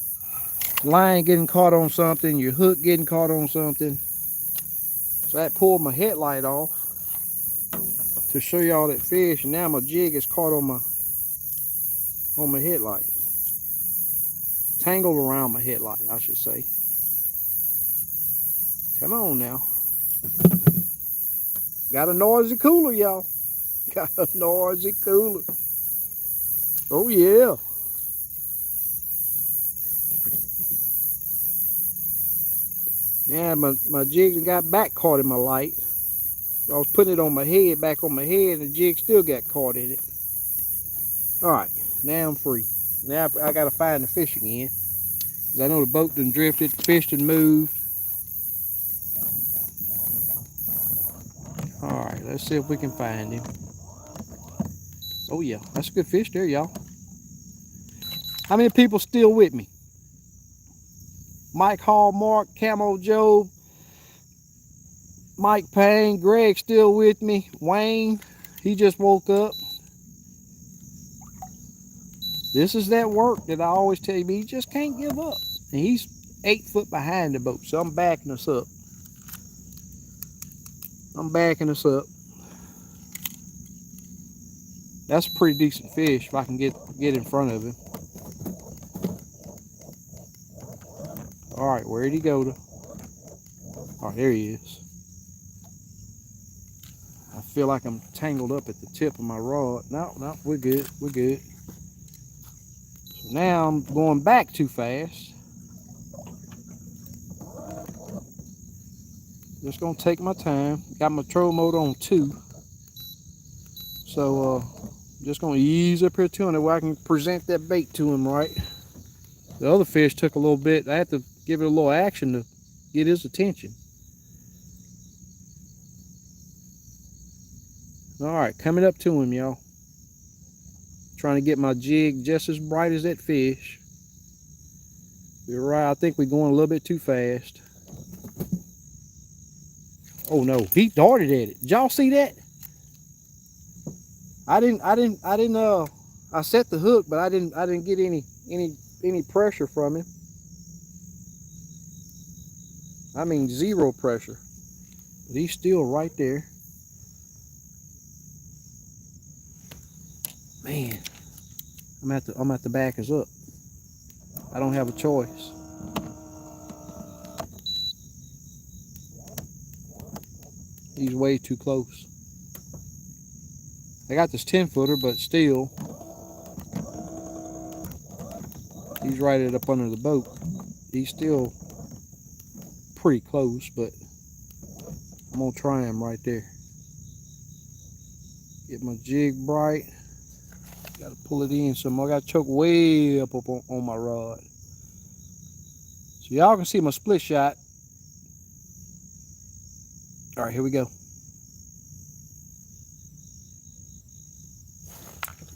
line getting caught on something, your hook getting caught on something. So I pulled my headlight off to show y'all that fish, and now my jig is caught on my headlight. Tangled around my headlight, I should say. Come on now. Got a noisy cooler, y'all. Got a noisy cooler. Oh yeah. Yeah, my jig got back caught in my light. I was putting it on my head, back on my head, and the jig still got caught in it. Alright, now I'm free. Now I gotta find the fish again. Cause I know the boat done drifted, the fish done moved. Alright, let's see if we can find him. Oh yeah, that's a good fish there, y'all. How many people still with me? Mike Hall, Mark, Camo Joe, Mike Payne, Greg still with me. Wayne, he just woke up. This is that work that I always tell you, you just can't give up. And he's 8 foot behind the boat, so I'm backing us up. I'm backing us up. That's a pretty decent fish if I can get in front of him. All right, where'd he go to? Oh, there he is. I feel like I'm tangled up at the tip of my rod. No, we're good, we're good. So now I'm going back too fast. Just gonna take my time. Got my troll mode on 2. So just gonna ease up here to him where I can present that bait to him right. The other fish took a little bit. I had to give it a little action to get his attention. All right, coming up to him, y'all. Trying to get my jig just as bright as that fish. You're right, I think we're going a little bit too fast. Oh no, he darted at it. Did y'all see that? I set the hook, but I didn't get any pressure from him. I mean 0 pressure. But he's still right there. Man, I'm at the back us up. I don't have a choice. He's way too close. I got this 10-footer, but still, he's right at up under the boat. He's still pretty close, but I'm gonna try him right there. Get my jig bright. Got to pull it in some more. I got to choke way up on my rod. So y'all can see my split shot. All right, here we go.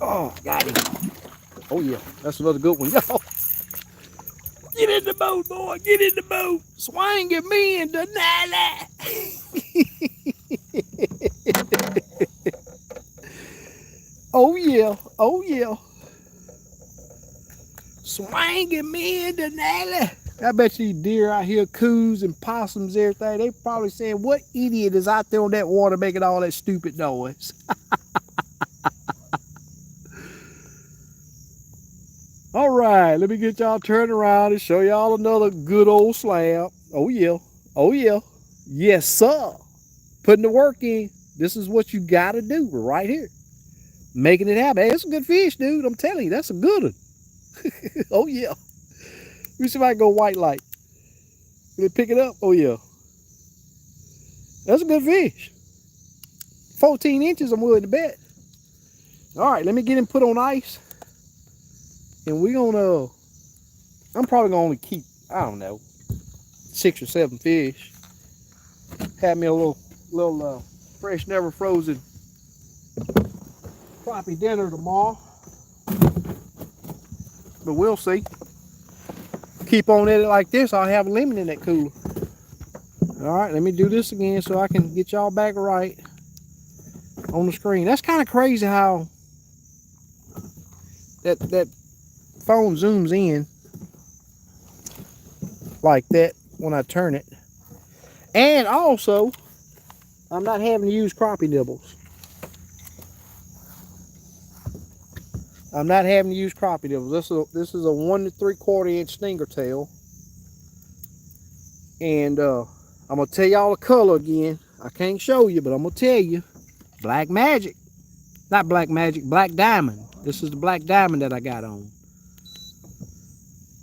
Oh, got him. Oh yeah, that's another good one, y'all. Get in the boat, boy. Get in the boat. Swing at me in the nala. Oh yeah, oh yeah. Swing at me in the nala. I bet you deer out here, coos and possums, everything, they probably saying, what idiot is out there on that water making all that stupid noise? All right, let me get y'all turned around and show y'all another good old slab. Oh yeah, oh yeah, yes sir. Putting the work in. This is what you gotta do right here. Making it happen. Hey, it's a good fish, dude. I'm telling you, that's a good one. Oh yeah. Let me see if I can go white light. Can they pick it up? Oh yeah. That's a good fish. 14 inches, I'm willing to bet. All right, let me get him put on ice. And we're gonna, I'm probably gonna only keep, I don't know, 6 or 7 fish. Have me a little fresh, never frozen crappie dinner tomorrow. But we'll see. Keep on at it like this, I'll have a lemon in that cooler. All right, let me do this again so I can get y'all back right on the screen. That's kind of crazy how that phone zooms in like that when I turn it. And also, I'm not having to use crappie nibbles. I'm not having to use crappie nibbles. This is a 1 3/4 inch stinger tail. And I'm going to tell y'all the color again. I can't show you, but I'm going to tell you. Black Magic. Not Black Magic, Black Diamond. This is the Black Diamond that I got on.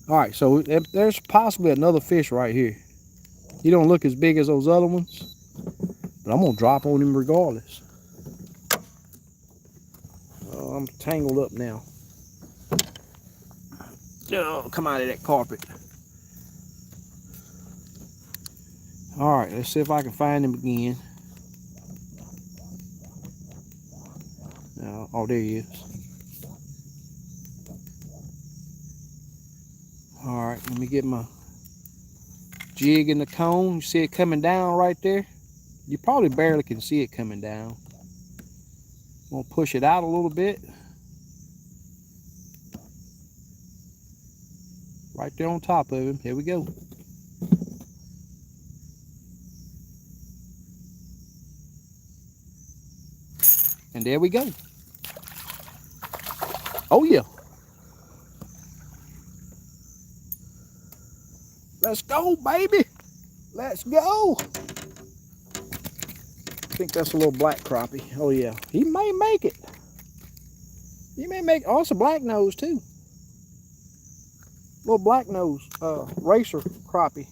All right, so there's possibly another fish right here. He don't look as big as those other ones, but I'm going to drop on him regardless. Oh, I'm tangled up now. Oh, come out of that carpet. All right, let's see if I can find him again. Oh, there he is. All right, let me get my jig in the cone. You see it coming down right there? You probably barely can see it coming down. I'm gonna push it out a little bit. Right there on top of him. Here we go. And there we go. Oh yeah. Let's go, baby. Let's go. I think that's a little black crappie. Oh yeah. He may make it. He may make, oh, it's a black nose too. Little black nose racer crappie.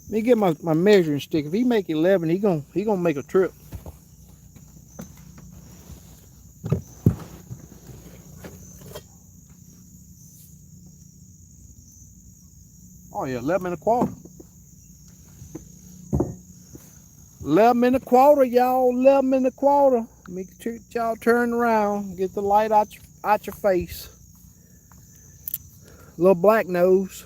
Let me get my measuring stick. If he make 11, he gonna make a trip. Oh yeah, 11 1/4. 11 1/4, y'all. 11 1/4. Make sure y'all turn around. Get the light out your face. Little black nose.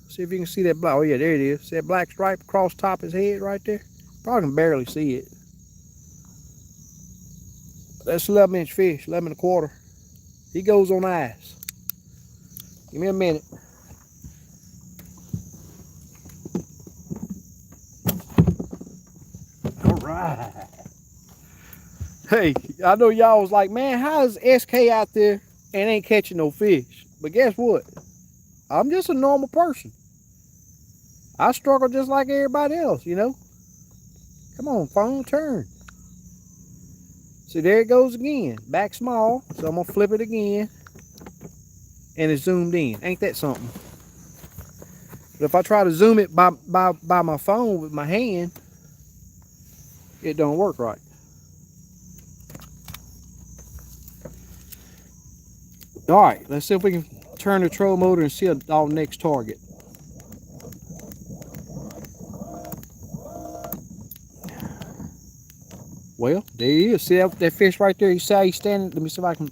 See if you can see that black. Oh yeah, there it is. See that black stripe across top of his head right there? Probably can barely see it. That's 11-inch fish, 11 1/4. He goes on ice. Give me a minute. All right. Hey, I know y'all was like, man, how is SK out there and ain't catching no fish? But guess what? I'm just a normal person. I struggle just like everybody else, you know. Come on, phone, turn. See, there it goes again. Back small, so I'm gonna flip it again. And it's zoomed in. Ain't that something? But if I try to zoom it by my phone with my hand, it don't work right. All right, let's see if we can turn the troll motor and see our next target. Well, there he is. See that fish right there? You see how he's standing? Let me see if I can.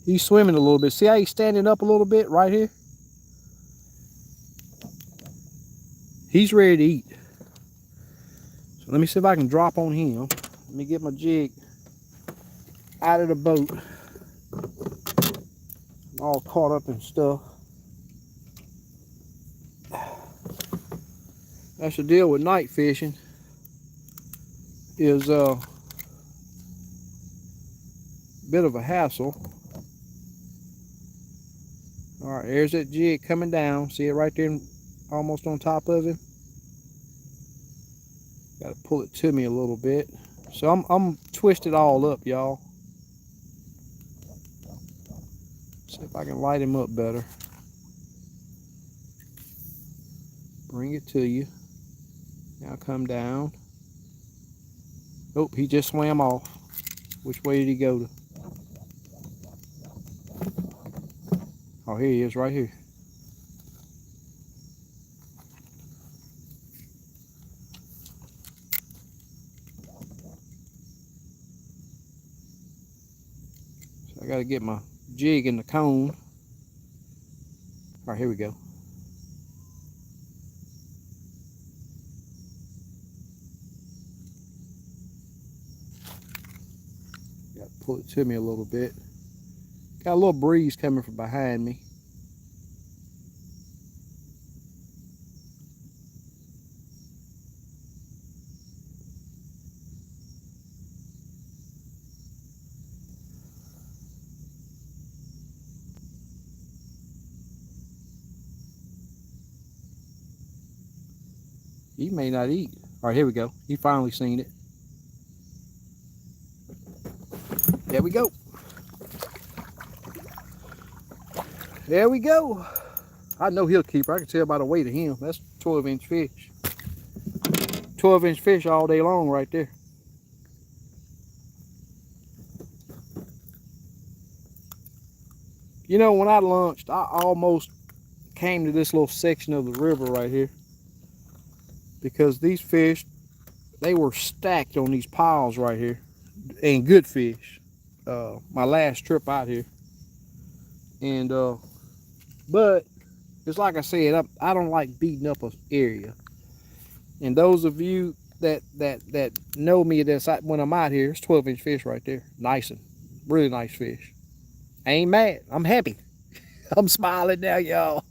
He's swimming a little bit. See how he's standing up a little bit right here? He's ready to eat. So let me see if I can drop on him. Let me get my jig out of the boat. I'm all caught up in stuff. That's the deal with night fishing. Is a bit of a hassle. All right, there's that jig coming down. See it right there, almost on top of him. Got to pull it to me a little bit. So I'm twisted all up, y'all. See if I can light him up better. Bring it to you. Now come down. Oh, he just swam off. Which way did he go to? Oh, here he is, right here. So I got to get my jig in the cone. All right, here we go. Got to pull it to me a little bit. Got a little breeze coming from behind me. He may not eat. All right, here we go. He finally seen it. There we go. There we go. I know he'll keep her. I can tell by the weight of him. That's 12-inch fish. 12-inch fish all day long right there. You know, when I launched, I almost came to this little section of the river right here. Because these fish, they were stacked on these piles right here. And good fish. My last trip out here. And, but, it's like I said, I don't like beating up an area. And those of you that know me, that's when I'm out here, it's 12-inch fish right there. Nice and really nice fish. I ain't mad. I'm happy. I'm smiling now, y'all.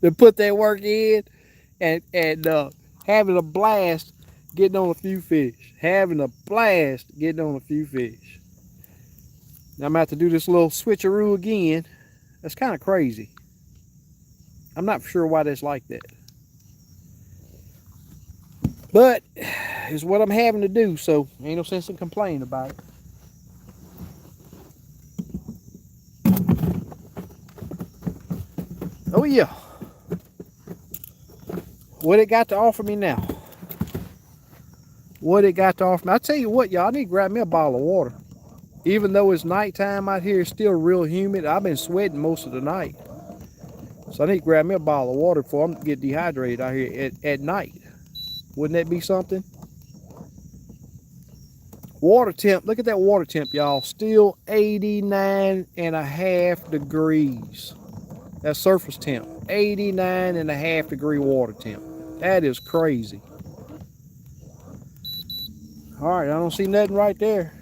To put that work in and having a blast getting on a few fish. Having a blast getting on a few fish. Now I'm about to do this little switcheroo again. That's kind of crazy. I'm not sure why that's like that. But it's what I'm having to do, so ain't no sense in complaining about it. Oh yeah. What it got to offer me now? What it got to offer me? I tell you what, y'all, I need to grab me a bottle of water. Even though it's nighttime out here, it's still real humid. I've been sweating most of the night. So I need to grab me a bottle of water before I'm get dehydrated out here at night. Wouldn't that be something? Water temp, look at that water temp, y'all. Still 89.5 degrees. That's surface temp. 89.5 degree water temp. That is crazy. All right, I don't see nothing right there.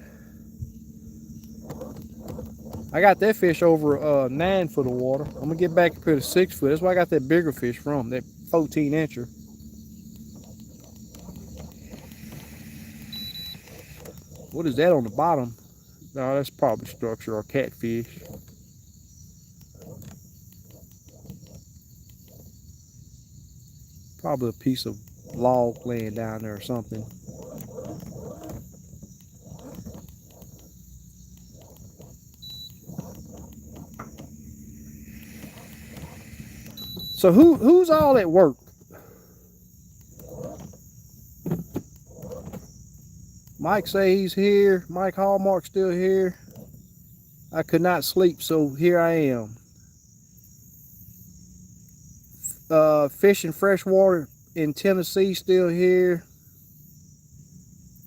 I got that fish over 9 foot of water. I'm gonna get back up here to 6 foot. That's where I got that bigger fish from, that 14-incher. What is that on the bottom? No, that's probably structure or catfish. Probably a piece of log laying down there or something. So who's all at work? Mike say he's here. Mike Hallmark's still here. I could not sleep, so here I am. Fishing freshwater in Tennessee still here.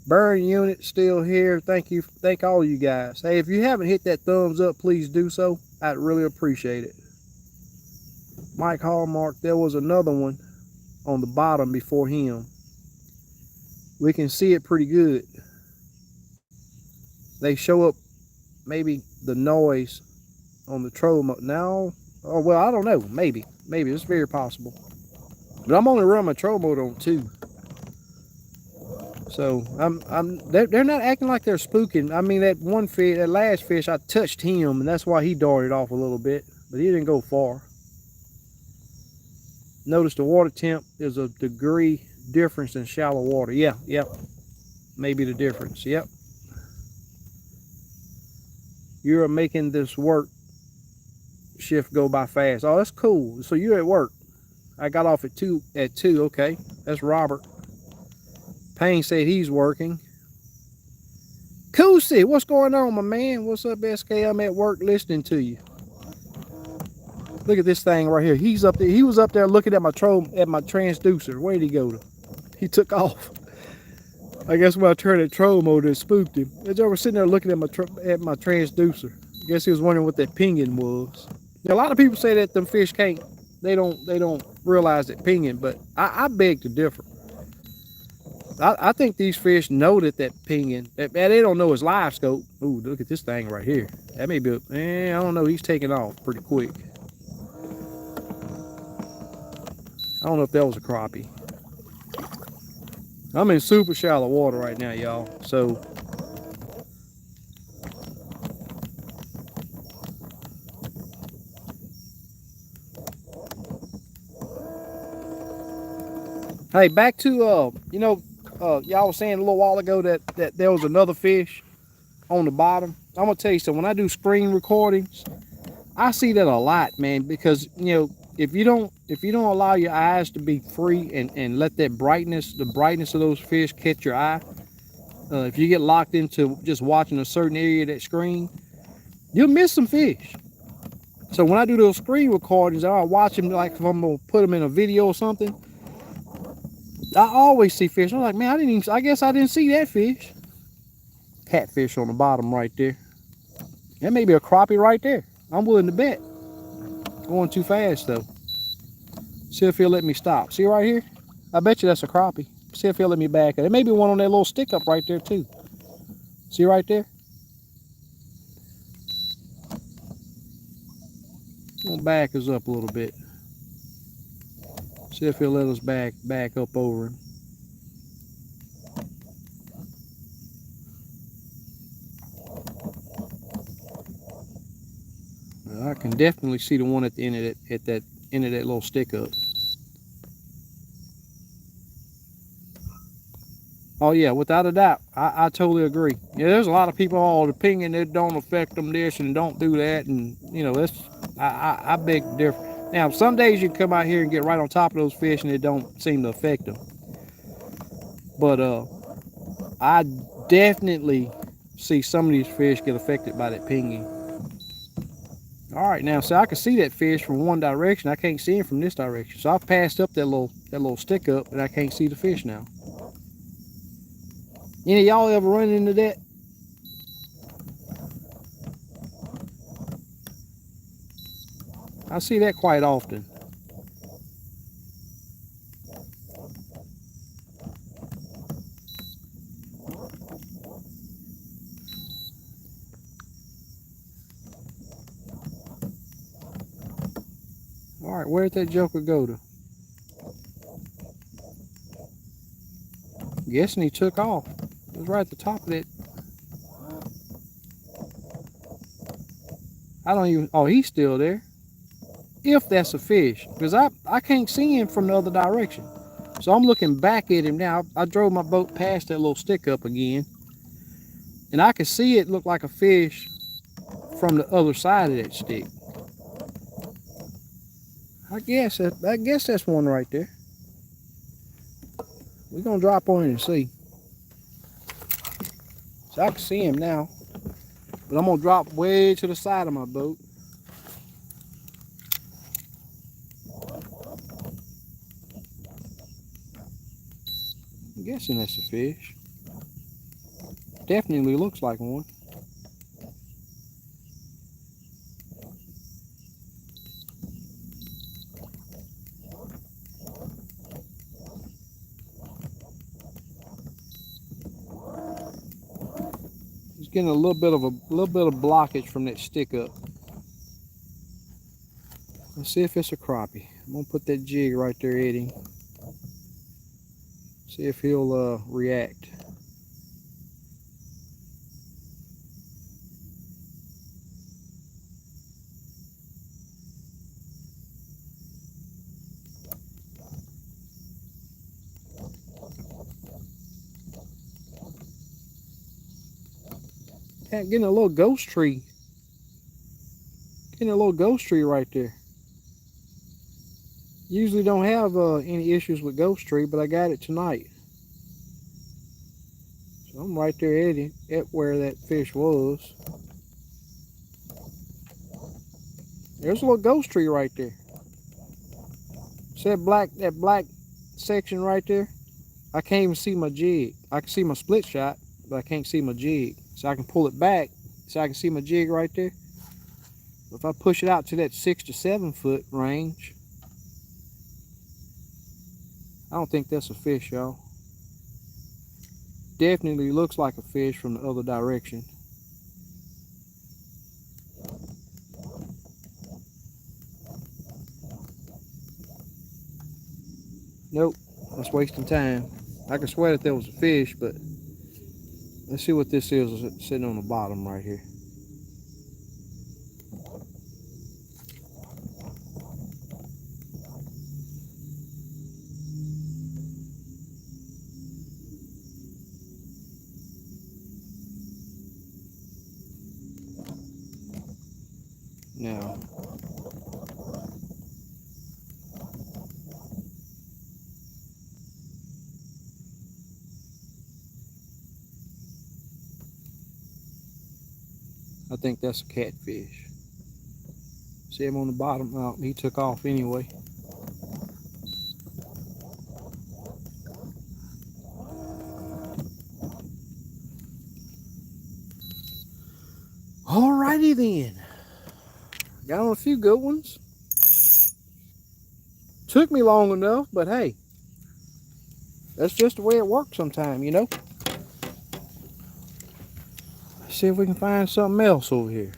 Burn unit still here. Thank you. Thank all you guys. Hey, if you haven't hit that thumbs up, please do so. I'd really appreciate it. Mike Hallmark, there was another one on the bottom before him. We can see it pretty good. They show up maybe the noise on the trolling mode. No, oh well, I don't know. Maybe it's very possible. But I'm only running my troll motor on 2. So they're not acting like they're spooking. I mean, that one fish, that last fish, I touched him, and that's why he darted off a little bit, but he didn't go far. Notice the water temp is a degree difference in shallow water. Yeah, yep. Maybe the difference. Yep. You're making this work shift go by fast. Oh, that's cool. So you're at work. I got off at 2. Okay. That's Robert. Payne said he's working. Coosy, what's going on, my man? What's up, SK? I'm at work listening to you. Look at this thing right here. He's up there. He was up there looking at my transducer. Where did he go to? He took off. I guess when I turned that troll mode, it spooked him. He's over sitting there looking at my transducer. I guess he was wondering what that pinging was. Now, a lot of people say that them fish can't. They don't realize that pinging, but I beg to differ. I think these fish know that pinging. They don't know it's Livescope. Ooh, look at this thing right here. That may be. I don't know. He's taking off pretty quick. I don't know if that was a crappie. I'm in super shallow water right now, y'all. So hey, back to y'all was saying a little while ago that there was another fish on the bottom. I'm gonna tell you something. When I do screen recordings, I see that a lot, man, because if you don't allow your eyes to be free and let that the brightness of those fish catch your eye, if you get locked into just watching a certain area of that screen, you'll miss some fish. So when I do those screen recordings, I watch them like if I'm gonna put them in a video or something. I always see fish. I'm like, man, I guess I didn't see that fish. Catfish on the bottom right there. That may be a crappie right there. I'm willing to bet. Going too fast though. See if he'll let me stop. See right here? I bet you that's a crappie. See if he'll let me back up. There may be one on that little stick up right there too. See right there? I'm gonna back us up a little bit. See if he'll let us back up over him. I can definitely see the one at the end of that end of that little stick up. Oh yeah, without a doubt, I totally agree. Yeah, there's a lot of people all the pinging that don't affect them this and don't do that, and that's I beg to differ. Now some days you can come out here and get right on top of those fish and it don't seem to affect them, but I definitely see some of these fish get affected by that pinging. All right, now so I can see that fish from one direction. I can't see him from this direction, so I've passed up that little stick up, and I can't see the fish now. Any of y'all ever run into that? I see that quite often. All right, where'd that joker go to? Guessing he took off. It was right at the top of that. I don't even, oh, he's still there. If that's a fish, because I can't see him from the other direction. So I'm looking back at him now. I drove my boat past that little stick up again, and I can see it look like a fish from the other side of that stick. I guess that's one right there. We're gonna drop on it and see. So I can see him now, but I'm gonna drop way to the side of my boat. I'm guessing that's a fish. Definitely looks like one. He's getting a little bit of blockage from that stick up. Let's see if it's a crappie. I'm gonna put that jig right there at him. See if he'll react. Yeah, getting a little ghost tree. Getting a little ghost tree right there. Usually don't have any issues with ghost tree, but I got it tonight. So I'm right there at it, at where that fish was. There's a little ghost tree right there. See that black section right there? I can't even see my jig. I can see my split shot, but I can't see my jig. So I can pull it back so I can see my jig right there. If I push it out to that 6 to 7 foot range, I don't think that's a fish, y'all. Definitely looks like a fish from the other direction. Nope, that's wasting time. I can swear that there was a fish, but let's see what this is sitting on the bottom right here. Now, I think that's a catfish. See him on the bottom? Oh, he took off anyway. Alrighty then. Got on a few good ones. Took me long enough, but hey, that's just the way it works sometimes, you know. Let's see if we can find something else over here.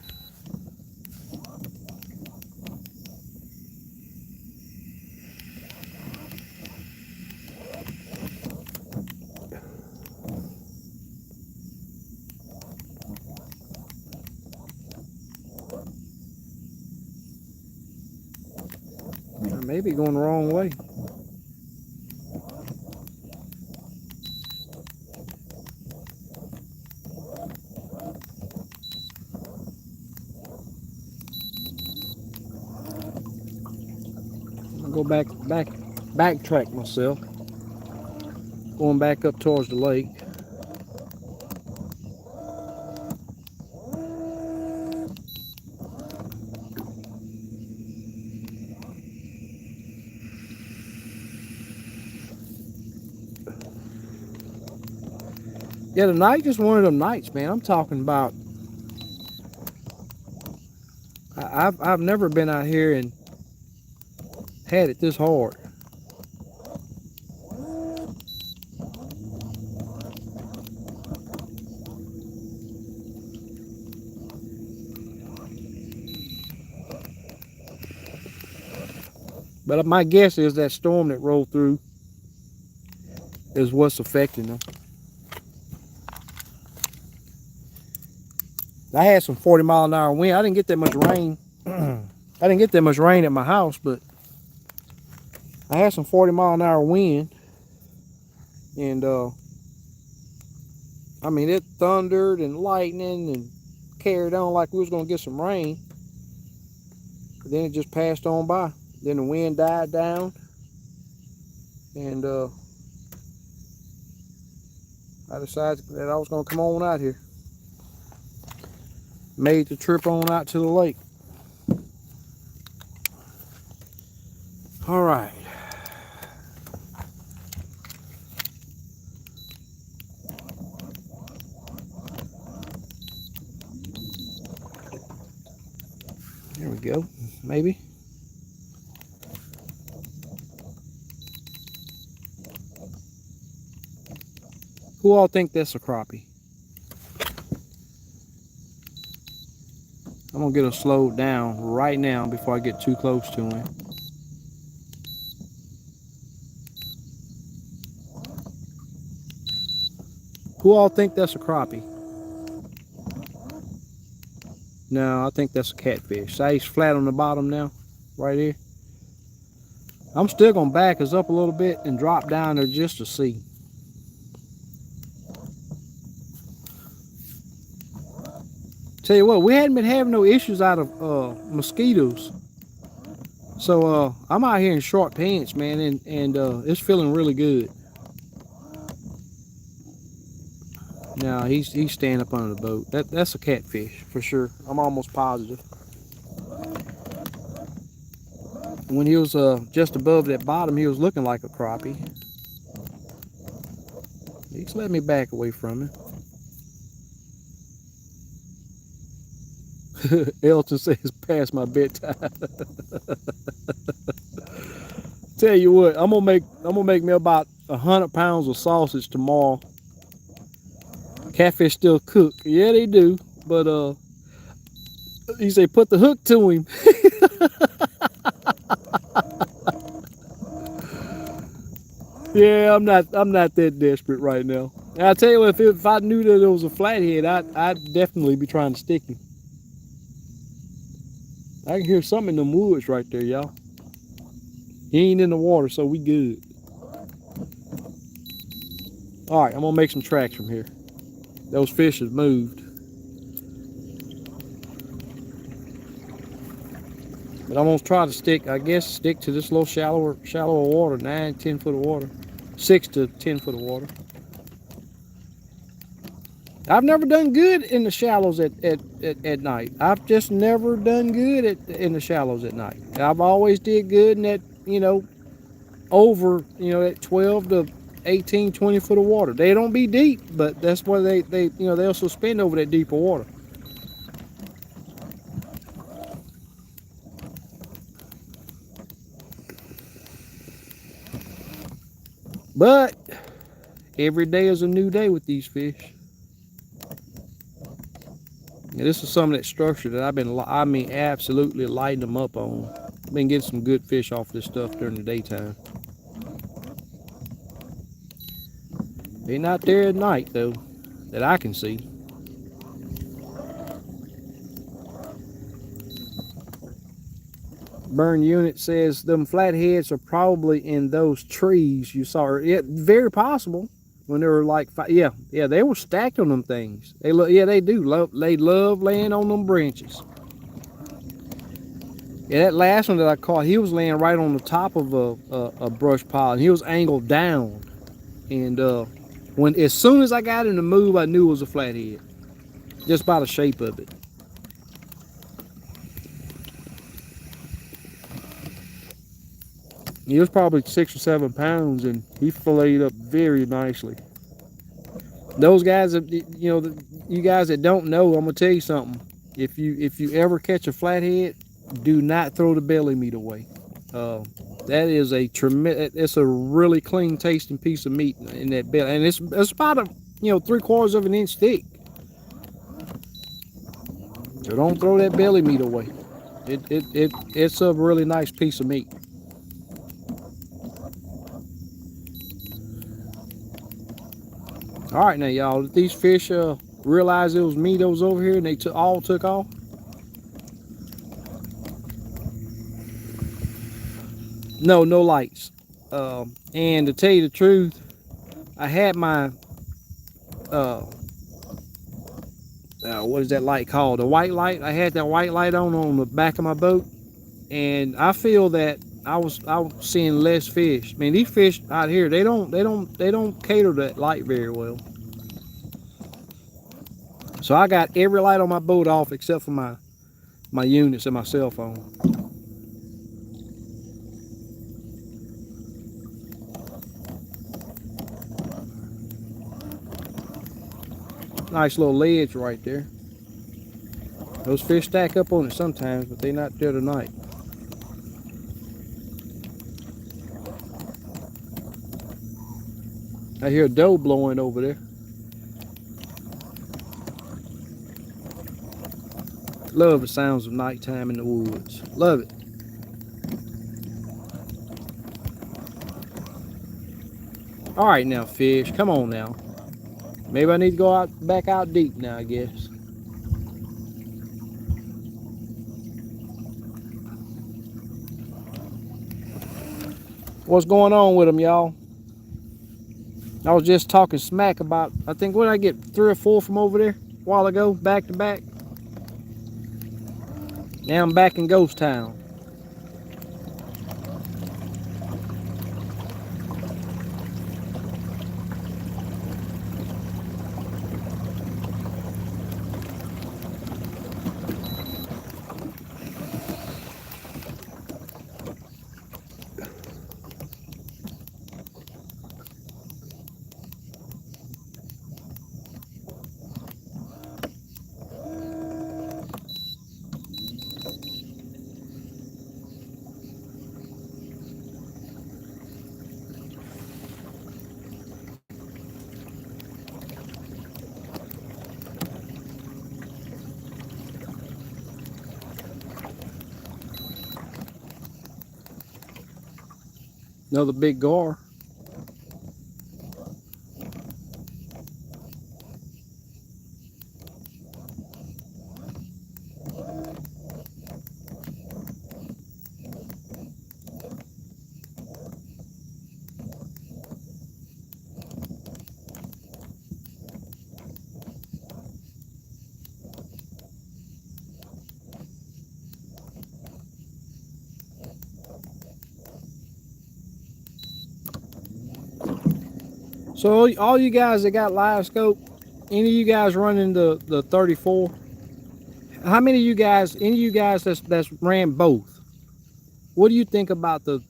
I may be going the wrong way. I'll go backtrack myself. Going back up towards the lake. Yeah, tonight just one of them nights, man. I'm talking about. I've never been out here and had it this hard. But my guess is that storm that rolled through is what's affecting them. I had some 40-mile-an-hour wind. I didn't get that much rain. I didn't get that much rain at my house, but I had some 40-mile-an-hour wind. And, I mean, it thundered and lightning and carried on like we was going to get some rain. But then it just passed on by. Then the wind died down. And, I decided that I was going to come on out here. Made the trip on out to the lake. All right. There we go. Maybe. Who all think that's a crappie? I'm gonna get him slowed down right now before I get too close to him. Who all think that's a crappie? No, I think that's a catfish. So he's flat on the bottom now, right here. I'm still gonna back us up a little bit and drop down there just to see. Tell you what, we hadn't been having no issues out of mosquitoes. So I'm out here in short pants, man, and it's feeling really good. Now he's staying up under the boat. That's a catfish for sure. I'm almost positive. When he was just above that bottom, he was looking like a crappie. He's letting me back away from him. Elton says, "Past my bedtime." Tell you what, I'm gonna make me about 100 pounds of sausage tomorrow. Catfish still cook. Yeah, they do. But you say put the hook to him. Yeah, I'm not that desperate right now. And I tell you what, if I knew that it was a flathead, I'd definitely be trying to stick him. I can hear something in the woods right there, y'all. He ain't in the water, so we good. All right, I'm gonna make some tracks from here. Those fish have moved. But I'm gonna try to stick to this little shallower water, 9-10 foot of water. 6 to 10 foot of water. I've never done good in the shallows at night. I've just never done good in the shallows at night. I've always did good in that, over, at 12 to 18, 20 foot of water. They don't be deep, but that's why they'll suspend over that deeper water. But every day is a new day with these fish. Yeah, this is some of that structure that I've been, absolutely lighting them up on. I've been getting some good fish off this stuff during the daytime. They're not there at night, though, that I can see. Burn Unit says them flatheads are probably in those trees you saw. Yeah, very possible. When they were like, yeah, they were stacked on them things. They do. They love laying on them branches. Yeah, that last one that I caught, he was laying right on the top of a brush pile, and he was angled down. And as soon as I got him to move, I knew it was a flathead, just by the shape of it. He was probably 6 or 7 pounds, and he filleted up very nicely. Those guys, you guys that don't know, I'm gonna tell you something. If you ever catch a flathead, do not throw the belly meat away. That is it's a really clean tasting piece of meat in that belly, and it's about a 3/4 of an inch thick. So don't throw that belly meat away. It's a really nice piece of meat. All right, now y'all, these fish realized it was me that was over here, and they all took off. No lights. And to tell you the truth, I had my what is that light called? The white light. I had that white light on the back of my boat, and I feel that I was seeing less fish. I mean, these fish out here, they don't cater to that light very well. So I got every light on my boat off except for my units and my cell phone. Nice little ledge right there. Those fish stack up on it sometimes, but they're not there tonight. I hear a doe blowing over there. Love the sounds of nighttime in the woods. Love it. All right now, fish. Come on now. Maybe I need to go back out deep now, I guess. What's going on with them, y'all? I was just talking smack about, I think, what did I get? 3 or 4 from over there a while ago, back to back. Now I'm back in Ghost Town. Another big gar. So all you guys that got Livescope, any of you guys running the 34? How many of you guys, any of you guys that's ran both? What do you think about the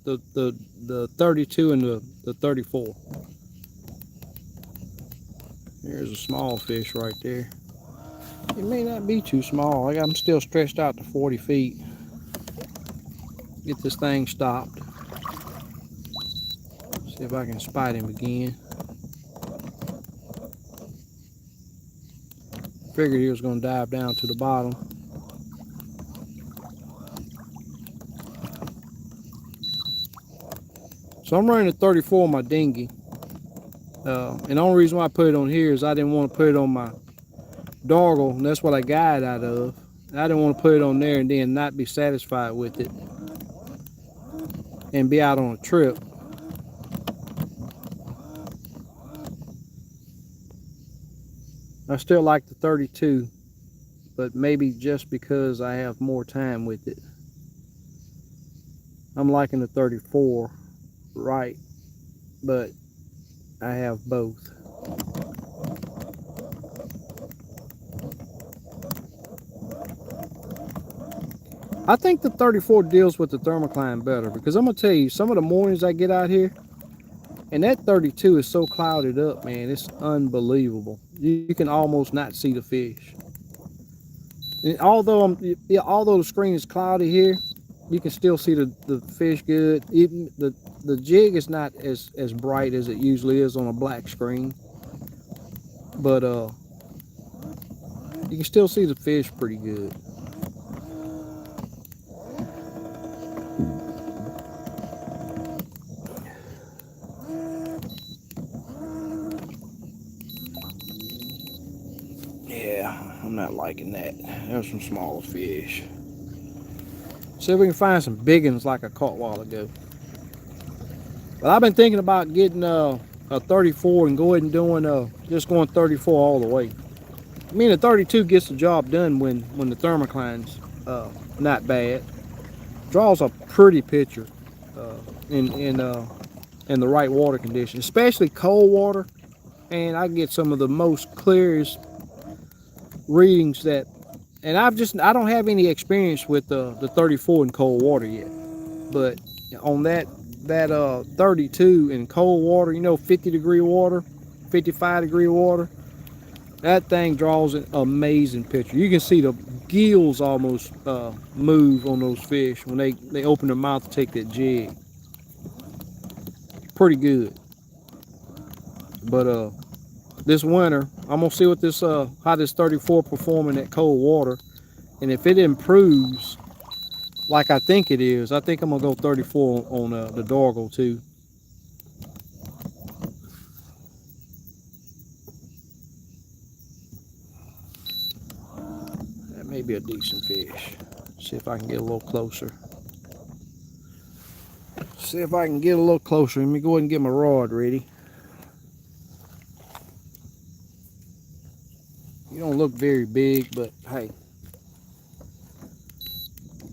32 and the 34? There's a small fish right there. It may not be too small. I'm still stretched out to 40 feet. Get this thing stopped. See if I can spot him again. Figured he was going to dive down to the bottom. So I'm running a 34 on my dinghy. And the only reason why I put it on here is I didn't want to put it on my doggle, and that's what I got it out of. I didn't want to put it on there and then not be satisfied with it and be out on a trip. I still like the 32, but maybe just because I have more time with it. I'm liking the 34, right, but I have both. I think the 34 deals with the thermocline better, because I'm going to tell you, some of the mornings I get out here, and that 32 is so clouded up, man, it's unbelievable. You can almost not see the fish. And although the screen is cloudy here, you can still see the fish good. Even the jig is not as bright as it usually is on a black screen, but you can still see the fish pretty good. Yeah, I'm not liking that. There's some small fish. See if we can find some big ones like I caught a while ago. But I've been thinking about getting a 34 and go ahead and doing just going 34 all the way. I mean, the 32 gets the job done when the thermocline's not bad. Draws a pretty picture in the right water conditions, especially cold water. And I get some of the most clearest readings that, and I don't have any experience with the 34 in cold water yet, but on that 32 in cold water, 50-degree water, 55-degree water, that thing draws an amazing picture. You can see the gills almost move on those fish when they open their mouth to take that jig. Pretty good. But this winter, I'm gonna see what how this 34 perform in that cold water. And if it improves like I think it is, I think I'm gonna go 34 on the Dorgle too. That may be a decent fish. See if I can get a little closer. See if I can get a little closer. Let me go ahead and get my rod ready. You don't look very big, but hey,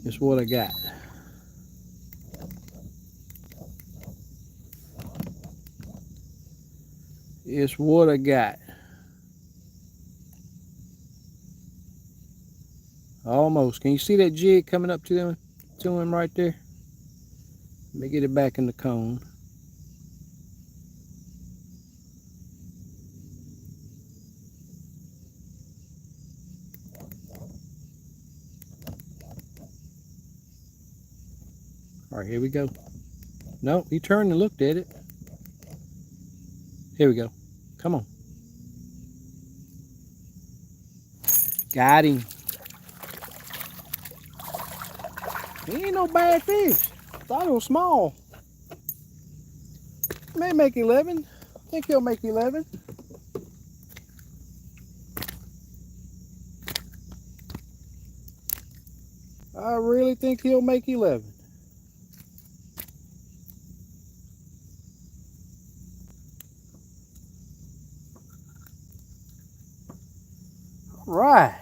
it's what I got. It's what I got. Almost. Can you see that jig coming up to him right there? Let me get it back in the cone. All right, here we go. No, he turned and looked at it. Here we go. Come on. Got him. He ain't no bad fish. Thought it was small. May make 11. I think he'll make 11. I really think he'll make 11. All right.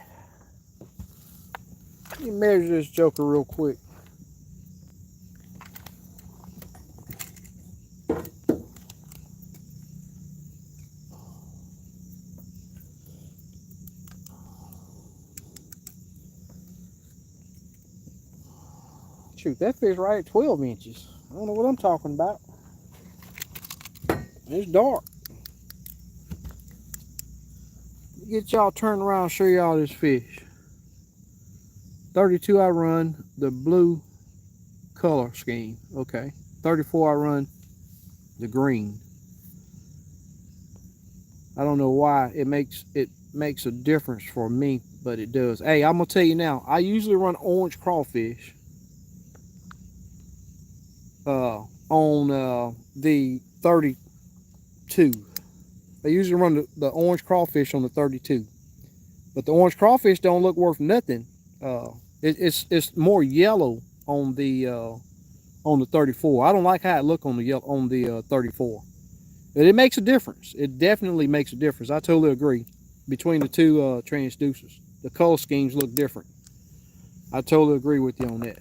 Let me measure this joker real quick. Shoot, that fish right at 12 inches. I don't know what I'm talking about. It's dark. Get y'all turned around and show y'all this fish. 32 I run the blue color scheme. Okay. 34 I run the green. I don't know why it makes a difference for me, but it does. Hey, I'm gonna tell you now, I usually run orange crawfish on the 32. I usually run the orange crawfish on the 32, but the orange crawfish don't look worth nothing. It's more yellow on the 34. I don't like how it look on the 34, but it makes a difference. It definitely makes a difference. I totally agree. Between the two transducers, the color schemes look different. I totally agree with you on that.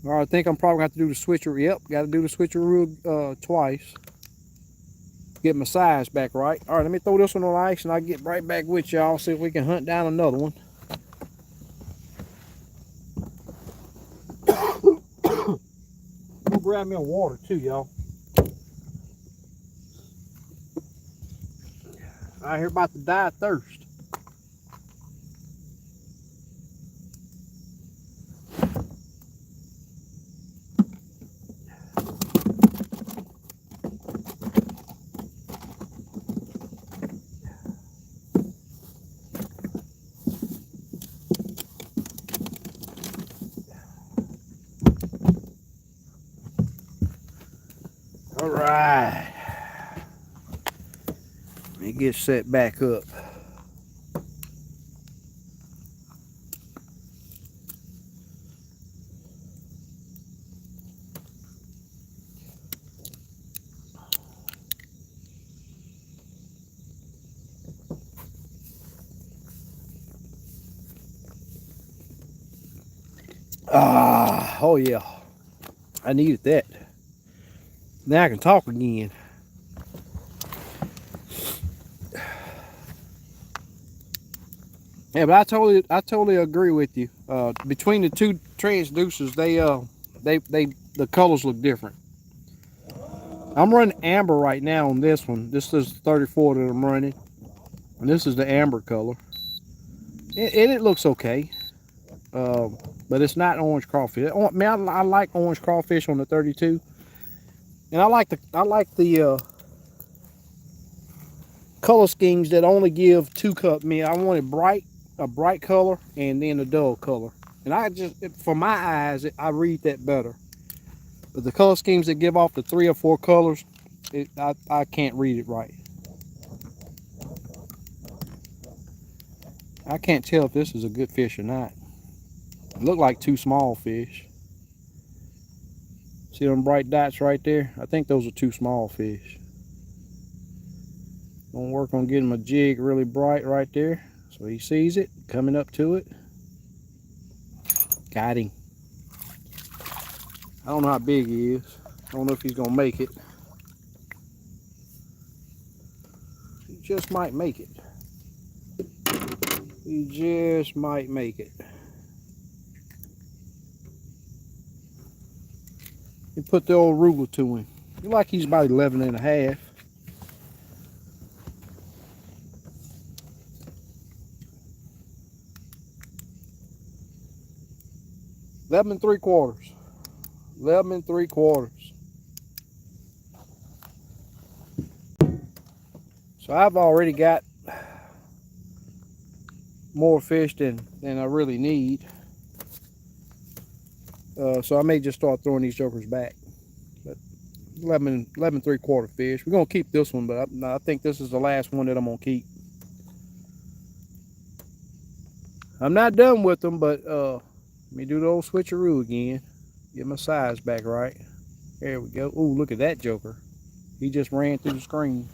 All right, I think I'm probably going to have to do the switcheroo. Yep, got to do the switcheroo twice. Get my size back right. All right, let me throw this one on ice and I'll get right back with y'all. See if we can hunt down another one. We'll grab me a water too, y'all. I hear about to die of thirst. All right. Let me get set back up. Oh yeah. I needed that. Now I can talk again. Yeah, but I totally agree with you. Between the two transducers, the colors look different. I'm running amber right now on this one. This is 34 that I'm running, and this is the amber color. It looks okay, but it's not orange crawfish. Man, I like orange crawfish on the 32, and I like the color schemes that only give two color. I mean, I want it bright a bright color and then a dull color. And I just, for my eyes, I read that better. But the color schemes that give off the 3 or 4 colors, I can't read it right. I can't tell if this is a good fish or not. It look like 2 small fish. See them bright dots right there? I think those are 2 small fish. Gonna work on getting my jig really bright right there so he sees it, coming up to it. Got him. I don't know how big he is. I don't know if he's gonna make it. He just might make it. He just might make it. You put the old ruler to him. Look like he's about 11 and a half. $11 3/4. 11 3/4. So I've already got more fish than I really need. So I may just start throwing these jokers back. But 11 3/4 fish. We're gonna keep this one, but I think this is the last one that I'm gonna keep. I'm not done with them, but let me do the old switcheroo again. Get my size back right. There we go. Ooh, look at that joker. He just ran through the screen.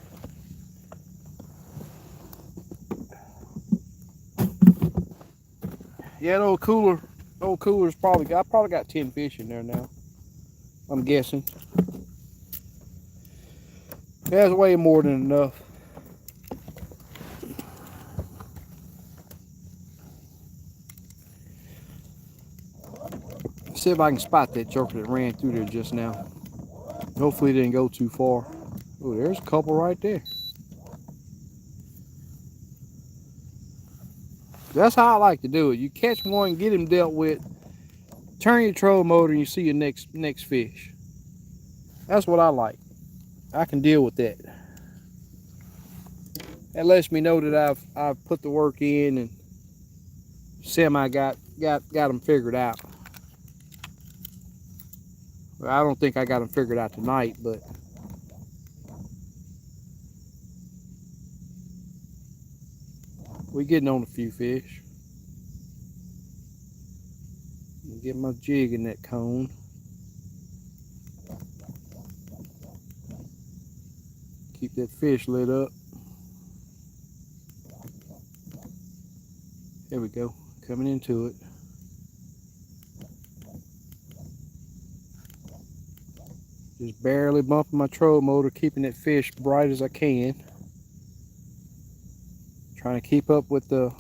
Yeah, the old cooler's probably got 10 fish in there now. I'm guessing. That's way more than enough. See if I can spot that joker that ran through there just now. Hopefully it didn't go too far. Oh, there's a couple right there. That's how I like to do it. You catch one, get him dealt with, turn your trolling motor, and you see your next fish. That's what I like. I can deal with that. That lets me know that I've put the work in and semi got them figured out. Well, I don't think I got them figured out tonight, but we're getting on a few fish. Get my jig in that cone. Keep that fish lit up. There we go, coming into it. Just barely bumping my trolling motor, keeping that fish bright as I can. Trying to keep up with the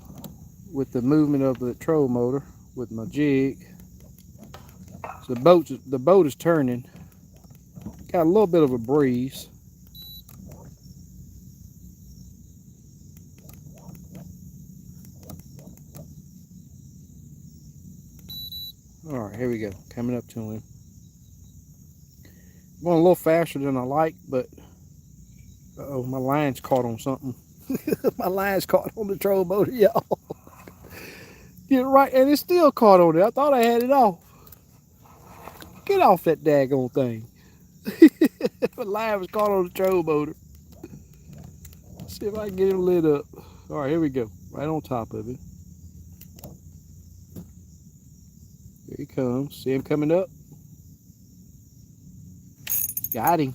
movement of the trolling motor with my jig. So the boat is turning. Got a little bit of a breeze. All right, here we go. Coming up to him. Going a little faster than I like, but uh-oh, my line's caught on something. My line's caught on the trolling motor, y'all. Get it right, and it's still caught on it. I thought I had it off. Get off that daggone thing. My line was caught on the trolling motor. Let's see if I can get him lit up. All right, here we go. Right on top of it. Here he comes. See him coming up? Got him.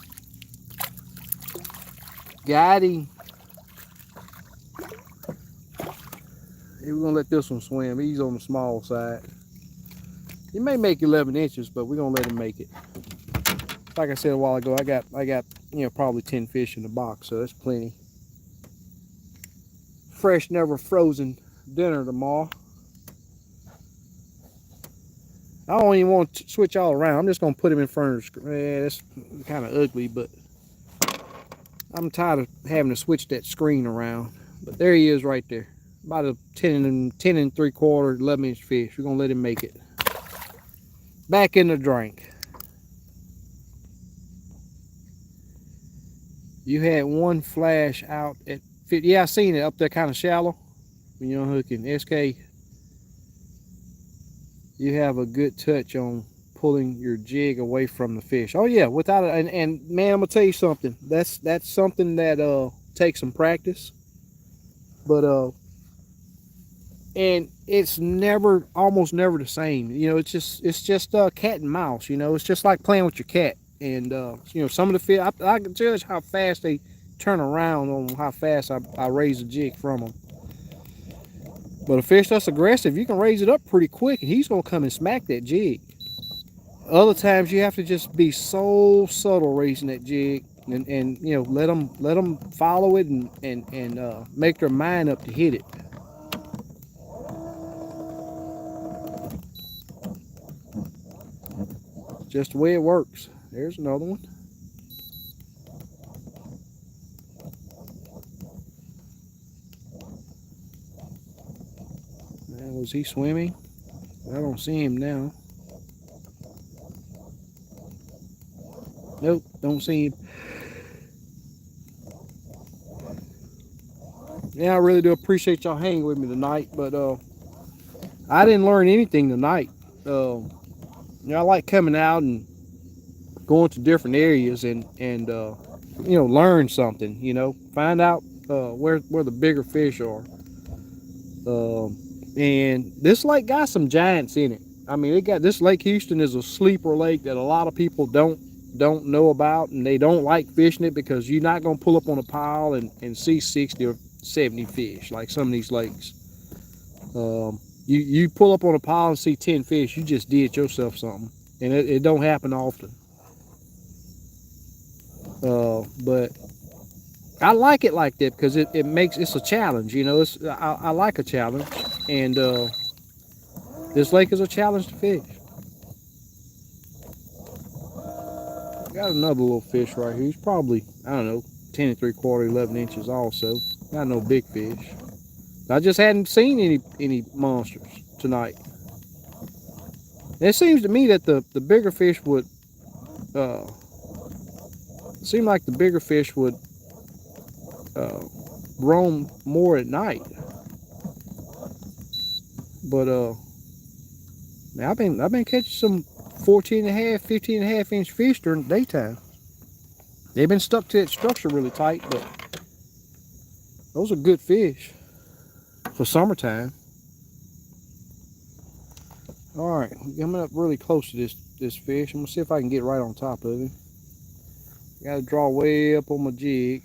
Got him. Hey, we're gonna let this one swim. He's on the small side. He may make 11 inches, but we're gonna let him make it. Like I said a while ago, I got probably 10 fish in the box, so that's plenty. Fresh, never frozen dinner tomorrow. I don't even want to switch all around. I'm just gonna put him in front of the screen. Yeah, that's kind of ugly, but I'm tired of having to switch that screen around. But there he is right there. About a 10 3/4, 11 inch fish. We're gonna let him make it. Back in the drink. You had one flash out at 50. Yeah, I seen it up there kind of shallow. when you're unhooking. SK, you have a good touch on pulling your jig away from the fish. Oh yeah, without it. And man, I'm gonna tell you something. That's something that takes some practice. But and it's never, almost never the same. You know, it's just cat and mouse. You know, it's just like playing with your cat. And you know, some of the fish, I can judge how fast they turn around on how fast I raise the jig from them. But a fish that's aggressive, you can raise it up pretty quick, and he's gonna come and smack that jig. Other times you have to just be so subtle raising that jig, and you know, let them follow it and make their mind up to hit it. Just the way it works. There's another one. And was he swimming? I don't see him now. Nope, don't see him. Yeah, I really do appreciate y'all hanging with me tonight, but I didn't learn anything tonight. You know, I like coming out and going to different areas and you know, learn something. You know, find out where the bigger fish are. And this lake got some giants in it. I mean, it got, this Lake Houston is a sleeper lake that a lot of people don't know about, and they don't like fishing it because you're not gonna pull up on a pile and see 60 or 70 fish like some of these lakes. You pull up on a pile and see 10 fish, you just did yourself something, and it don't happen often. But I like it like that because it makes, it's a challenge. You know, I like a challenge, and this lake is a challenge to fish. Got another little fish right here. He's probably, I don't know, 10 3/4, 11 inches also. Not no big fish. I just hadn't seen any monsters tonight. It seems to me that the bigger fish would seem like the bigger fish would roam more at night. But I've been catching some 14 and a half, 15 and a half inch fish during the daytime. They've been stuck to that structure really tight, but those are good fish for summertime. All right, we're coming up really close to this fish. I'm gonna see if I can get right on top of him. Got to draw way up on my jig.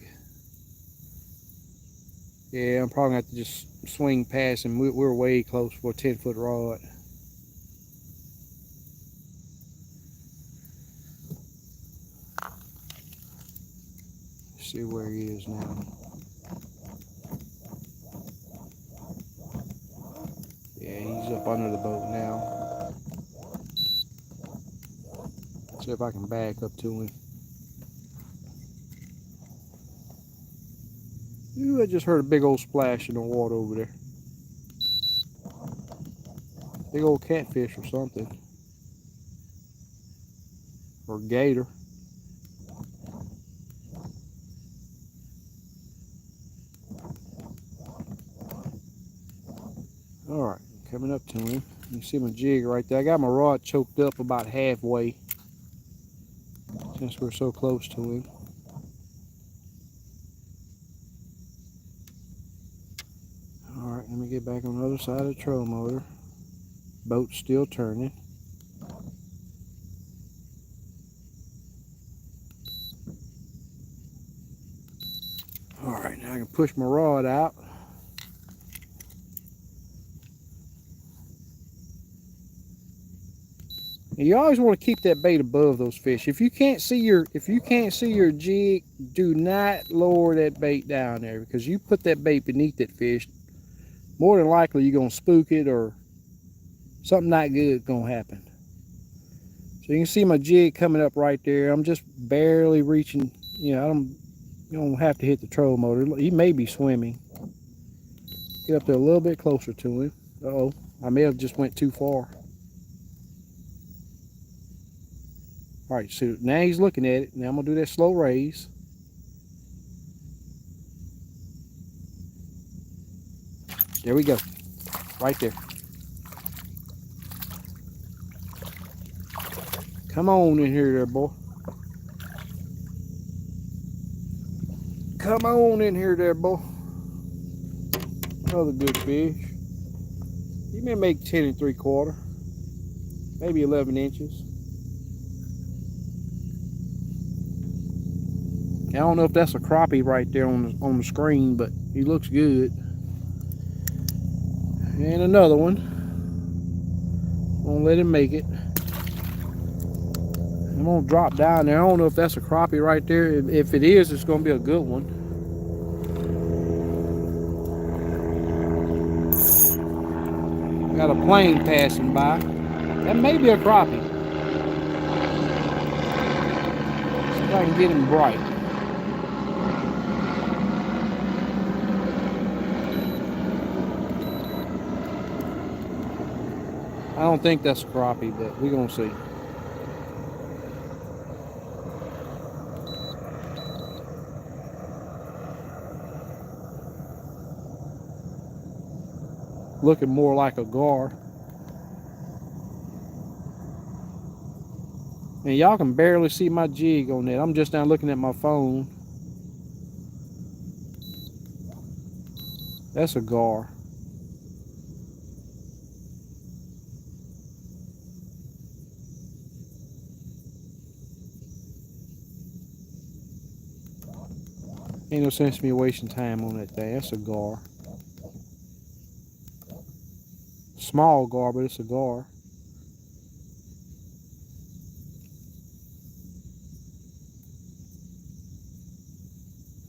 Yeah, I'm probably gonna have to just swing past him. We're way close for a 10-foot rod. Let's see where he is now. Yeah, he's up under the boat now. See if I can back up to him. Ooh, I just heard a big old splash in the water over there. Big old catfish or something. Or gator. Alright, coming up to him. You see my jig right there. I got my rod choked up about halfway, since we're so close to him. Alright, let me get back on the other side of the trolling motor. Boat's still turning. Alright, now I can push my rod out. And you always want to keep that bait above those fish. If you can't see your jig, do not lower that bait down there, because you put that bait beneath that fish, more than likely you're gonna spook it or something not good gonna happen. So you can see my jig coming up right there. I'm just barely reaching. You know, you don't have to hit the troll motor. He may be swimming. Get up there a little bit closer to him. Uh-oh, I may have just went too far. All right, so now he's looking at it. Now I'm gonna do that slow raise. There we go. Right there. Come on in here there, boy. Come on in here there, boy. Another good fish. You may make 10 3/4. Maybe 11 inches. I don't know if that's a crappie right there on the screen, but he looks good. And another one. Won't let him make it. I'm gonna drop down there. I don't know if that's a crappie right there. If it is, it's gonna be a good one. Got a plane passing by. That may be a crappie. See if I can get him bright. I don't think that's a crappie, but we're gonna see. Looking more like a gar. And y'all can barely see my jig on that. I'm just now looking at my phone. That's a gar. Ain't no sense me wasting time on that thing. That's a gar. Small gar, but it's a gar.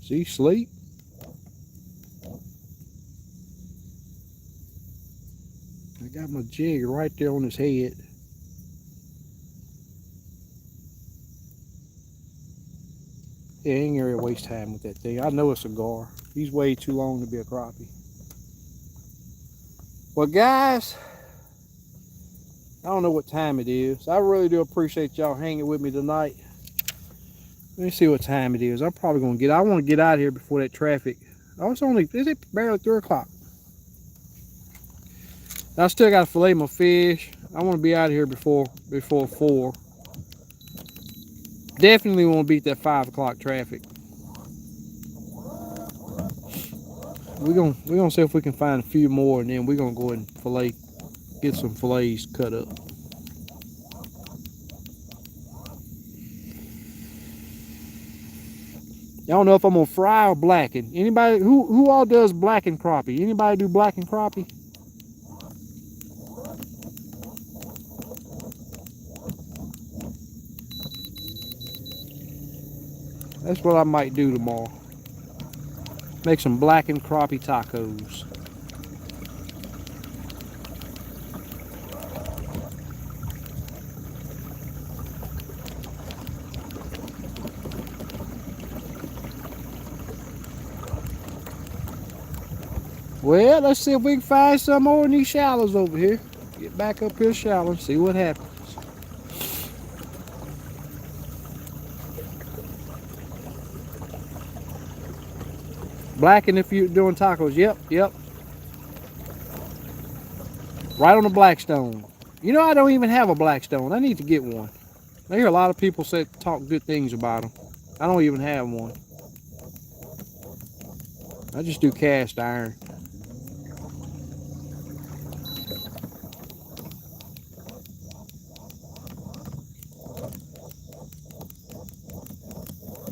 See, sleep. I got my jig right there on his head. Yeah, ain't gonna waste time with that thing. I know it's a gar. He's way too long to be a crappie. Well, guys, I don't know what time it is. I really do appreciate y'all hanging with me tonight. Let me see what time it is. I'm probably gonna I want to get out of here before that traffic. Oh, is it barely 3 o'clock? I still got to fillet my fish. I want to be out of here before 4. Definitely want to beat that 5 o'clock traffic. We're gonna see if we can find a few more, and then we're gonna go ahead and get some fillets cut up. I don't know if I'm gonna fry or blacken. Anybody who all does blacken crappie? Anybody do blacken crappie? That's what I might do tomorrow. Make some blackened crappie tacos. Well, let's see if we can find some more in these shallows over here. Get back up here shallow and see what happens. Blacken if you're doing tacos. Yep. Right on the Blackstone. You know, I don't even have a Blackstone. I need to get one. I hear a lot of people talk good things about them. I don't even have one. I just do cast iron.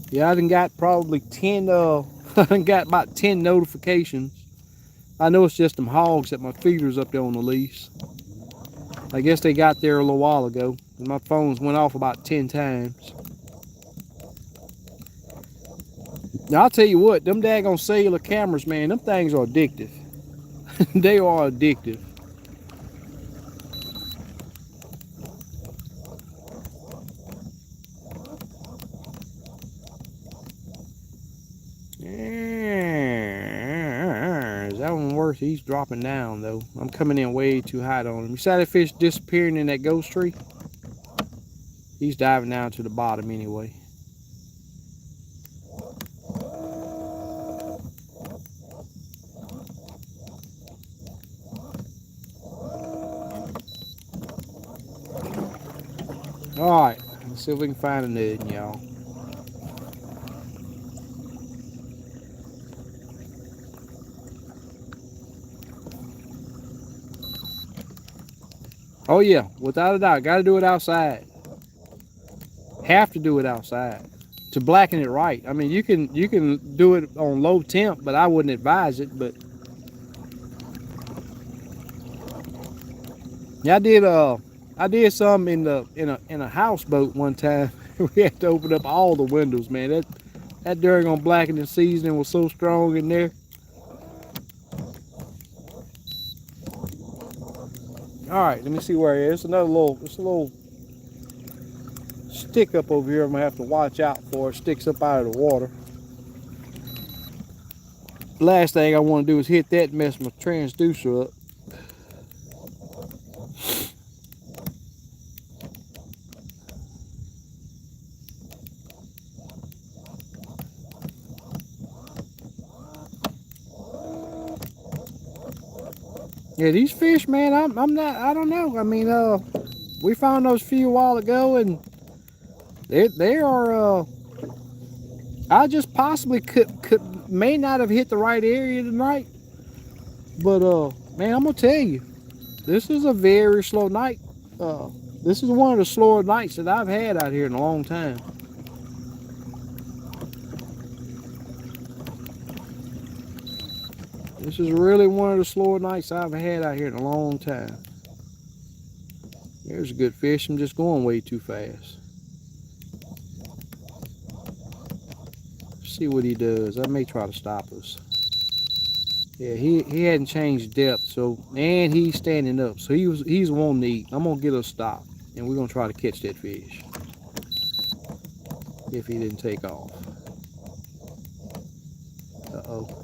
Yeah, I done got probably 10, I done got about 10 notifications. I know it's just them hogs that my feeder's up there on the lease. I guess they got there a little while ago, and my phones went off about 10 times. Now, I'll tell you what, them daggone cellular cameras, man, them things are addictive. They are addictive. Is that one worth? He's dropping down though. I'm coming in way too hot on him. You saw that fish disappearing in that ghost tree? He's diving down to the bottom anyway. Alright, let's see if we can find a nut, y'all. Oh yeah, without a doubt, gotta do it outside. Have to do it outside to blacken it right. I mean, you can do it on low temp, but I wouldn't advise it. But yeah, I did some in a houseboat one time. We had to open up all the windows, man. That during on blackening seasoning was so strong in there. All right, let me see where it is. It's a little stick up over here. I'm gonna have to watch out for. It sticks up out of the water. Last thing I want to do is hit that and mess my transducer up. Yeah, these fish, man, I don't know. I mean, we found those few a while ago, and they are. I just possibly may not have hit the right area tonight, but man, I'm gonna tell you, this is a very slow night. This is one of the slower nights that I've had out here in a long time. This is really one of the slower nights I've had out here in a long time. There's a good fish. I'm just going way too fast. See what he does. I may try to stop us. Yeah, he hadn't changed depth, so and he's standing up, so he's wanting to eat. I'm gonna get a stop, and we're gonna try to catch that fish if he didn't take off. Uh-oh.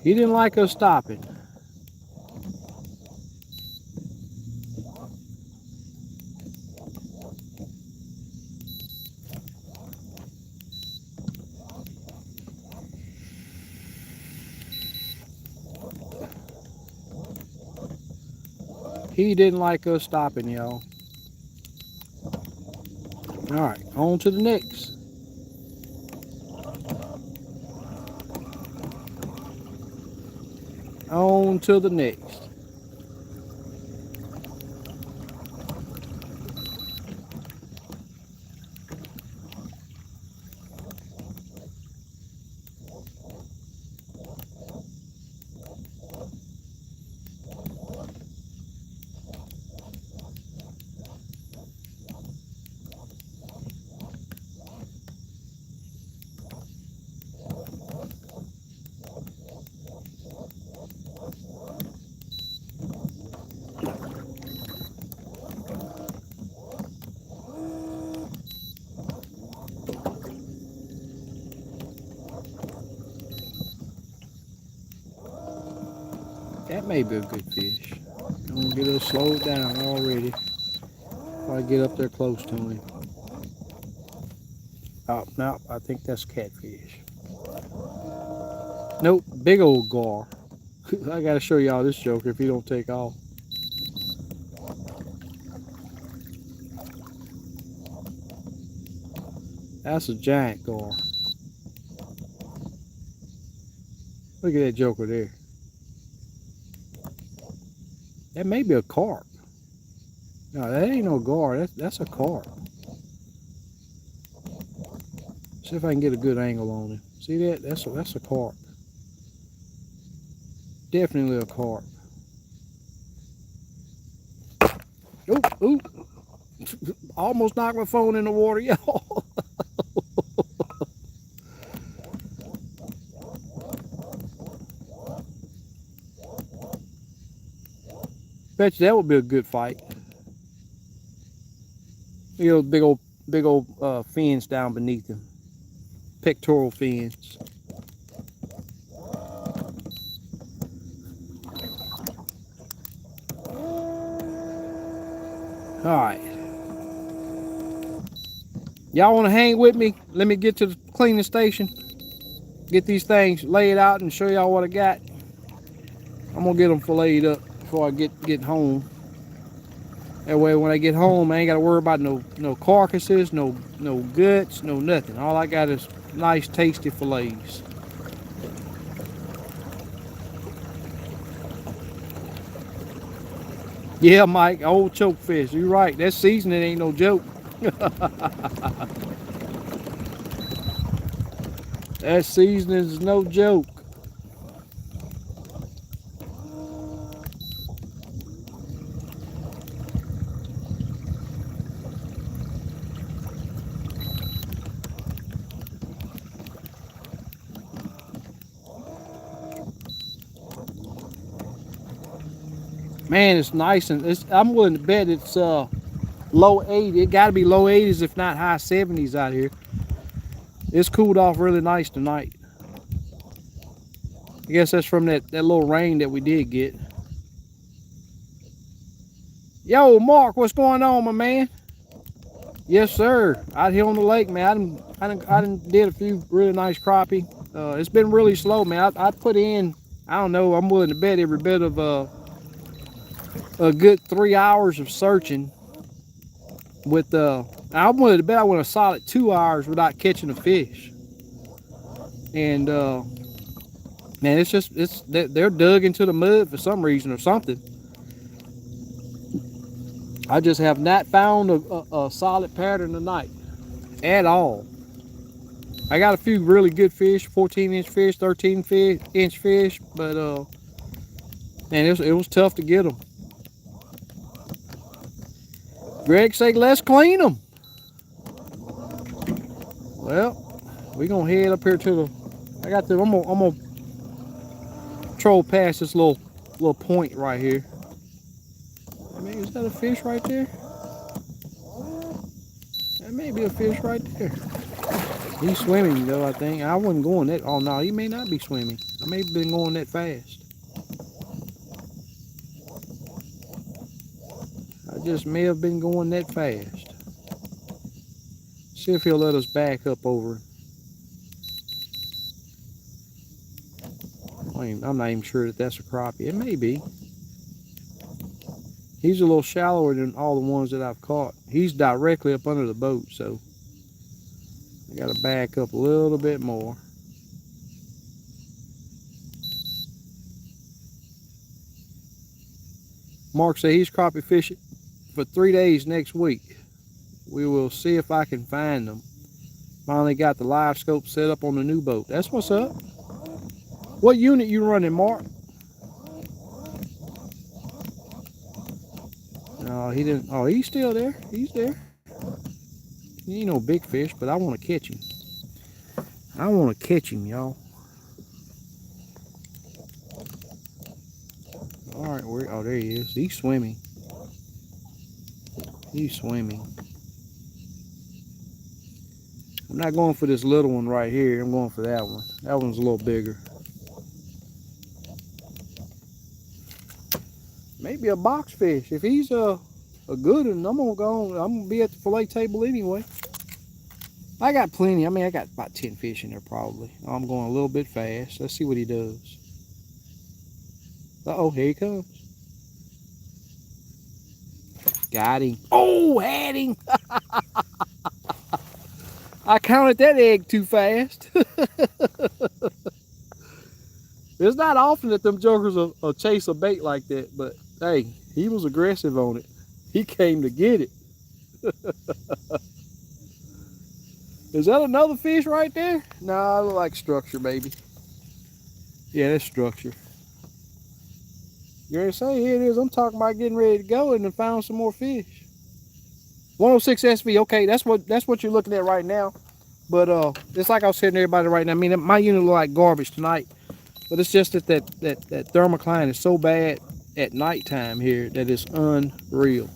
He didn't like us stopping. He didn't like us stopping, y'all. All right, on to the next. On to the next. That may be a good fish. I'm gonna get us slowed down already. If I get up there close to him. Oh, no, I think that's catfish. Nope, big old gar. I gotta show y'all this joker if he don't take off. That's a giant gar. Look at that joker there. That may be a carp. No, that ain't no gar. That's a carp. See if I can get a good angle on him. See that? That's a carp. Definitely a carp. Oop, oop. Almost knocked my phone in the water, y'all. Bet you that would be a good fight. You know, big old fins down beneath him. Pectoral fins. All right. Y'all want to hang with me? Let me get to the cleaning station. Get these things laid out and show y'all what I got. I'm gonna get them filleted up before I get home. That way, when I get home, I ain't got to worry about no carcasses, no guts, no nothing. All I got is nice, tasty fillets. Yeah, Mike, old choke fish. You're right. That seasoning ain't no joke. That seasoning is no joke. Man, it's nice, and I'm willing to bet it's low 80. It got to be low 80s, if not high 70s out here. It's cooled off really nice tonight. I guess that's from that little rain that we did get. Yo, Mark, what's going on, my man? Yes, sir. Out here on the lake, man. I done did a few really nice crappie. It's been really slow, man. I put in, I don't know, I'm willing to bet every bit of a good 3 hours of searching with I'm willing to bet I went a solid 2 hours without catching a fish. And man, they're dug into the mud for some reason or something. I just have not found a solid pattern tonight at all. I got a few really good fish, 14-inch fish, 13-inch fish, but man, it was tough to get them. Greg said, let's clean them. Well, we gonna head up here to the. I'm gonna troll past this little point right here. I mean, is that a fish right there? That may be a fish right there. He's swimming though, I think. I wasn't going that. Oh no, he may not be swimming. I may have been going that fast. I just may have been going that fast. See if he'll let us back up over. I'm not even sure that that's a crappie. It may be. He's a little shallower than all the ones that I've caught. He's directly up under the boat, so I gotta back up a little bit more. Mark said he's crappie fishing for 3 days next week. We will see if I can find them. Finally got the Livescope set up on the new boat. That's what's up. What unit you running, Mark? No, he didn't. Oh, he's still there. He's there. He ain't no big fish, but I want to catch him. I want to catch him, y'all. All right, oh, there he is. He's swimming. He's swimming. I'm not going for this little one right here. I'm going for that one. That one's a little bigger. Maybe a box fish. If he's a good one, I'm gonna go on. I'm gonna be at the fillet table anyway. I got plenty. I mean, I got about 10 fish in there probably. I'm going a little bit fast. Let's see what he does. Uh-oh, here he comes. Got him. Oh, had him. I counted that egg too fast. It's not often that them jokers will chase a bait like that, but hey, he was aggressive on it. He came to get it. Is that another fish right there? Nah, I look like structure, baby. Yeah, that's structure. You ready to say, here it is. I'm talking about getting ready to go and then found some more fish. 106 SV, okay, that's what you're looking at right now. But it's like I was telling everybody right now. I mean, my unit look like garbage tonight. But it's just that thermocline is so bad at nighttime here that it's unreal.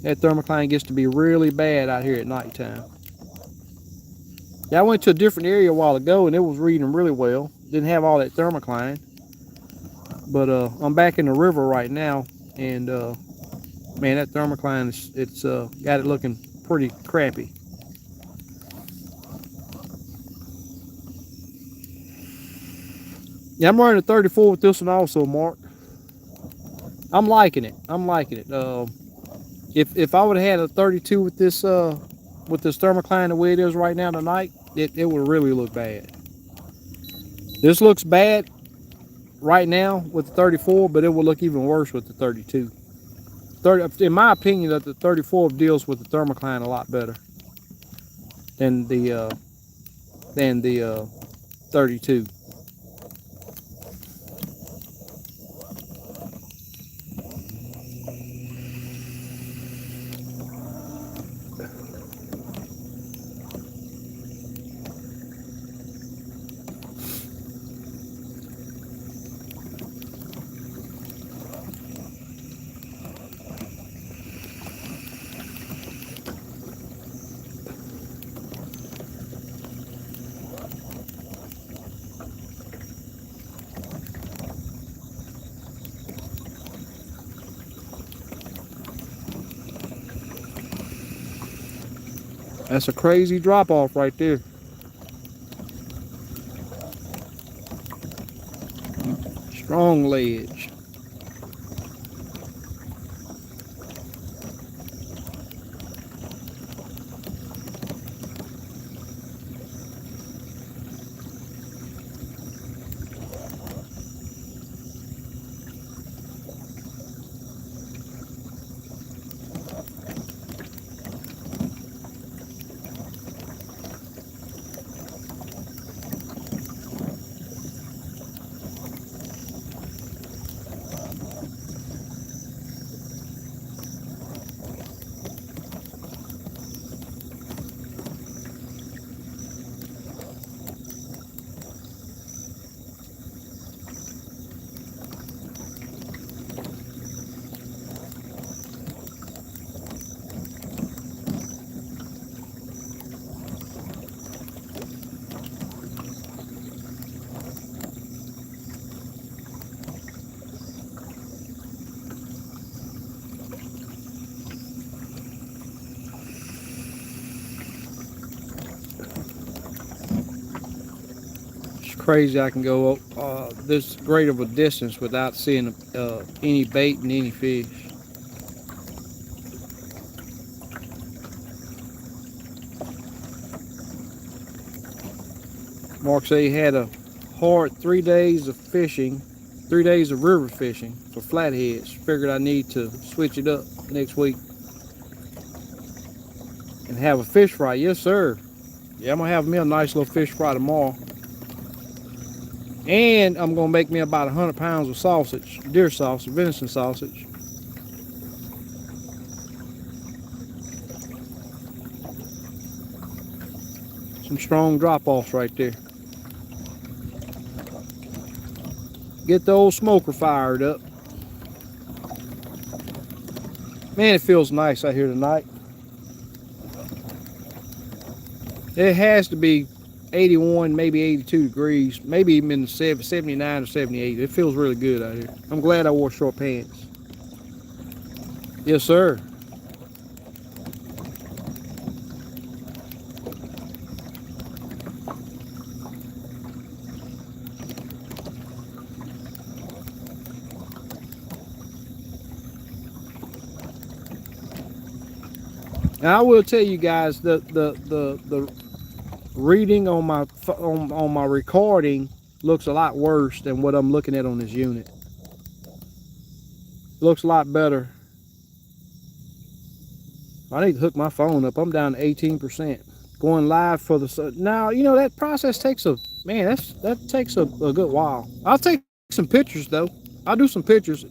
That thermocline gets to be really bad out here at nighttime. Yeah, I went to a different area a while ago and it was reading really well. Didn't have all that thermocline. But I'm back in the river right now, and Man, that thermocline it's got it looking pretty crappy. Yeah, I'm running a 34 with this one also, Mark. I'm liking it. I'm liking it. If I would have had a 32 with this thermocline the way it is right now tonight, it would really look bad. This looks bad right now with the 34, but it will look even worse with the 32. In my opinion, that the 34 deals with the thermocline a lot better than the 32. That's a crazy drop off right there. Strong ledge. Crazy I can go this great of a distance without seeing any bait and any fish. Mark said he had a hard 3 days of fishing, 3 days of river fishing for flatheads. Figured I need to switch it up next week and have a fish fry. Yes, sir. Yeah, I'm gonna have me a nice little fish fry tomorrow. And I'm gonna make me about 100 pounds of sausage, deer sausage, venison sausage. Some strong drop-offs right there. Get the old smoker fired up. Man, it feels nice out here tonight. It has to be 81, maybe 82 degrees, maybe even in the 79 or 78. It feels really good out here. I'm glad I wore short pants. Yes, sir. Now I will tell you guys the reading on my recording looks a lot worse than what I'm looking at on this unit. Looks a lot better. I need to hook my phone up. I'm down to 18%. Going live for the now. You know that process takes that takes a good while. I'll take some pictures though. I'll do some pictures.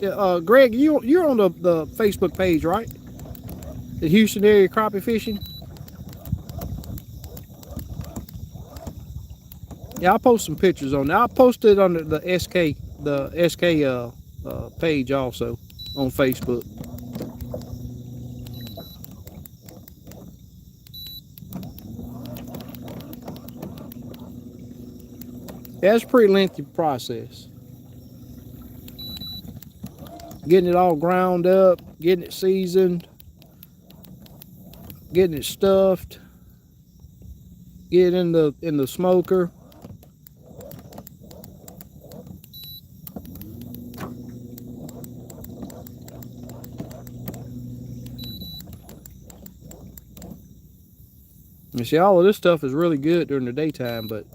Greg, you're on the Facebook page, right? The Houston area crappie fishing. Yeah, I'll post some pictures on there. I'll post it under the SK page also on Facebook. Yeah, it's a pretty lengthy process. getting it all ground up, getting it seasoned, getting it stuffed, get it in the smoker. You see, all of this stuff is really good during the daytime, but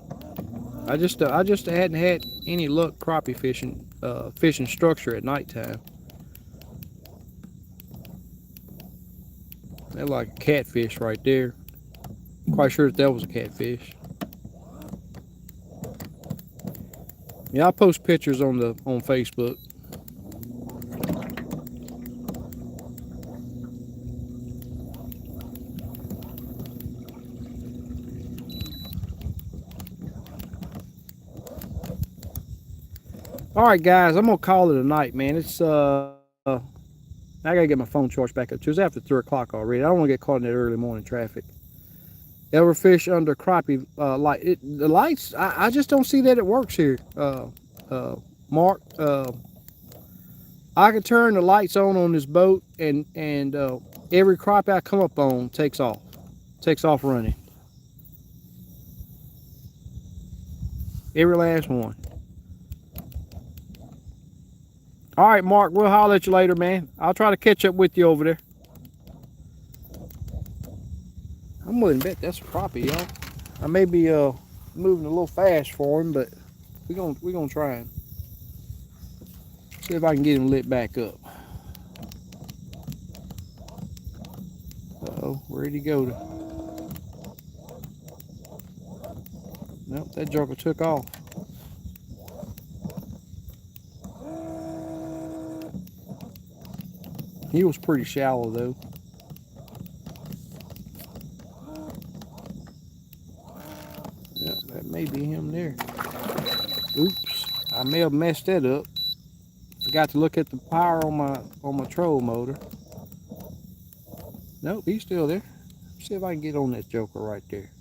I just hadn't had any luck crappie fishing structure at nighttime. They're like a catfish right there. Quite sure that was a catfish. Yeah, I'll post pictures on Facebook. All right, guys, I'm gonna call it a night, man. It's I gotta get my phone charged back up too. It's after 3 o'clock already. I don't want to get caught in that early morning traffic. Ever fish under crappie light? The lights, I just don't see that it works here. Mark, I can turn the lights on this boat, and every crappie I come up on takes off running. Every last one. All right, Mark, we'll holler at you later, man. I'll try to catch up with you over there. I'm willing to bet that's a crappie, y'all. I may be moving a little fast for him, but we're gonna try him. See if I can get him lit back up. Uh-oh, where'd he go to? Nope, that joker took off. He was pretty shallow though. Yep, that may be him there. Oops, I may have messed that up. Forgot to look at the power on my troll motor. Nope, he's still there. See if I can get on that joker right there.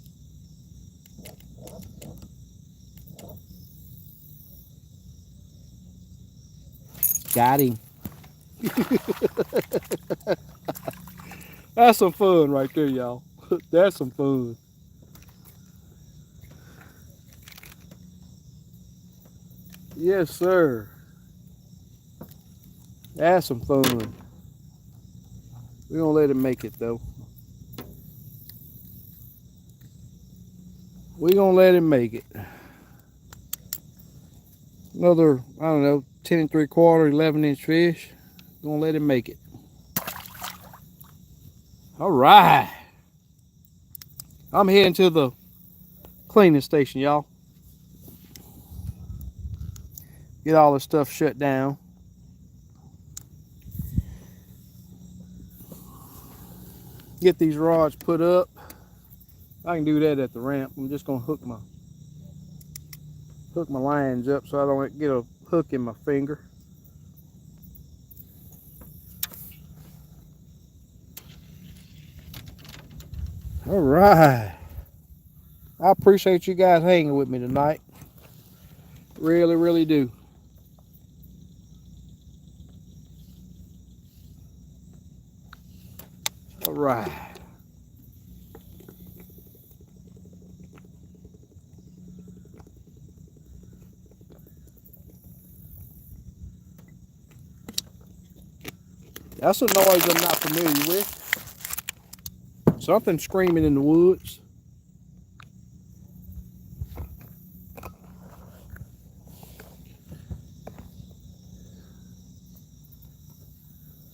Got him. That's some fun right there, y'all. That's some fun. Yes, sir. That's some fun. We're gonna let him make it though. We're gonna let him make it. Another, I don't know, 10 3/4, 11-inch fish. We're gonna let him make it. All right. I'm heading to the cleaning station, y'all. Get all this stuff shut down. Get these rods put up. I can do that at the ramp. I'm just gonna hook my lines up so I don't get a hook in my finger. All right. I appreciate you guys hanging with me tonight. Really, really do. All right. That's a noise I'm not familiar with. Something screaming in the woods.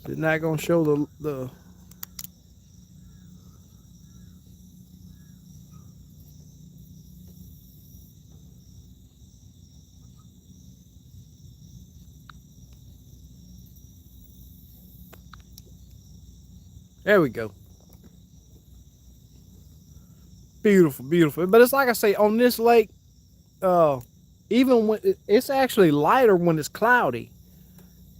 Is it not going to show the There we go. Beautiful, beautiful. But it's like I say, on this lake, even when it's actually lighter when it's cloudy.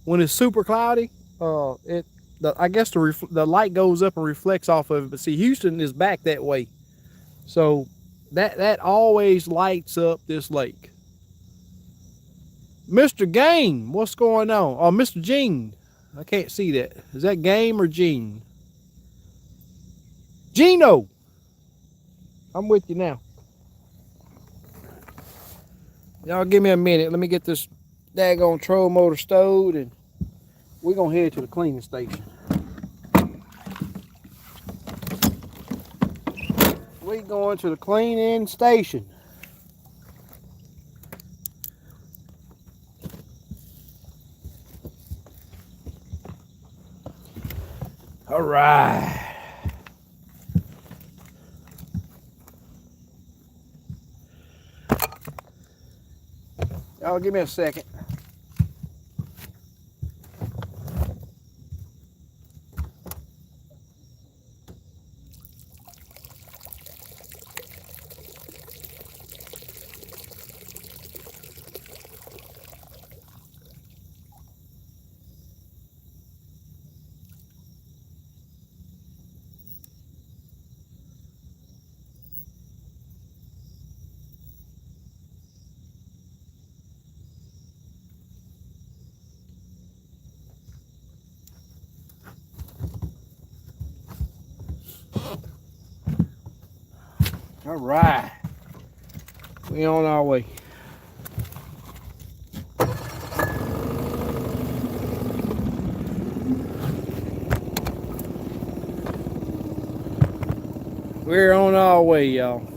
When it's super cloudy, I guess the light goes up and reflects off of it. But see, Houston is back that way, so that always lights up this lake. Mr. Game, what's going on? Oh, Mr. Gene, I can't see that. Is that Game or Gene? Gino! I'm with you now. Y'all give me a minute. Let me get this daggone troll motor stowed and we're going to head to the cleaning station. We're going to the cleaning station. All right. Y'all give me a second. All right. We on our way. We're on our way, y'all.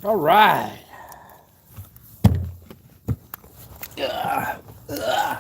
All right. Ugh. Ugh.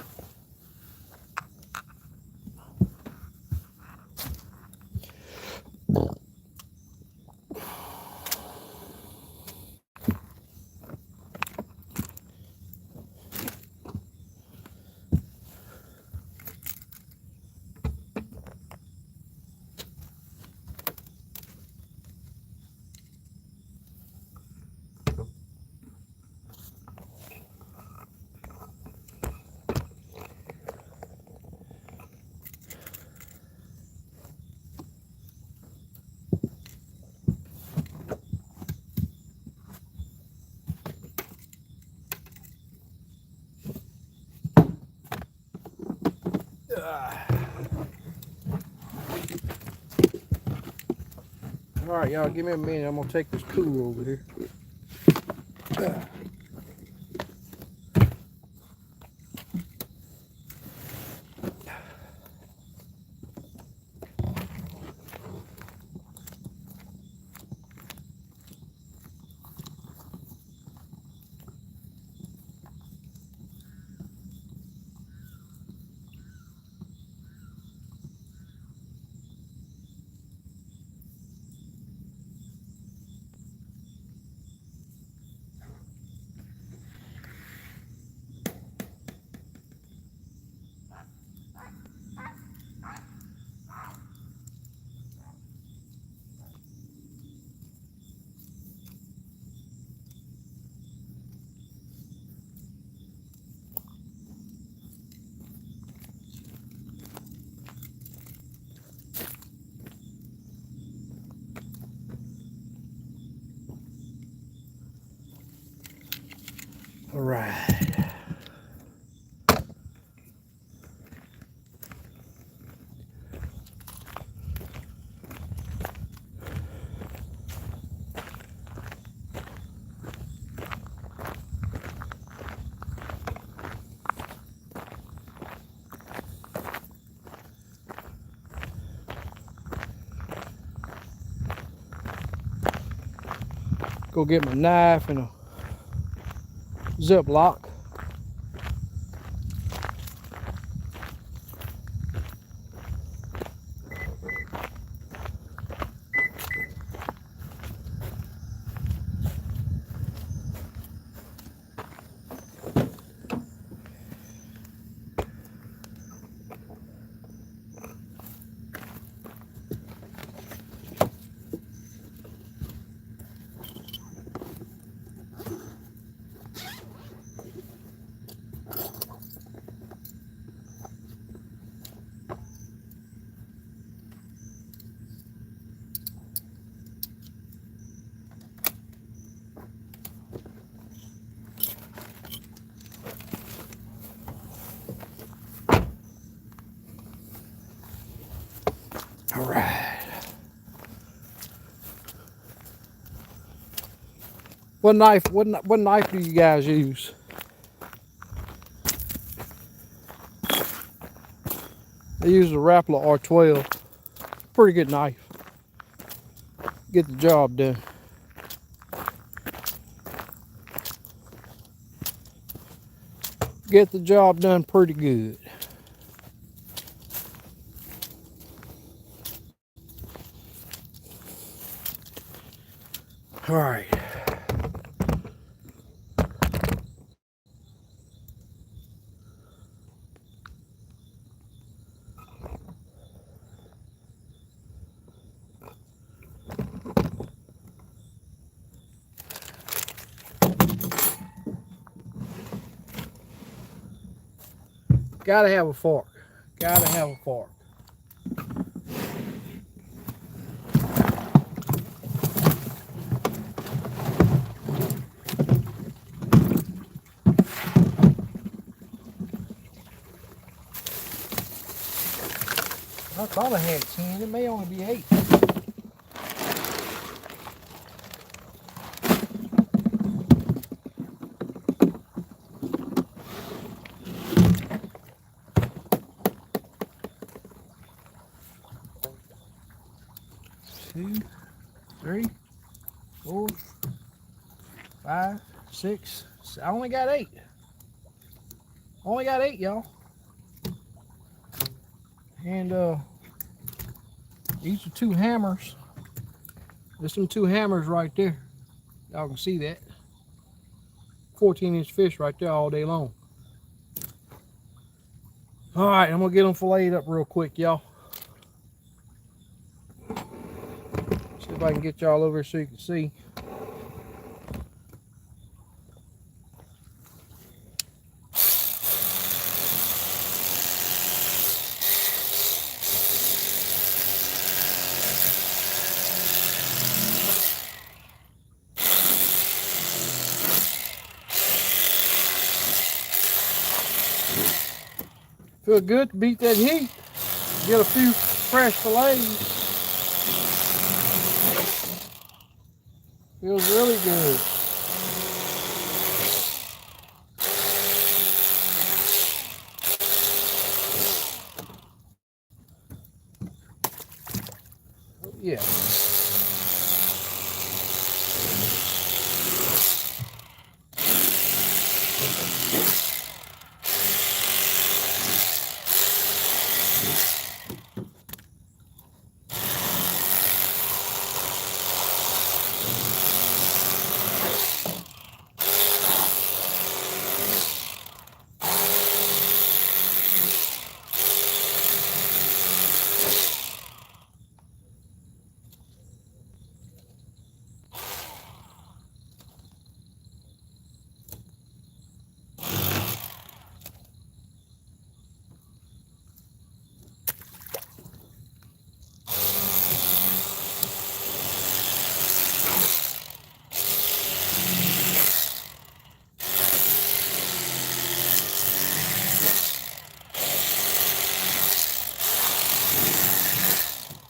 All right, y'all, give me a minute. I'm gonna take this tool over here. All right. Go get my knife and a Ziploc. All right. What knife do you guys use? I use a Rapala R12. Pretty good knife. Get the job done. Get the job done pretty good. All right. Gotta have a fork. Gotta have a fork. I thought I had 10. It may only be 8. Two, three, 4, 5, 6. I only got 8. Only got 8, y'all. And these are 2 hammers. There's some 2 hammers right there. Y'all can see that. 14-inch fish right there all day long. All right, I'm gonna get them filleted up real quick, y'all. See if I can get y'all over so you can see. Feel good to beat that heat. Get a few fresh fillets. Feels really good. Yeah.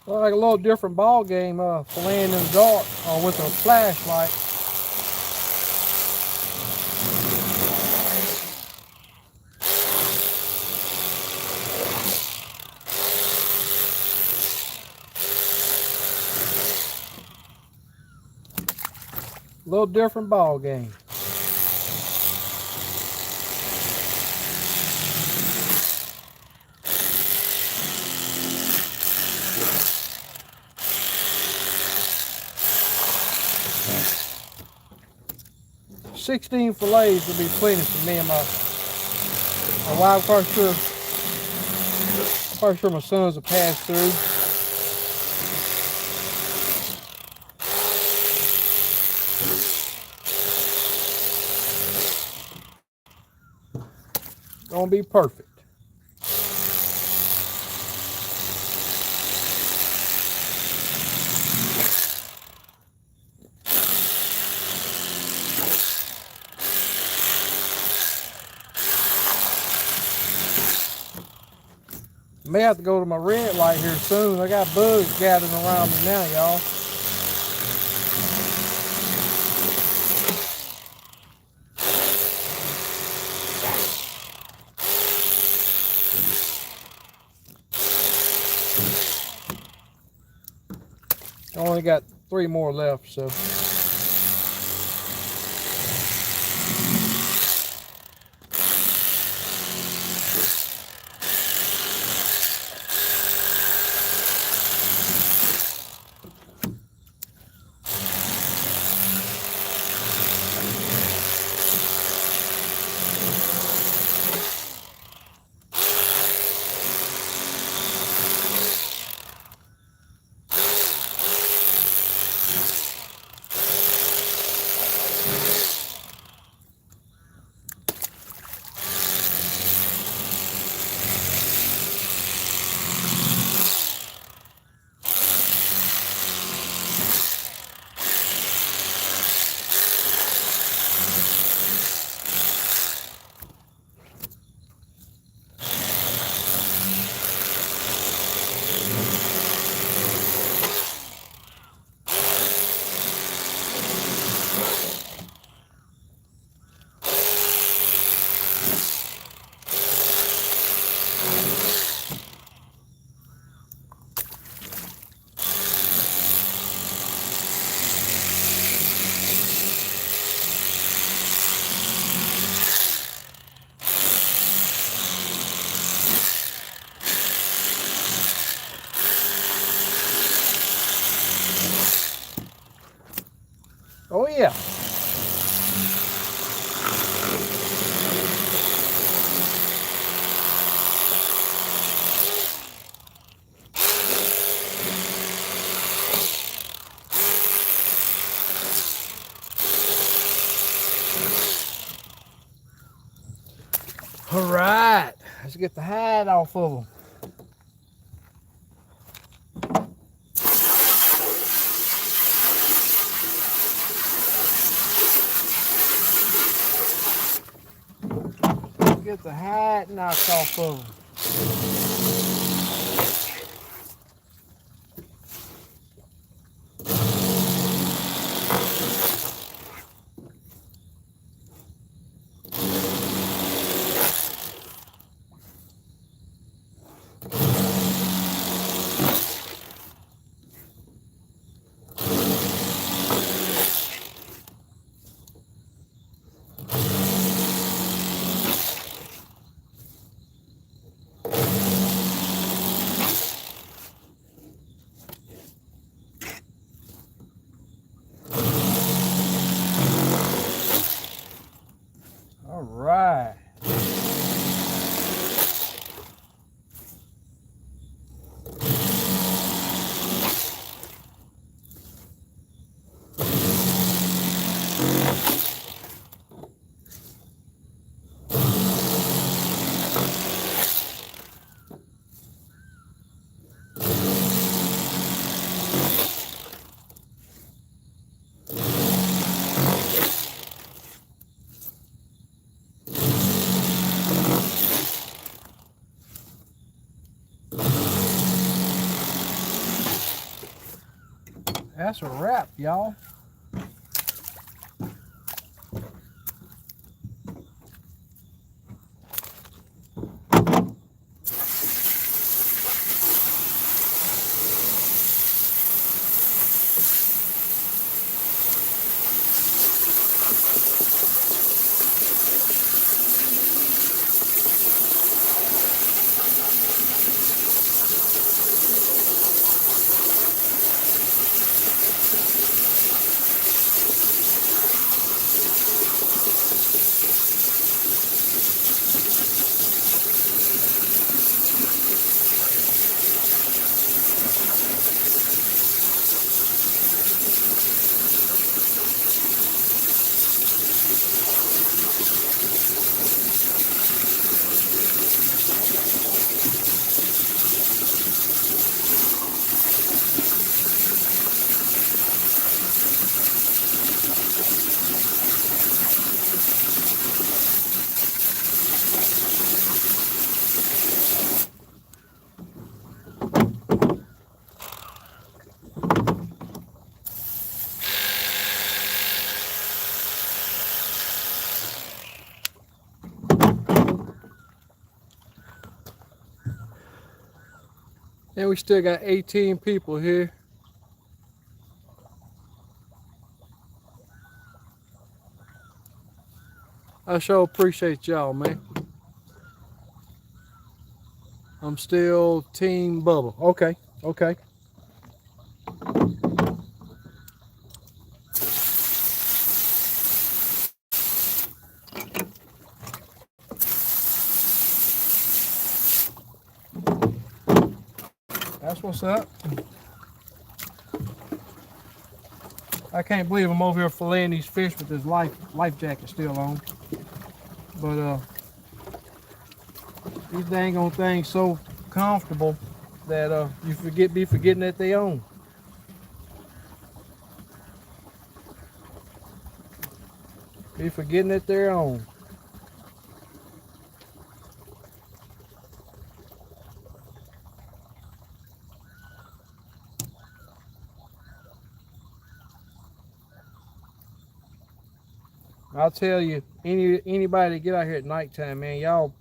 Like a little different ball game, filleting in the dark or with a flashlight. A little different ball game. $16 fillets will be plenty for me and my wife. Quite sure my sons will pass through. Gonna be perfect. May have to go to my red light here soon. I got bugs gathering around me now, y'all. I only got 3 more left, so. Oh yeah. All right, let's get the hide off of them. Get the hide knocked off of them. All right. That's a wrap, y'all. And we still got 18 people here. I sure appreciate y'all, man. I'm still Team Bubba. Okay, okay. That's what's up. I can't believe I'm over here filleting these fish with this life jacket still on. But these dang on things so comfortable that you be forgetting that they own. Be forgetting that they're on. I'll tell you, anybody that get out here at nighttime, man, y'all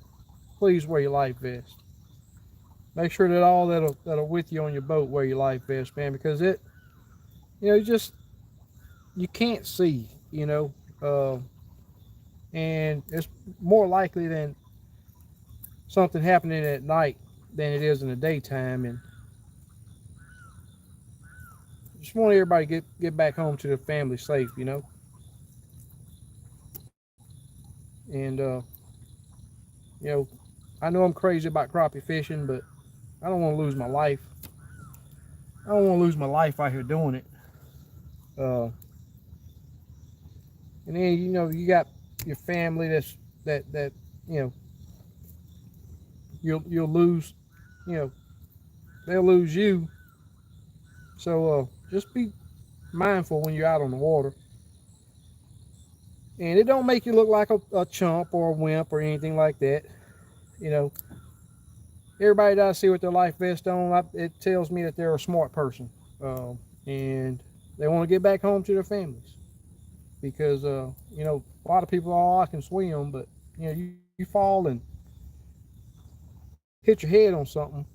please wear your life vest. Make sure that all that'll with you on your boat wear your life vest, man, because you can't see, and it's more likely than something happening at night than it is in the daytime, and just want everybody to get back home to their family safe, you know. And you know, I know I'm crazy about crappie fishing, but I don't want to lose my life. I don't want to lose my life out here doing it. Uh, and then you know you got your family that you know you'll lose, you know, they'll lose you. So just be mindful when you're out on the water. And it don't make you look like a chump or a wimp or anything like that. You know, everybody that I see with their life vest on, it tells me that they're a smart person, and they want to get back home to their families. Because you know, a lot of people, oh, I can swim, but you know, you fall and hit your head on something.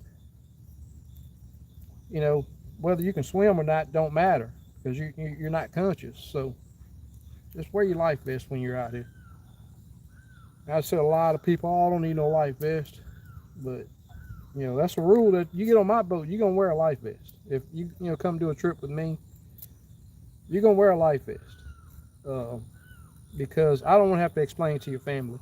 You know, whether you can swim or not don't matter because you're not conscious. So just wear your life vest when you're out here. I said a lot of people, oh, I don't need no life vest, but you know that's a rule that you get on my boat, you're gonna wear a life vest. If you know come do a trip with me, you're gonna wear a life vest, uh, because I don't want to have to explain to your family